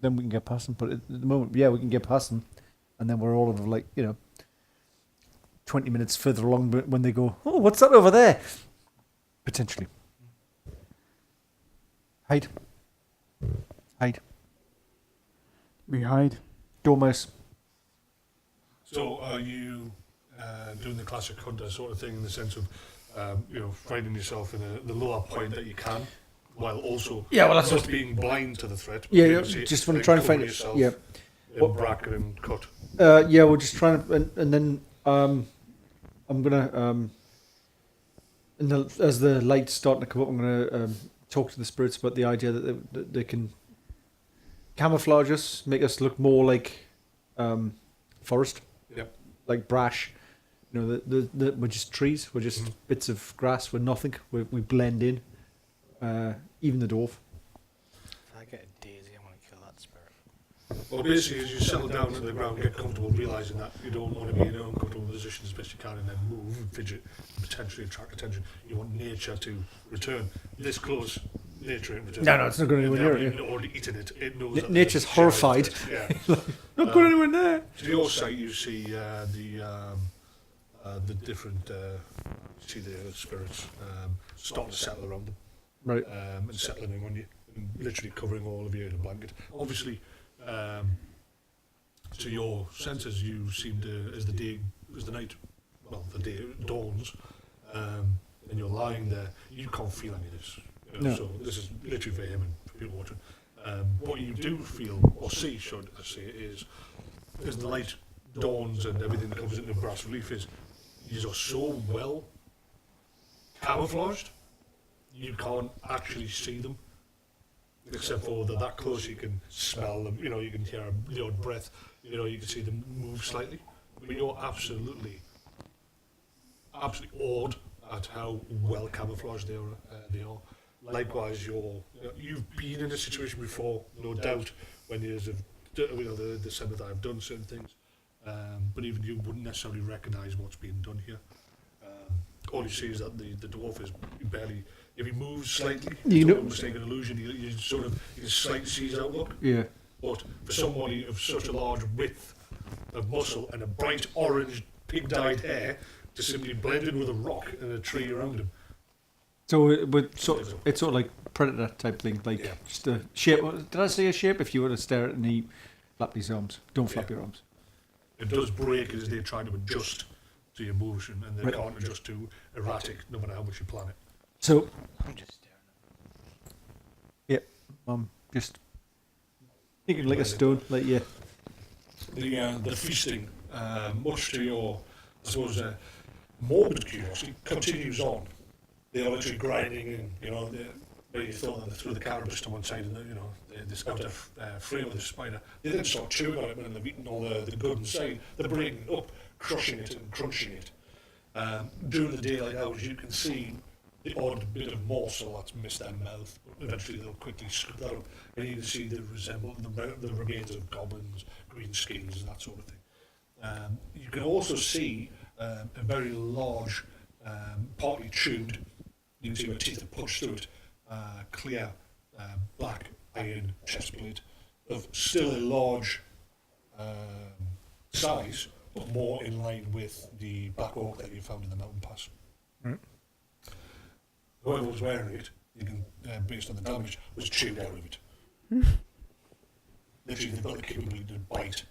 then we can get past them. But at the moment, yeah, we can get past them, and then we're all of 20 minutes further along when they go, oh, what's that over there? Potentially. Hide. We hide. Dormouse. So are you doing the classic hunter sort of thing in the sense of, finding yourself in the lower point that you can, while also Yeah, well, that's not what- being blind to the threat? but Yeah, you yeah, see it, just want to then try and cover find it. yourself Yeah, in bracket and cut. yeah, we're just trying to, and then I'm gonna as the light's starting to come up, I'm gonna talk to the spirits about the idea that they can camouflage us, make us look more like forest, Yep. like brash. You know, we're just trees, we're just bits of grass, we're nothing. We blend in. Even the dwarf. If I get a daisy, I want to kill that spirit. Well, basically, as you settle down to the ground, get comfortable, realising that you don't want to be in an uncomfortable position as best you can, and then move and fidget, and potentially attract attention. You want nature to return. This close, nature ain't return. No, it's not going anywhere near it. You've already eaten it. It knows that Nature's there's horrified. Yeah. Not going anywhere near. To your site, you see the different, see the spirits starting to settle around them. Right. And settling in on you, and literally covering all of you in a blanket. Obviously, to your senses, you seem to, as the night dawns, and you're lying there, you can't feel any of this. No. So this is literally for him and for people watching. What you do feel, or see, should I say, is as the light dawns and everything that comes into brass relief is, you are so well camouflaged, you can't actually see them, except for that close you can smell them, you can hear the odd breath, you can see them move slightly, but you're absolutely awed at how well camouflaged they are. Likewise, you've been in a situation before, no doubt, when years of the Senate that I've done certain things, but even you wouldn't necessarily recognise what's being done here. All you see is that the dwarf is barely. If he moves slightly, You it's know- almost like an illusion. You can slightly see his outlook. Yeah. But for somebody of such a large width of muscle and a bright orange pig-dyed hair to simply blend in with a rock and a tree around him. So it's sort of like Predator type thing, like Yeah. just a shape. Did I say a shape? If you were to stare at it and he flap his arms, don't flap your arms. It does break as they try to adjust to your motion, and they Right. can't adjust to erratic, no matter how much you plan it. So I'm just staring just thinking like a stone, like yeah. The feasting, much to your, I suppose, morbid curiosity, continues on. They are literally grinding in, you thought that they threw the cannabis to one side and they scout a frame of the spider. They then start chewing on it when they've eaten all the good inside. They're breaking it up, crushing it and crunching it. During the daylight hours, you can see the odd bit of morsel that's missed their mouth. Eventually, they'll quickly scoop that up, and you can see the remains of goblins, green skins, and that sort of thing. You can also see a very large, partly chewed. You can see where teeth are punched through it. Clear, black iron chest plate of still a large size, but more in line with the black oak that you found in the mountain pass. Right. Whoever was wearing it, you can, based on the damage, was chewed out of it. Literally, they've got the capability to bite.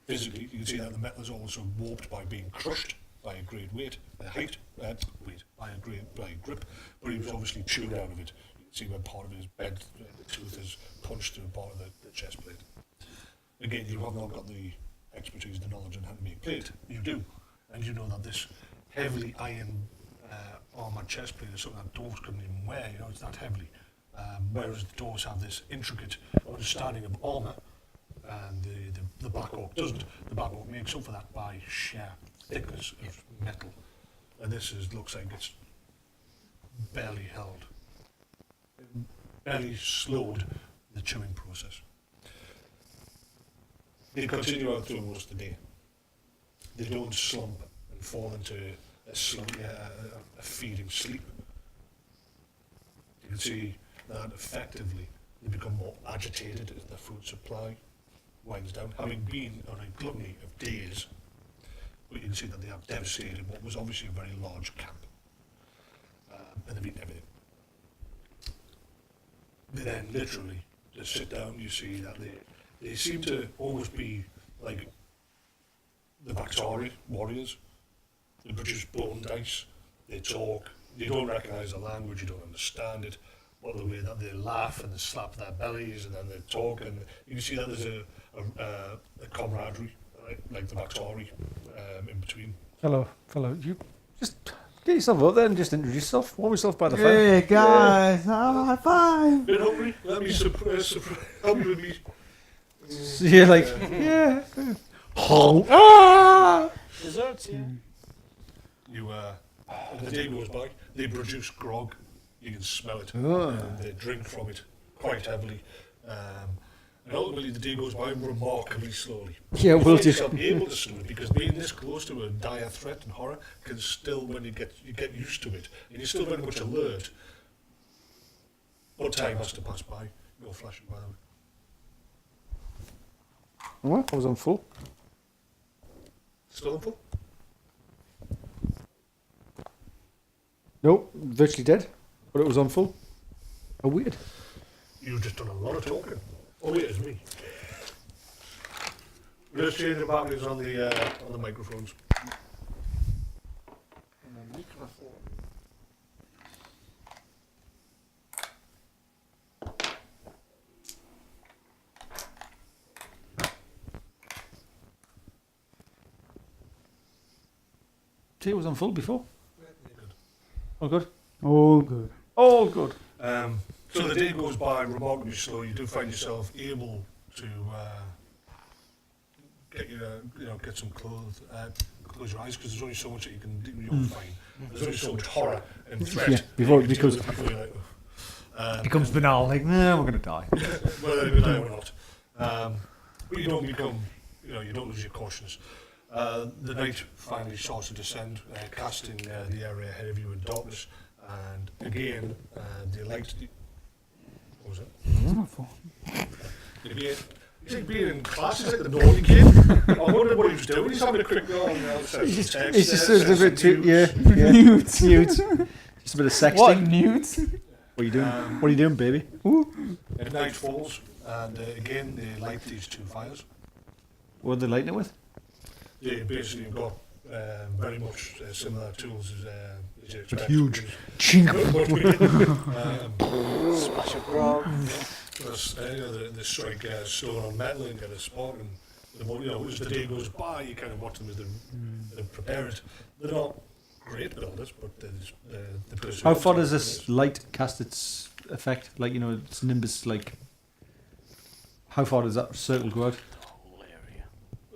Physically, you can see that the metal is also warped by being crushed by a great weight, by a grip, but he was obviously chewed out of it. You can see where part of his bed, the tooth is punched through part of the chest plate. Again, you have not got the expertise, the knowledge on how to make plate. You do, and you know that this heavily iron armoured chest plate is something that dwarves couldn't even wear. It's that heavily. Whereas the dwarves have this intricate understanding of armour, and the Black Orc doesn't. The Black Orc makes up for that by sheer thickness of metal, and this looks like it's barely held, barely slowed the chewing process. They continue out through most of the day. They don't slump and fall into a feeding sleep. You can see that effectively they become more agitated as their food supply winds down, having been on a gluttony of days. But you can see that they have devastated what was obviously a very large camp, and they've eaten everything. They then literally just sit down. You see that they seem to almost be like the Bactari warriors. They produce bone dice. They talk. You don't recognise the language. You don't understand it. But the way that they laugh and they slap their bellies and then they talk, and you can see that there's a camaraderie, like the Bactari, in between. Hello. You just get yourself up there and just introduce yourself. Warm yourself by the fire. Hey guys, high five. Bit hungry? Let me surprise. Help me with me. So you're like, yeah. Oh. Desserts, yeah. You and the day goes by. They produce grog. You can smell it. Oh. And they drink from it quite heavily. And ultimately, the day goes by remarkably slowly. Yeah, You we'll find do. yourself able to slow it because being this close to a dire threat and horror can still, when you get used to it, and you're still very much alert. But time has to pass by. You're flashing by the way. What? I was on full. Still on full? Nope, virtually dead. But it was on full. Oh, weird. You've just done a lot of talking. Oh wait, it's me. We're just changing the batteries on the microphones. Tea was on full before. All good. All good. All good. So the day goes by remarkably slow. You do find yourself able to get some clothes. Close your eyes because there's only so much that you can do. You're fine. There's only so much horror and threat. Yeah, before it that you can becomes- deal with before you're like, Becomes banal. Like, nah, we're gonna die. whether you die or not. But you don't become, you don't lose your cautiousness. The night finally starts to descend, casting the area ahead of you in darkness. And again, the light. What was it? It's my phone. He's like being in class, he's like the naughty kid. I wondered what he was doing. He's having a quick go on the outside. He's just a bit too, yeah. Newt. Newt. Just a bit of sexting. What, Newt? What are you doing? What are you doing, baby? And night falls, and again they light these two fires. What are they lighting it with? They basically have got very much similar tools as you expect. huge. Chink. Splash of grog. Plus, they strike stone on metal and get a spark, and the more, as the day goes by, you kind of watch them as they prepare it. They're not great builders, but they're pretty. How far does this light cast its effect? Like, its nimbus, like, how far does that circle go out? The whole area.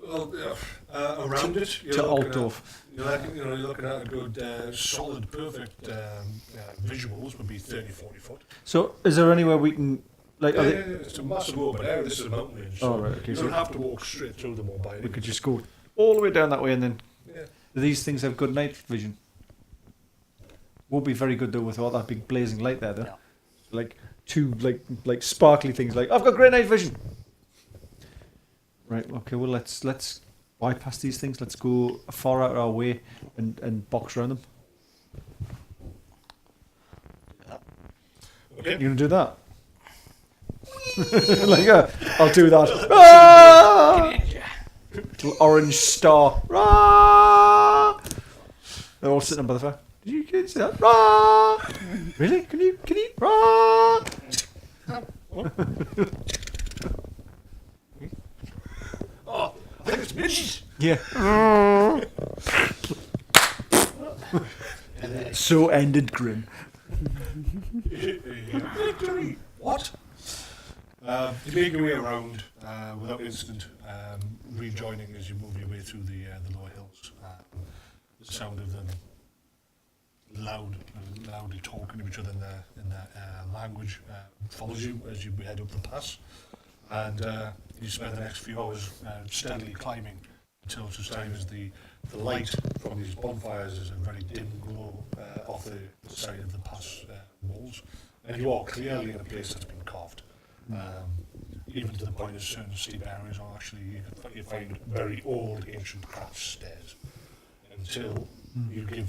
Well, around it, To Altdorf. you're looking at a good, solid, perfect visuals would be 30, 40 foot. So, is there anywhere we can, like, are they, It's a massive open area. This is a mountain range. So Oh, right, okay, you so- don't have to walk straight through them all by we could just go all the way down that way and then, Yeah. do these things have good night vision? Won't be very good though with all that big blazing light there though. No. Like two like sparkly things like, I've got great night vision. Right, okay, well let's bypass these things, let's go far out of our way and box around them. Okay. You gonna do that? Like, I'll do that. Ah! Little orange star. Ah! They're all sitting by the fire. Can you see that? Ah! Really? Can you? Ah! Oh, I think it's midges. Yeah. So ended Grim. Victory. What? You make your way around without incident, rejoining as you move your way through the lower hills. The sound of them loudly talking to each other in their language follows you as you head up the pass, and you spend the next few hours steadily climbing until such time as the light from these bonfires is a very dim glow off the side of the pass walls, and you are clearly in a place that's been carved. Even to the point that certain steep areas are actually, you find very old ancient craft stairs. Until you give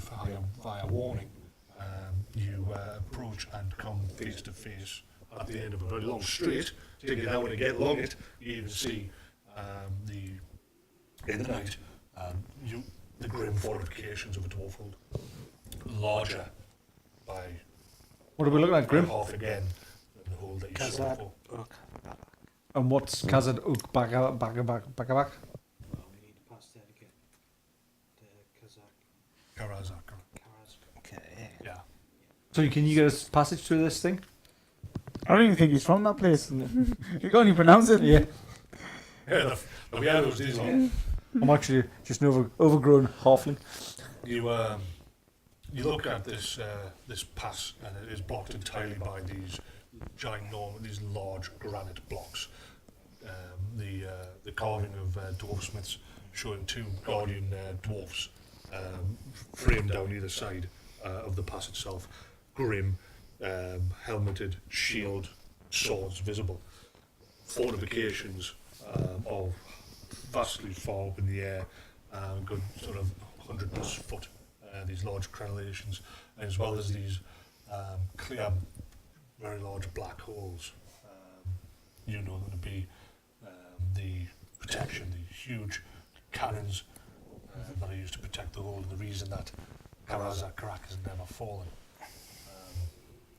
via warning, you approach and come face to face at the end of a very long street. Take it out and get along it, you even see in the night The grim fortifications of a dwarfhold, larger by What are we looking at, Grim? half again than the hold that you saw Kazad before. Urkbavak. And what's Kazad Urkbavak? Well, we need to pass there to get the Kazakh. Caradak. Okay. Yeah. So can you get us passage through this thing? I don't even think he's from that place. You can't even pronounce it. Yeah. Yeah, the those days on. I'm actually just an overgrown halfling. You look at this pass, and it is blocked entirely by these these large granite blocks. The carving of dwarfsmiths showing two guardian dwarfs framed down either side of the pass itself. Grim, helmeted, shield, swords visible. Fortifications of vastly far up in the air, good sort of 100+ foot. These large crenellations, as well as these clear, very large black holes. You know them to be the protection, the huge cannons that are used to protect the hold, and the reason that Kazad Urkbavak has never fallen.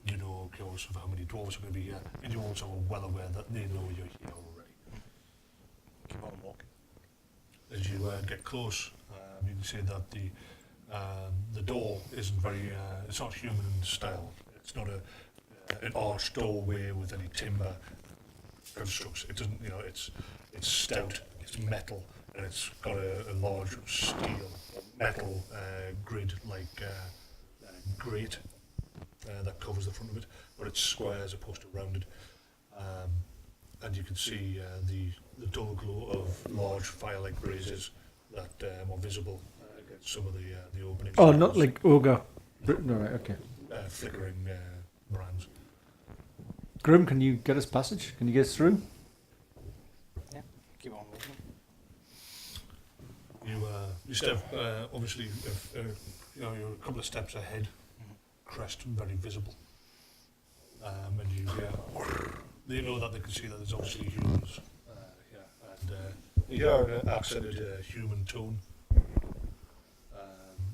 You know, of course, of how many dwarves are going to be here, and you also are well aware that they know you're here already. Keep on walking. As you get close, you can see that the door isn't very, it's not human in style. It's not an arched doorway with any timber construction. It doesn't, it's stout, it's metal, and it's got a large steel, metal grid-like grate that covers the front of it, but it's square as opposed to rounded. And you can see the dull glow of large fire-like blazes that are visible against some of the openings. Oh, not like ogre. No, right, okay. Flickering brands. Grim, can you get us passage? Can you get us through? Yeah, keep on moving. You step, obviously, you're a couple of steps ahead. Crest very visible. And you know that they can see that there's obviously humans here. And you hear an accented human tone.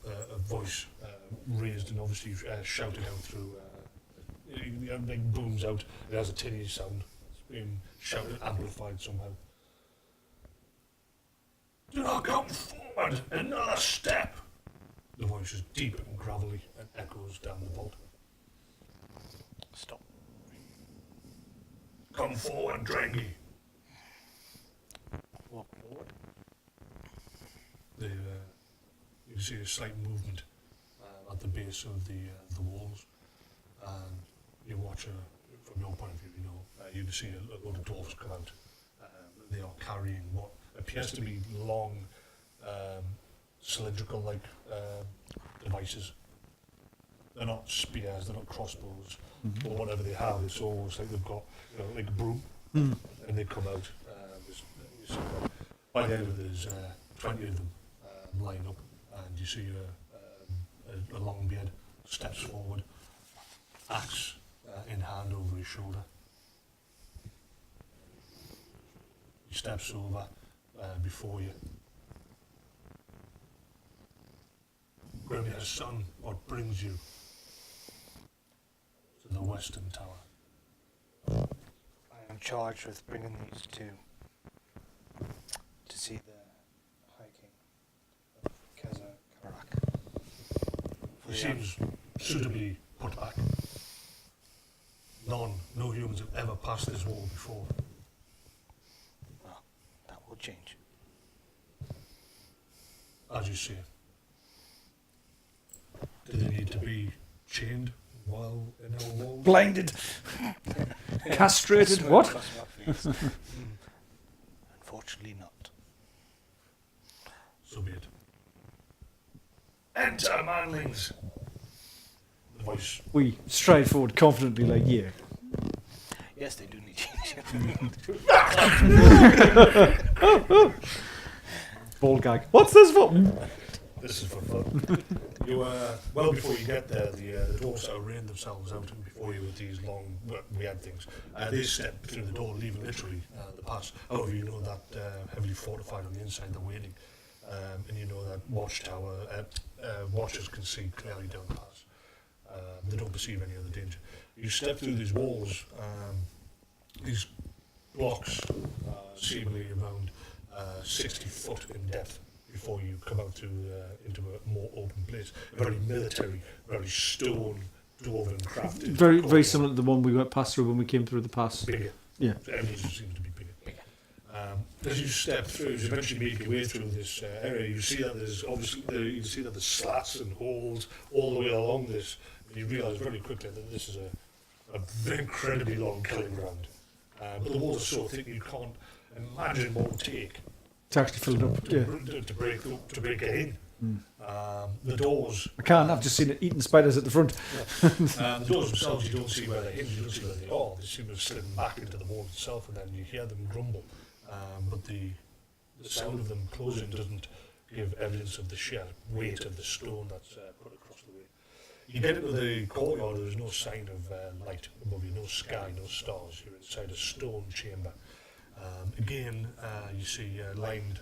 A voice raised and obviously shouted out through, like booms out. It has a tinny sound. It's being shouted, amplified somehow. Do not come forward another step. The voice is deep and gravelly and echoes down the vault. Stop. Come forward, Drangy. Walk forward. You can see a slight movement at the base of the walls, and you watch from your point of view. You can see a load of dwarves come out. They are carrying what appears to be long, cylindrical-like devices. They're not spears, they're not crossbows, or whatever they have. It's almost like they've got, like a broom, and they come out. By the end of it, there's 20 of them line up, and you see a long beard steps forward, axe in hand over his shoulder. He steps over before you. Grimmir's son, what brings you to the Western Tower? I am charged with bringing these two to see the High King of Kazad Urkbavak. He seems suitably put back. No humans have ever passed this wall before. Well, that will change. As you say. Do they need to be chained while in our walls? Blinded. Castrated. What? Unfortunately not. So be it. Enter, manlings! The voice. We stride forward confidently, like, yeah. Yes, they do need change. Ball gag. What's this for? This is for fun. Well before you get there, the dwarves arrayed themselves out before you with these long, weird things. They step through the door, leaving literally the pass. However, you know that heavily fortified on the inside, they're waiting. and you know that watchers can see clearly down the pass. They don't perceive any other danger. You step through these walls, these blocks, seemingly around 60 foot in depth before you come out to into a more open place. Very military, very stone, dwarven crafted. Very similar to the one we went past through when we came through the pass. Bigger. Yeah. So everything seems to be bigger. As you step through, as you eventually make your way through this area, you see that there's obviously you can see that there's slats and holes all the way along this, and you realise very quickly that this is a incredibly long killing ground. But the walls are so thick you can't imagine what it would take To actually fill it up. Yeah. to break it in. The doors. I can't. I've just seen it eating spiders at the front. The doors themselves, you don't see where they're hinged, you don't see where they are. They seem to have slid back into the wall itself, and then you hear them grumble. But the sound of them closing doesn't give evidence of the sheer weight of the stone that's put across the way. You get into the courtyard, there's no sign of light above you, no sky, no stars. You're inside a stone chamber. Again, you see lined,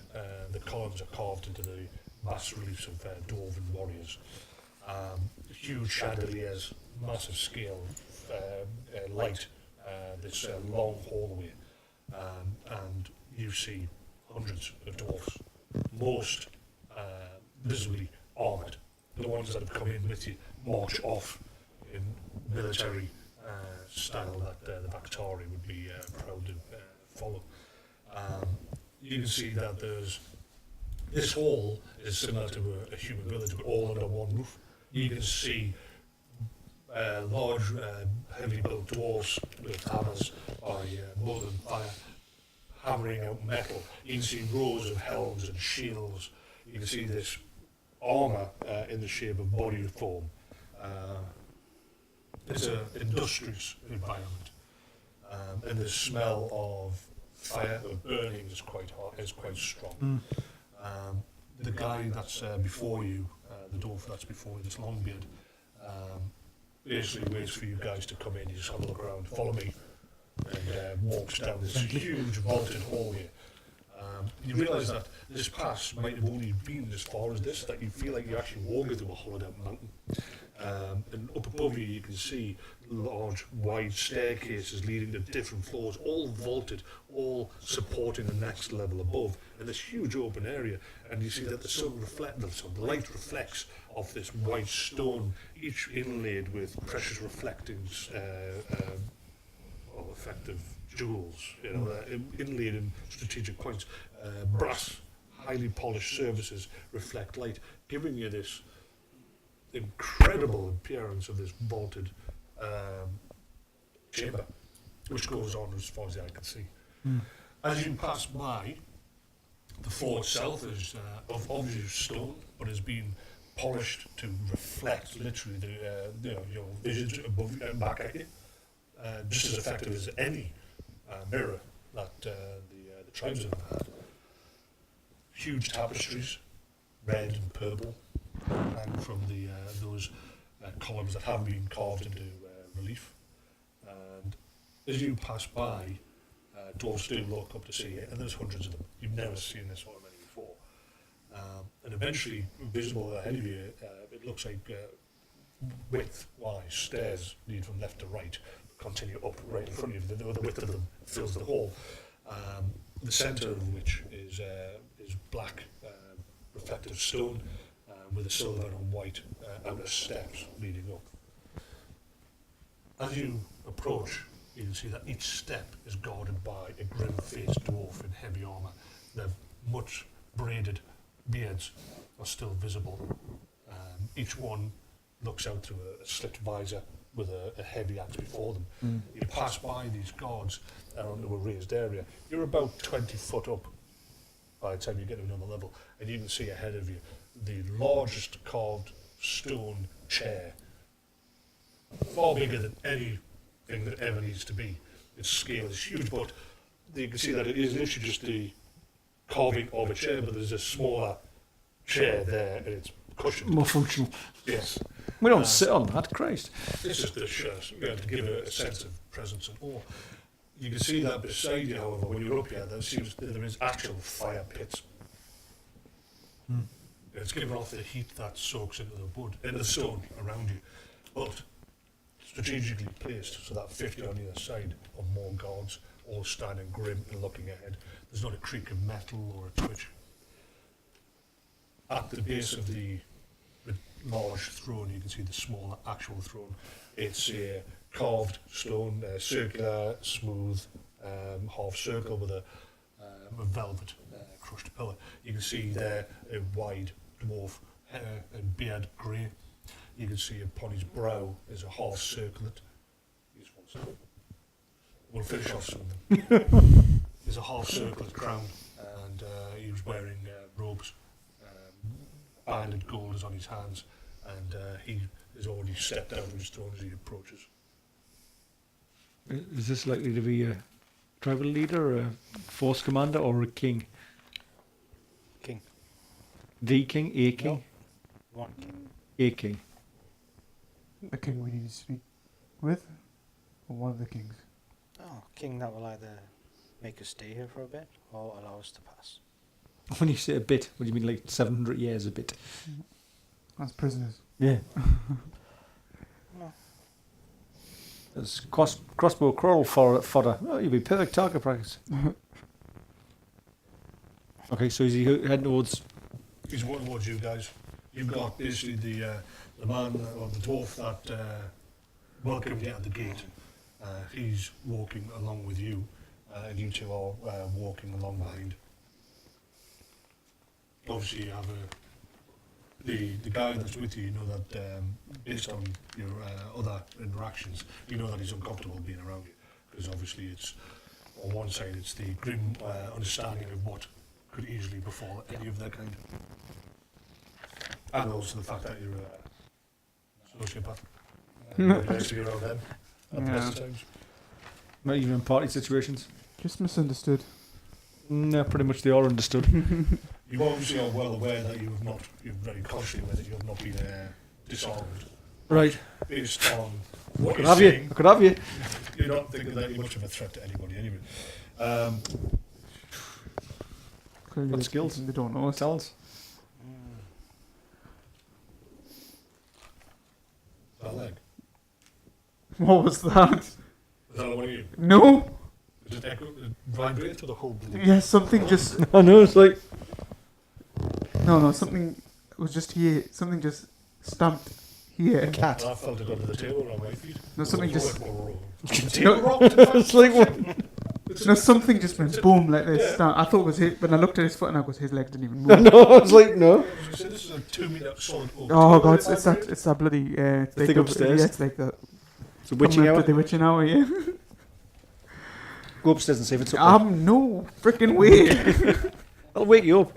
the columns are carved into the bas reliefs of Dwarven warriors. Huge chandeliers, massive scale, light, this long hallway. And you see hundreds of dwarfs, most visibly armoured. The ones that have come in with you march off in military style that the Bactari would be proud to follow. You can see that this hall is similar to a human village, but all under one roof. You can see large, heavily built dwarves with hammers by mud and fire, hammering out metal. You can see rows of helms and shields. You can see this armour in the shape of body form. It's an industrious environment, and the smell of fire, of burning, is quite strong. The guy that's before you, the dwarf that's before you, this Longbeard, basically waits for you guys to come in. You just have a look around, follow me, and walks down this huge vaulted hallway. You realise that this pass might have only been as far as this, that you feel like you're actually walking through a hollowed out mountain. And up above you, you can see large, wide staircases leading to different floors, all vaulted, all supporting the next level above, and this huge open area. And you see that the light reflects off this white stone, each inlaid with precious reflecting, effective jewels, inlaid in strategic points. Brass, highly polished surfaces reflect light, giving you this incredible appearance of this vaulted chamber, which goes on as far as the eye can see. As you pass by, the floor itself is of obvious stone, but has been polished to reflect literally your visions above and back at you, just as effective as any mirror that the tribes have had. Huge tapestries, red and purple, and from those columns that have been carved into relief. And as you pass by, dwarves do look up to see it, and there's hundreds of them. You've never seen this sort of many before. And eventually, visible ahead of you, it looks like width-wise stairs lead from left to right, continue up right in front of you. The width of them fills the hall. The centre of which is black, reflective stone, with a silver and white outer steps leading up. As you approach, you can see that each step is guarded by a grim-faced dwarf in heavy armour. Their much braided beards are still visible. Each one looks out through a slit visor with a heavy axe before them. You pass by these guards onto a raised area. You're about 20 foot up by the time you get to another level, and you can see ahead of you the largest carved stone chair, far bigger than anything that ever needs to be. Its scale is huge, but you can see that it is literally just the carving of a chair, but there's a smaller chair there, and it's cushioned. More functional. Yes. We don't sit on that, Christ. It's just to give it a sense of presence and awe. You can see that beside you, however, when you're up here, there is actual fire pits. It's giving off the heat that soaks into the wood, into the stone around you. But strategically placed so that 50 on either side are more guards, all standing grim and looking ahead. There's not a creak of metal or a twitch. At the base of the large throne, you can see the smaller actual throne. It's a carved stone, circular, smooth, half circle with a velvet crushed pillar. You can see there a wide dwarf hair and beard grey. You can see upon his brow is a half circlet. We'll finish off soon. There's a half circlet crown, and he was wearing robes. Banded gold is on his hands, and he has already stepped down from his throne as he approaches. Is this likely to be a tribal leader, a force commander, or a king? King. The king? A king? No. One king. A king. The king we need to speak with? Or one of the kings? Oh, king that will either make us stay here for a bit or allow us to pass. When you say a bit, what do you mean, like 700 years a bit? As prisoners. Yeah. No. There's crossbow crawl fodder. Oh, you'd be perfect target practice. Okay, so is he heading towards... He's walking towards you guys. You've got basically the man or the dwarf that welcomed you at the gate. He's walking along with you, and you two are walking along behind. Obviously, you have the guy that's with you. You know that based on your other interactions, you know that he's uncomfortable being around you because obviously it's on one side it's the grim understanding of what could easily befall any of their kind, and also the fact that you're a sociopath. Nice to be around them at the best of times. Not even in party situations? Just misunderstood. No, pretty much they are understood. You obviously are well aware that you're very consciously aware that you have not been disarmed. Right. Based on what I you're could have saying, you. I could have you. you're not thinking that you're much of a threat to anybody anyway. Clearly What they- skills? They don't know us. Talents. That leg. What was that? Is that one of you? No! Does it echo, vibrate to the whole bloody... Yeah, something just... I know, it's like... No, something was just here. Something just stamped here. Cat. I felt it under the table on my feet. No, something just... The table rocked, in fact. It's like what? No, something just went boom like this. I thought it was his, when I looked at his foot and I goes, his leg didn't even I move. know, I was like, no. So this is a 2 metre solid oak. Oh table. god, it's that bloody... it's The like thing upstairs? Yeah, it's like that. It's a witching coming up hour. to the witching hour, yeah. Go upstairs and see if it's up there. No freaking way. I'll wake you up.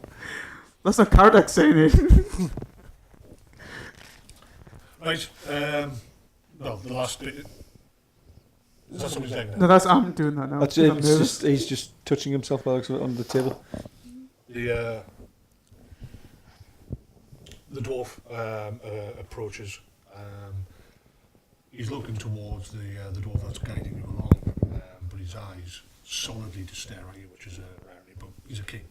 That's not Caradak saying it. Right, well, the last bit... Is that somebody's leg No, now? that's I'm doing that now. That's 'cause it. I'm It's nervous. just, he's just touching himself by the looks of it on the table. The dwarf approaches. He's looking towards the dwarf that's guiding you along, but his eyes solidly to stare at you, which is a rarity. But he's a king,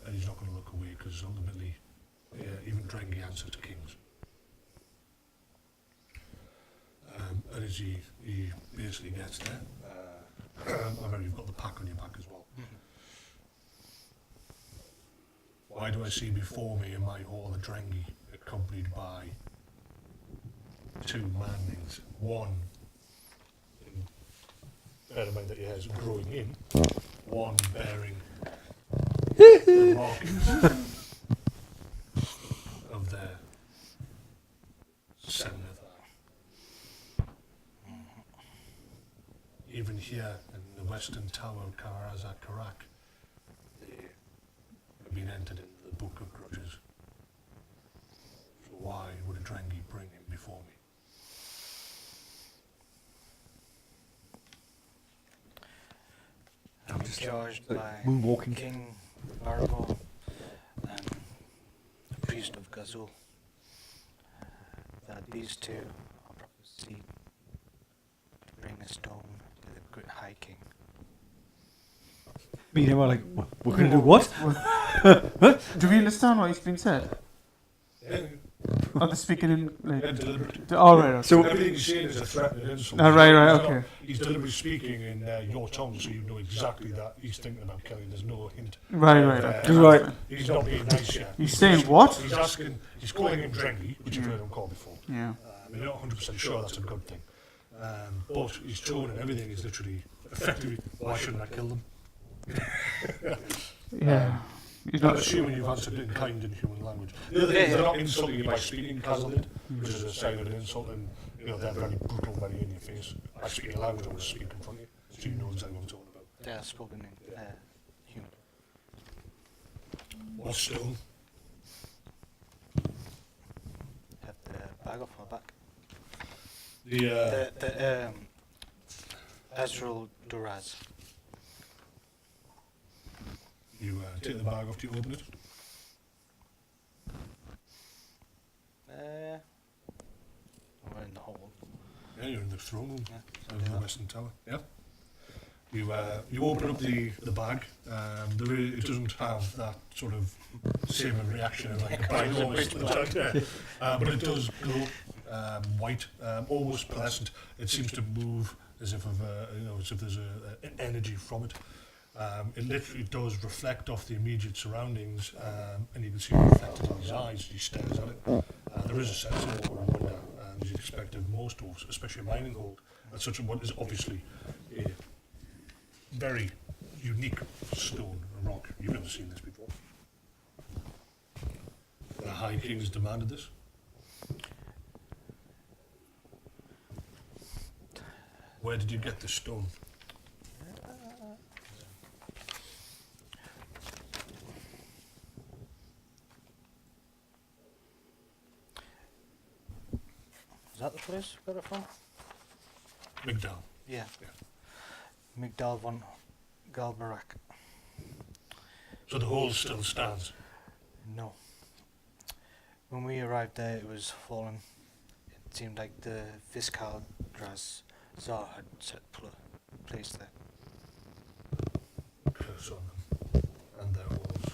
and he's not going to look away because ultimately, even Drengi answers to kings. And as he basically gets there, I know you've got the pack on your back as well. Why do I see before me in my hall a Drengi accompanied by 2 manlings? One, bear in mind that your hair's growing in, one bearing the markings of their scepter. Even here in the western tower of Kazad Urkbavak, they have been entered into the Book of Grudges. So why would a Drengi bring him before me? I'm charged by moonwalking. King Barbo and the priest of Gazul that these two are prophesied to bring a stone to the great High King. Me and him are like, we're going to do what? Do we understand what he's been said? Yeah. Are they speaking in like? Deliberate. Oh right. Okay. So- Everything he's saying is a threatening insult. Right. He's not- Okay. He's deliberately speaking in your tongue, so you know exactly that he's thinking about killing. There's no hint. Right. Right. He's not being nice yet. He's saying what? He's asking. He's calling him Drengly, which you've heard him call before. Yeah. We're not 100% sure that's a good thing. But his tone and everything is literally effectively, why shouldn't I kill them? Yeah. He's Not not. assuming you've answered it in kind and human language. The other thing is they're not insulting you by speaking Kazad did, which is a sign of an insult, and they're very brutal, very in your face. I speak your language, I want to speak in front of you, so you know exactly what I'm talking about. They are spoken in human. What stone? Have the bag off my back. The Azrael Duraz. you take the bag off, do you open it? We're in the hole. Yeah, you're in the throne room Yeah. of the Western Tower. Yeah. You open up the bag. It doesn't have that sort of same reaction as like a bag almost, but it does glow white, almost pleasant. It seems to move as if as if there's an energy from it. It literally does reflect off the immediate surroundings, and you can see it reflected in his eyes as he stares at it. There is a sense of awe and wonder, as you'd expect of most dwarves, especially a mining hold, at such what is obviously a very unique stone and rock. You've never seen this before. The High King has demanded this. Where did you get this stone? Is that the place we got it from? Migdal. Yeah. Yeah. Migdal von Galbarak. So the hole still stands. No. When we arrived there, it was fallen. It seemed like the Viscal Draz Tsar had set place there. Curse on them and their walls.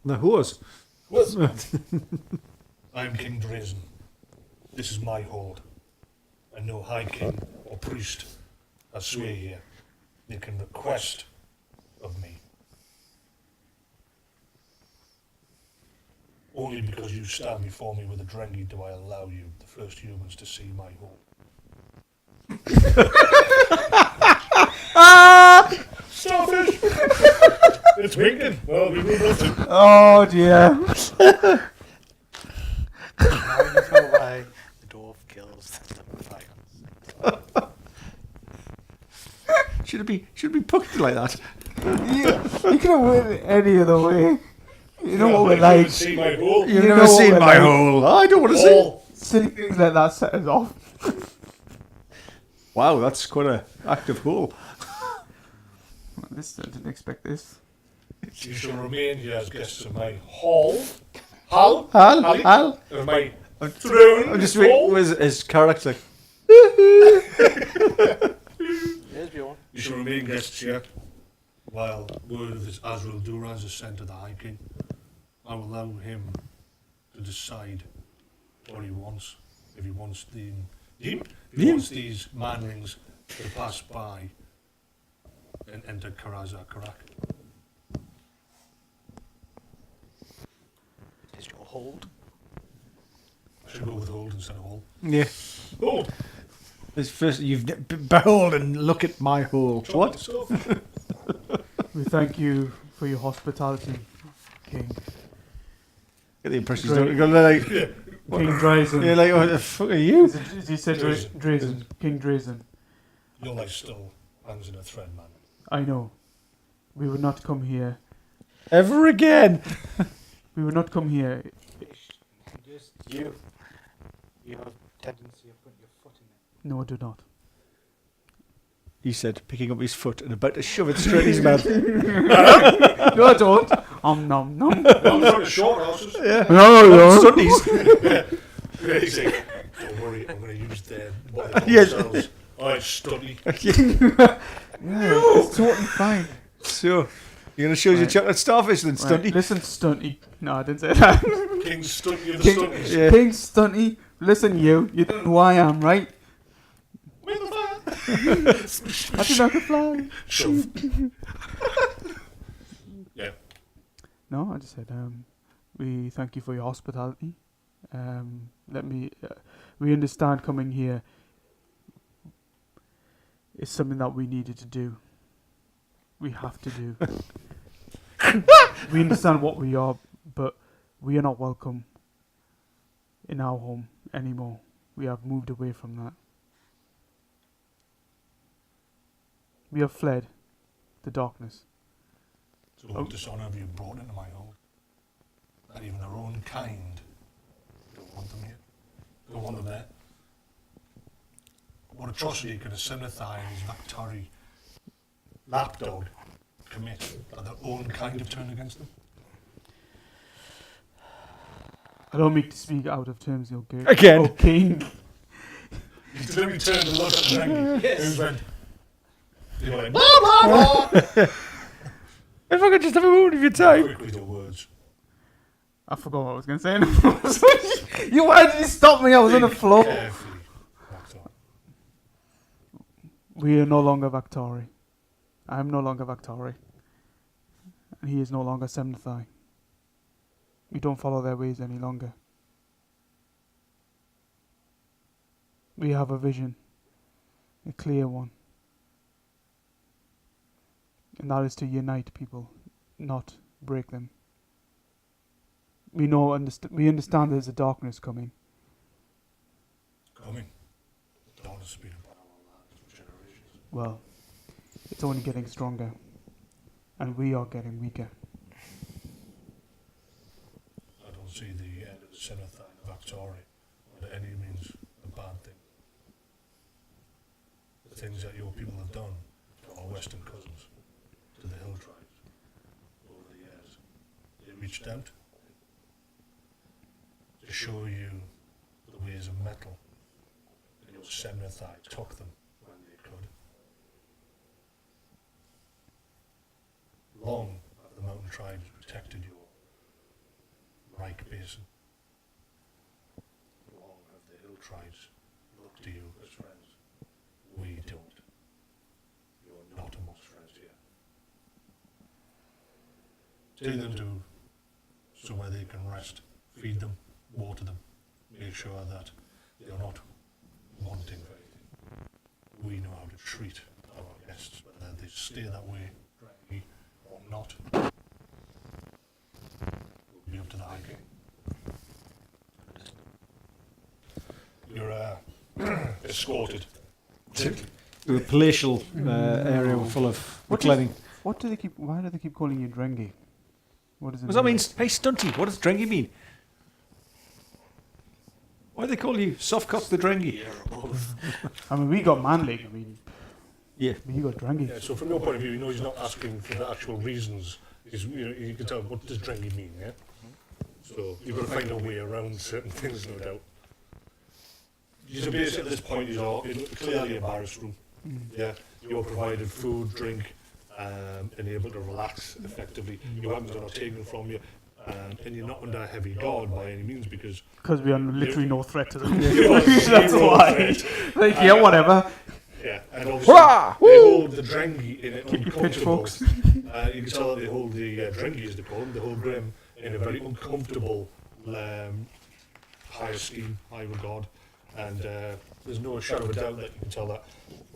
The horse. I am King Drazen. This is my hold, and no High King or priest has sway here. They can request of me. Only because you stand before me with a Drengi do I allow you, the first humans, to see my hold. Starfish! It's winking. Well, we will nothing. Oh dear. Now you know why the dwarf kills the fire. Should it be poked like that? You could have went any other way. You know what we're like. See my hole. You've You know never what seen we're my like. hole. I don't want to see. All. Silly things like that set us off. Wow, that's quite an active hole. I didn't expect this. You shall remain here as guests of my hall. Hall? Hal? Of my throne. I'm just hall. waiting. His character. There's Bjorn. You shall remain guests here while word of this Azrael Duraz is sent to the High King. I will allow him to decide what he wants. If he wants wants these manlings to pass by and enter Kazad Urkbavak. Is your hold? I should go with hold instead of hall. Yeah. Hold! This first, behold and look at my hole. What? Stuff. We thank you for your hospitality, King. Get the impression Great. you're gonna like. King Drazen. You're like, what the fuck are you? As you said, Drazen. Drazen. King Drazen. Your life still hangs in a thread, man. I know. We would not come here. Ever again? We would not come here. Just you. You have tendency of putting your foot in it. No, I do not. He said, picking up his foot and about to shove it straight in his mouth. No, I don't. Nom nom. I'm trying to short horses. Yeah. No, Sundays. He's like, don't worry, I'm going to use them. What they call Yes. themselves. I study. Yeah, it's totally fine. So, you're going to show us your Right. chocolate starfish then, Right, Stunty? listen, Stunty. No, I didn't say that. King Stunt, you're the King- Stunties. Yeah. King Stunty, listen, you don't know who I am, right? Where the fire? I think I could fly. Shove. Yeah. No, I just said, we thank you for your hospitality. We understand coming here is something that we needed to do. We have to do. We understand what we are, but we are not welcome in our home anymore. We have moved away from that. We have fled the darkness. So what dishonour have you brought into my home? Not even their own kind. Don't want them here. Don't want them there. What atrocity could a Sinathai and his Vakhtari lapdog commit that their own kind have turned against them? I don't mean to speak out of terms, O king. Again. O king. He deliberately turned and looked at Drangy. Yes. Went, they were like, blah, blah, blah. If I could just have a moment of your time. Quick with your words. I forgot what I was going to say. You, why did you stop me? I was on the floor. Carefully. Walked on. We are no longer Vakhtari. I am no longer Vakhtari. And he is no longer Semnathai. We don't follow their ways any longer. We have a vision. A clear one. And that is to unite people, not break them. We we understand there's a darkness coming. Coming. The darkness has been upon our lands for generations. Well, it's only getting stronger. And we are getting weaker. I don't see the end of the Sinathai and Vakhtari by any means a bad thing. The things that your people have done to our western cousins, to the hill tribes, over the years, they reached out to show you the ways of metal, and your Semnathai took them when they could. Long have the mountain tribes protected your Reich Basin. Long have the hill tribes looked to you as friends. We don't. You are not amongst friends here. Take them to somewhere they can rest, feed them, water them, make sure that they are not wanting for anything. We know how to treat our guests, whether they stay that way or not. Will be up to the High King. You're escorted. To a palatial area full of What clothing. Why do they keep calling you Drengi? What does it Does that mean, hey Stunty, what does Drengi mean? Why do they call you Softcock the Drengi? I mean, we got Manlig. I mean, Yeah. you got Drengi. Yeah, so from your point of view, you know he's not asking for the actual reasons. He's, you can tell what does Drengi mean, yeah? So you've got to find a way around certain things, no doubt. So basically at this point, you're clearly a barrass room. Yeah, you're provided food, drink, and able to relax effectively. Your weapons are not taken from you, and you're not under a heavy guard by any means because We are literally no threat to them. you are That's zero why. threat. Like, yeah, whatever. Yeah, and obviously Hurrah! they hold the Drengi in an Keep your uncomfortable. pitchforks. You can tell that they hold the Drengi, as they call them, they hold Grim in a very uncomfortable high esteem, high regard, and there's no shadow of a doubt that you can tell that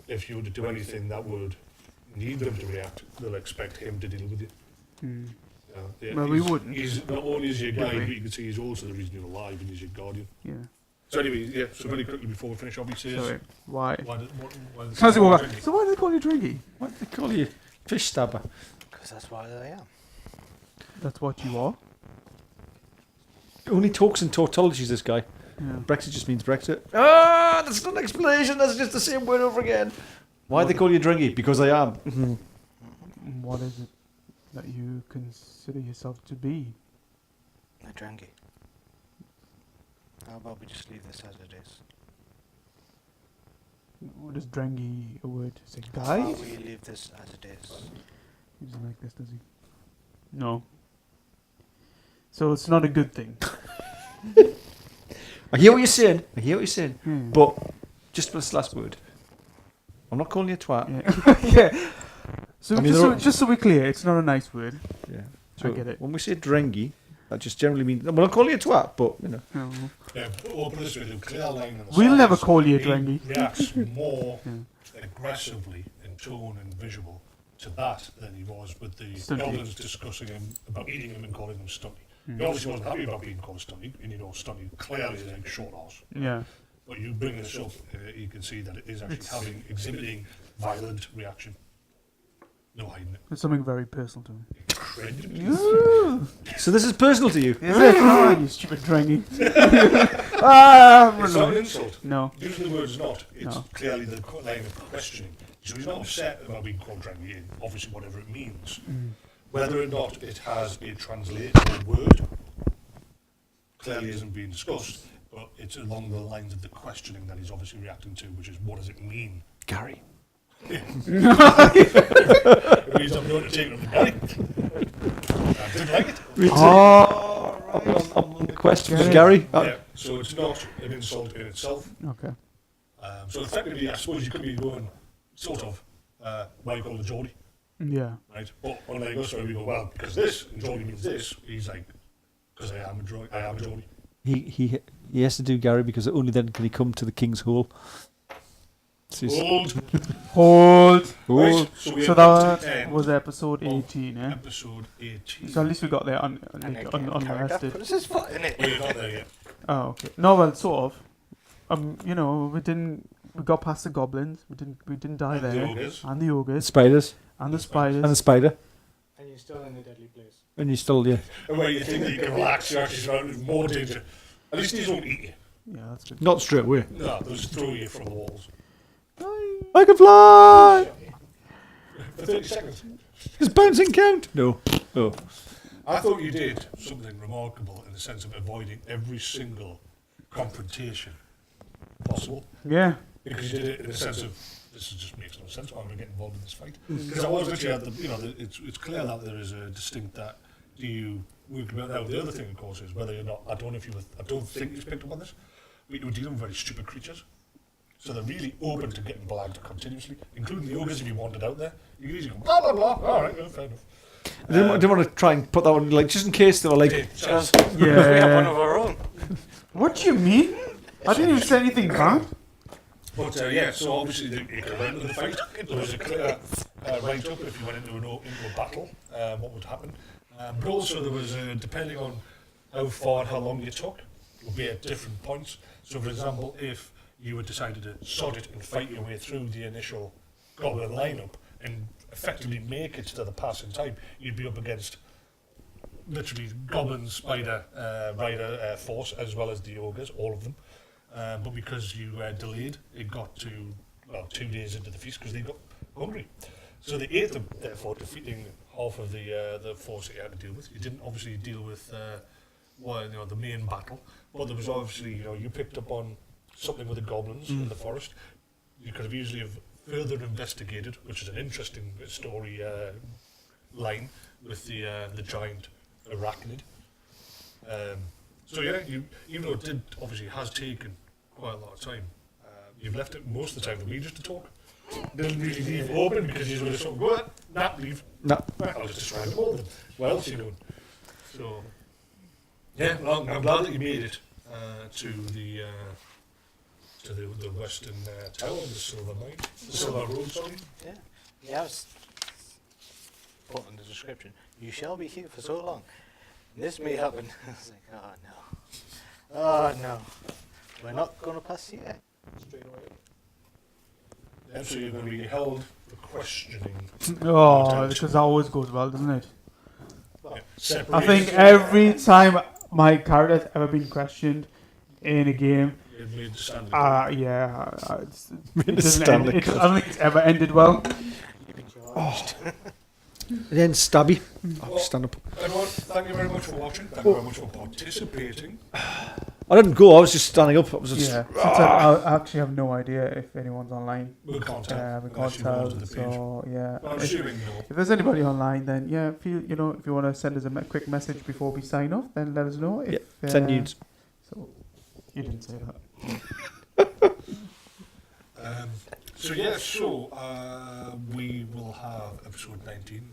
if you were to do anything that would need them to react, they'll expect him to deal with you. Yeah, Well, we he's- wouldn't. He's not only is your Would guide, we? but you can see he's also the reason you're alive and he's your guardian. Yeah. So anyway, yeah, so very quickly before we finish off, he says, Sorry. Why? why How's it go back? So why do they call you Drengi? Why do they call you Fish Stabber? Because that's what I am. That's what you are. Only talks in tautologies, this guy. Yeah. Brexit just means Brexit. Ah, that's not an explanation, that's just the same word over again. Why do they call you Drengi? Because I am. What is it that you consider yourself to be? A Drangi. How about we just leave this as it is? What is Drengi a word? Is it How guy? about we leave this as it is? He doesn't like this, does he? No. So it's not a good thing. I hear what you're saying. Hmm. But just for this last word, I'm not calling you a twat. Yeah. yeah. So, I mean, just so we're clear, it's not a nice word. Yeah. I get it. When we say drengy, that just generally means I'm not calling you a twat, but you know. Oh. Yeah, open this with a clear line on the We'll never sides. call you a He drengy. reacts more Yeah. aggressively in tone and visual to that than he was with the Stunty. goblins discussing him about eating him and calling him stunty. Hmm. He obviously wasn't happy about being called stunty, and you know stunty clearly is a short horse. Yeah. But you bring this up, you can see that it is actually exhibiting violent reaction. No hiding it. It's something very personal to him. Incredibly. So this is personal to you. Is it? Oh, you stupid drengy. Ah, It's not an insult. No. Using the word is not. It's No. clearly the line of questioning. So he's not upset about being called drengy, and obviously whatever it means. Whether or not it has a translatable word clearly isn't being discussed, but it's along the lines of the questioning that he's obviously reacting to, which is what does it mean? Gary. It means I'm going to take it on the Gary. I didn't like it. Oh, right. The question was Gary. Yeah, so it's not an insult in itself. Okay. So effectively, I suppose you could be going, sort of, why you call it Geordie, Yeah. right? But when they go through, we go, well, because this, and Geordie means this, he's like, because I am a Geordie. He has to do Gary because only then can he come to the King's Hole. Hold. Hold. Right, so we So have come to the that end was episode of 18, eh? Episode 18. So at least we got there And again, Caradak unrested. put his foot in it. We're not there yet. Oh, okay. No, well, sort of. You know, we got past the goblins. We didn't die And the there. ogres. And the The ogres. spiders And the spiders. and the spider, And you're still in the deadly place. and you still And where you think that you can relax, you're actually surrounded with more danger. At least these won't eat you. Yeah, that's good. not straight away. No, they'll just throw you from the walls. I can fly. For 30 seconds. Does bouncing count? No. Oh. I thought you did something remarkable in the sense of avoiding every single confrontation possible. Yeah. Because you did it in the sense of, this just makes no sense, why am I getting involved in this fight? Because I was literally at the, it's clear that there is a distinct that, do you work about now? The other thing, of course, is whether you're not, I don't think you've picked up on this, but you're dealing with very stupid creatures. So they're really open to getting blagged continuously, including the ogres if you wanted out there. You can easily go, blah, blah, blah, alright, well, fair enough. I didn't want to try and put that one, like, just in case they were like, Just we have one Yeah. of our own. What do you mean? I didn't even say anything bad. But yeah, so obviously you could went into the fight. There was a clear write-up if you went into a battle, what would happen. But also there was, depending on how far and how long you took, would be at different points. So for example, if you had decided to sod it and fight your way through the initial goblin lineup and effectively make it to the pass in time, you'd be up against literally goblin, spider, rider force, as well as the ogres, all of them. But because you delayed, it got to, 2 days into the feast because they got hungry. So they ate them, therefore defeating half of the force that you had to deal with. You didn't obviously deal with the main battle, but there was obviously, you picked up on something with the goblins in the forest. You could have easily have further investigated, which is an interesting story line with the giant arachnid. So yeah, even though it did obviously has taken quite a lot of time, you've left it most of the time for me just to talk. Didn't really leave open because you were just sort of go, leave. no. I'll just describe it all then. What else are you doing? So yeah, well, I'm glad that you made it to the western tower, the Silver Mine, the Silver Road, sorry. Yeah, I was put in the description. You shall be here for so long. This may happen. I was like, oh no. Oh no. We're not going to pass yet. Straight away. And so you're going to be held for questioning. Oh, because that always goes well, doesn't it? Yeah. I think every time my character's ever been questioned in a game, It made the standard. it doesn't end, I don't think it's ever ended well. Then stabby. Well, Stand up. Everyone, thank you very much for watching. Thank you very much for participating. I didn't go. I was just standing up. I was just. Yeah. Since I actually have no idea if anyone's online. We can't tell. We can't unless you go tell. onto the page. So yeah. But I'm assuming no. If there's anybody online, then yeah, feel if you want to send us a quick message before we sign off, then let us know. If, Send nudes. So you didn't say that. We will have episode 19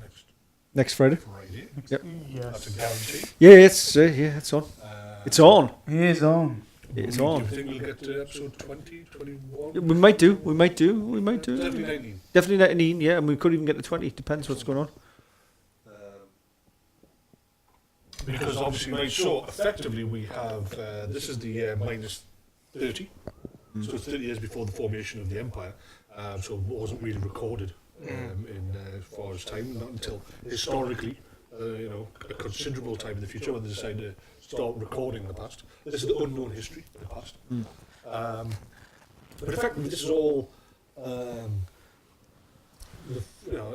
Next Friday. Friday. Yep. That's a Yes. guarantee. Yeah, it's on. It's on. He is on. It's Do you on. think we'll get to episode 20, 21? We might do. Definitely 19. Definitely 19. Yeah, and we could even get to 20. Depends what's going on. Because obviously, right, so effectively we have, this is the minus 30. So it's 30 years before the formation of the empire. So it wasn't really recorded in as far as time, not until historically, a considerable time in the future when they decide to start recording the past. This is the unknown history of the past. But effectively, this is all,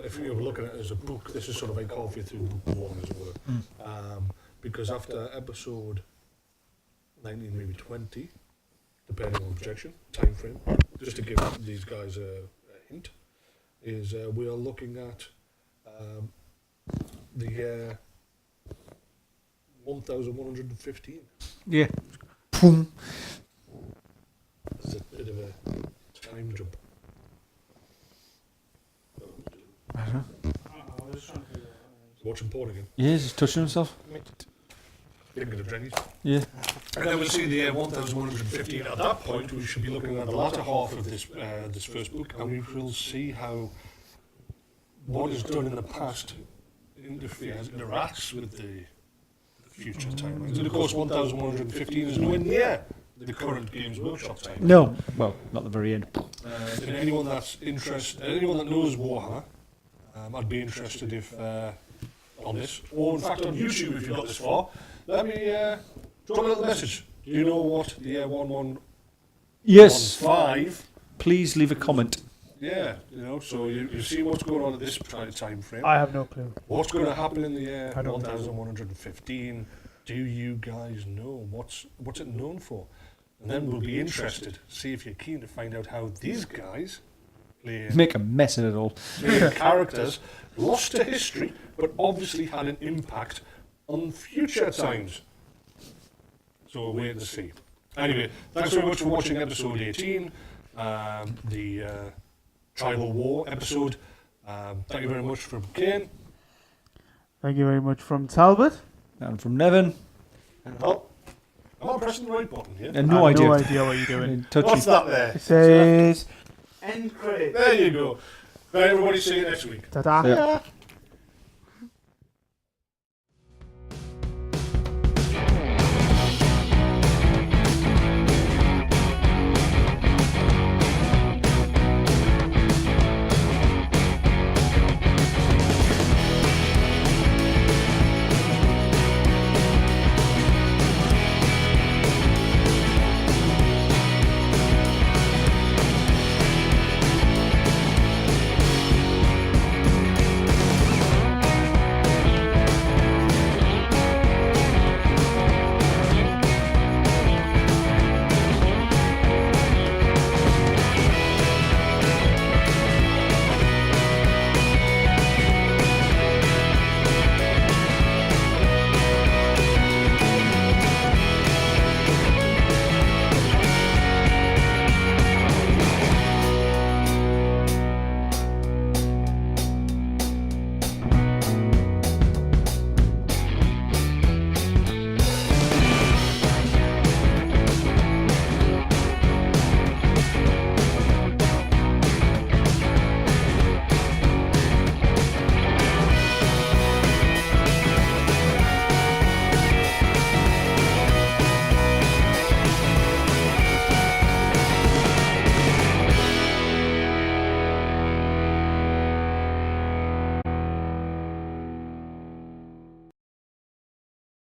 if you were looking at it as a book, this is sort of like halfway through book one, as it were. Because after episode 19, maybe 20, depending on projection, time frame, just to give these guys a hint, is we are looking at the year 1115. Yeah. Boom. It's a bit of a time jump. I was trying to figure out. Watching porn again. Yeah, he's touching himself. Thinking of Jenny's. Yeah. And then we'll see the year 1115. At that point, we should be looking at the latter half of this this first book, and we will see how what is done in the past interacts with the future timelines. And of course, 1115 is nowhere near the current Games Workshop time. No. Well, not the very end. And anyone that's interested, anyone that knows Warhammer, I'd be interested if on this, or in fact on YouTube if you got this far. Let me drop a little message. Do you know what the year 1115? Yes. Please leave a comment. Yeah, so you see what's going on at this time frame. I have no clue. What's going to happen in the year I don't know. 1115? Do you guys know what's it known for? And then we'll be interested. See if you're keen to find out how these guys playing Make a mess of it all. characters lost to history, but obviously had an impact on future times. So we'll wait to see. Anyway, thanks very much for watching episode 18, the Tribal War episode. Thank you very much from Kane. Thank you very much from Talbot. And from Nevin. And oh, am I pressing the right button here? And no I have idea. no idea what you're doing. Touchy. What's that there? It says End credit. There you go. Right, everybody see you next week. ta-da. Yeah.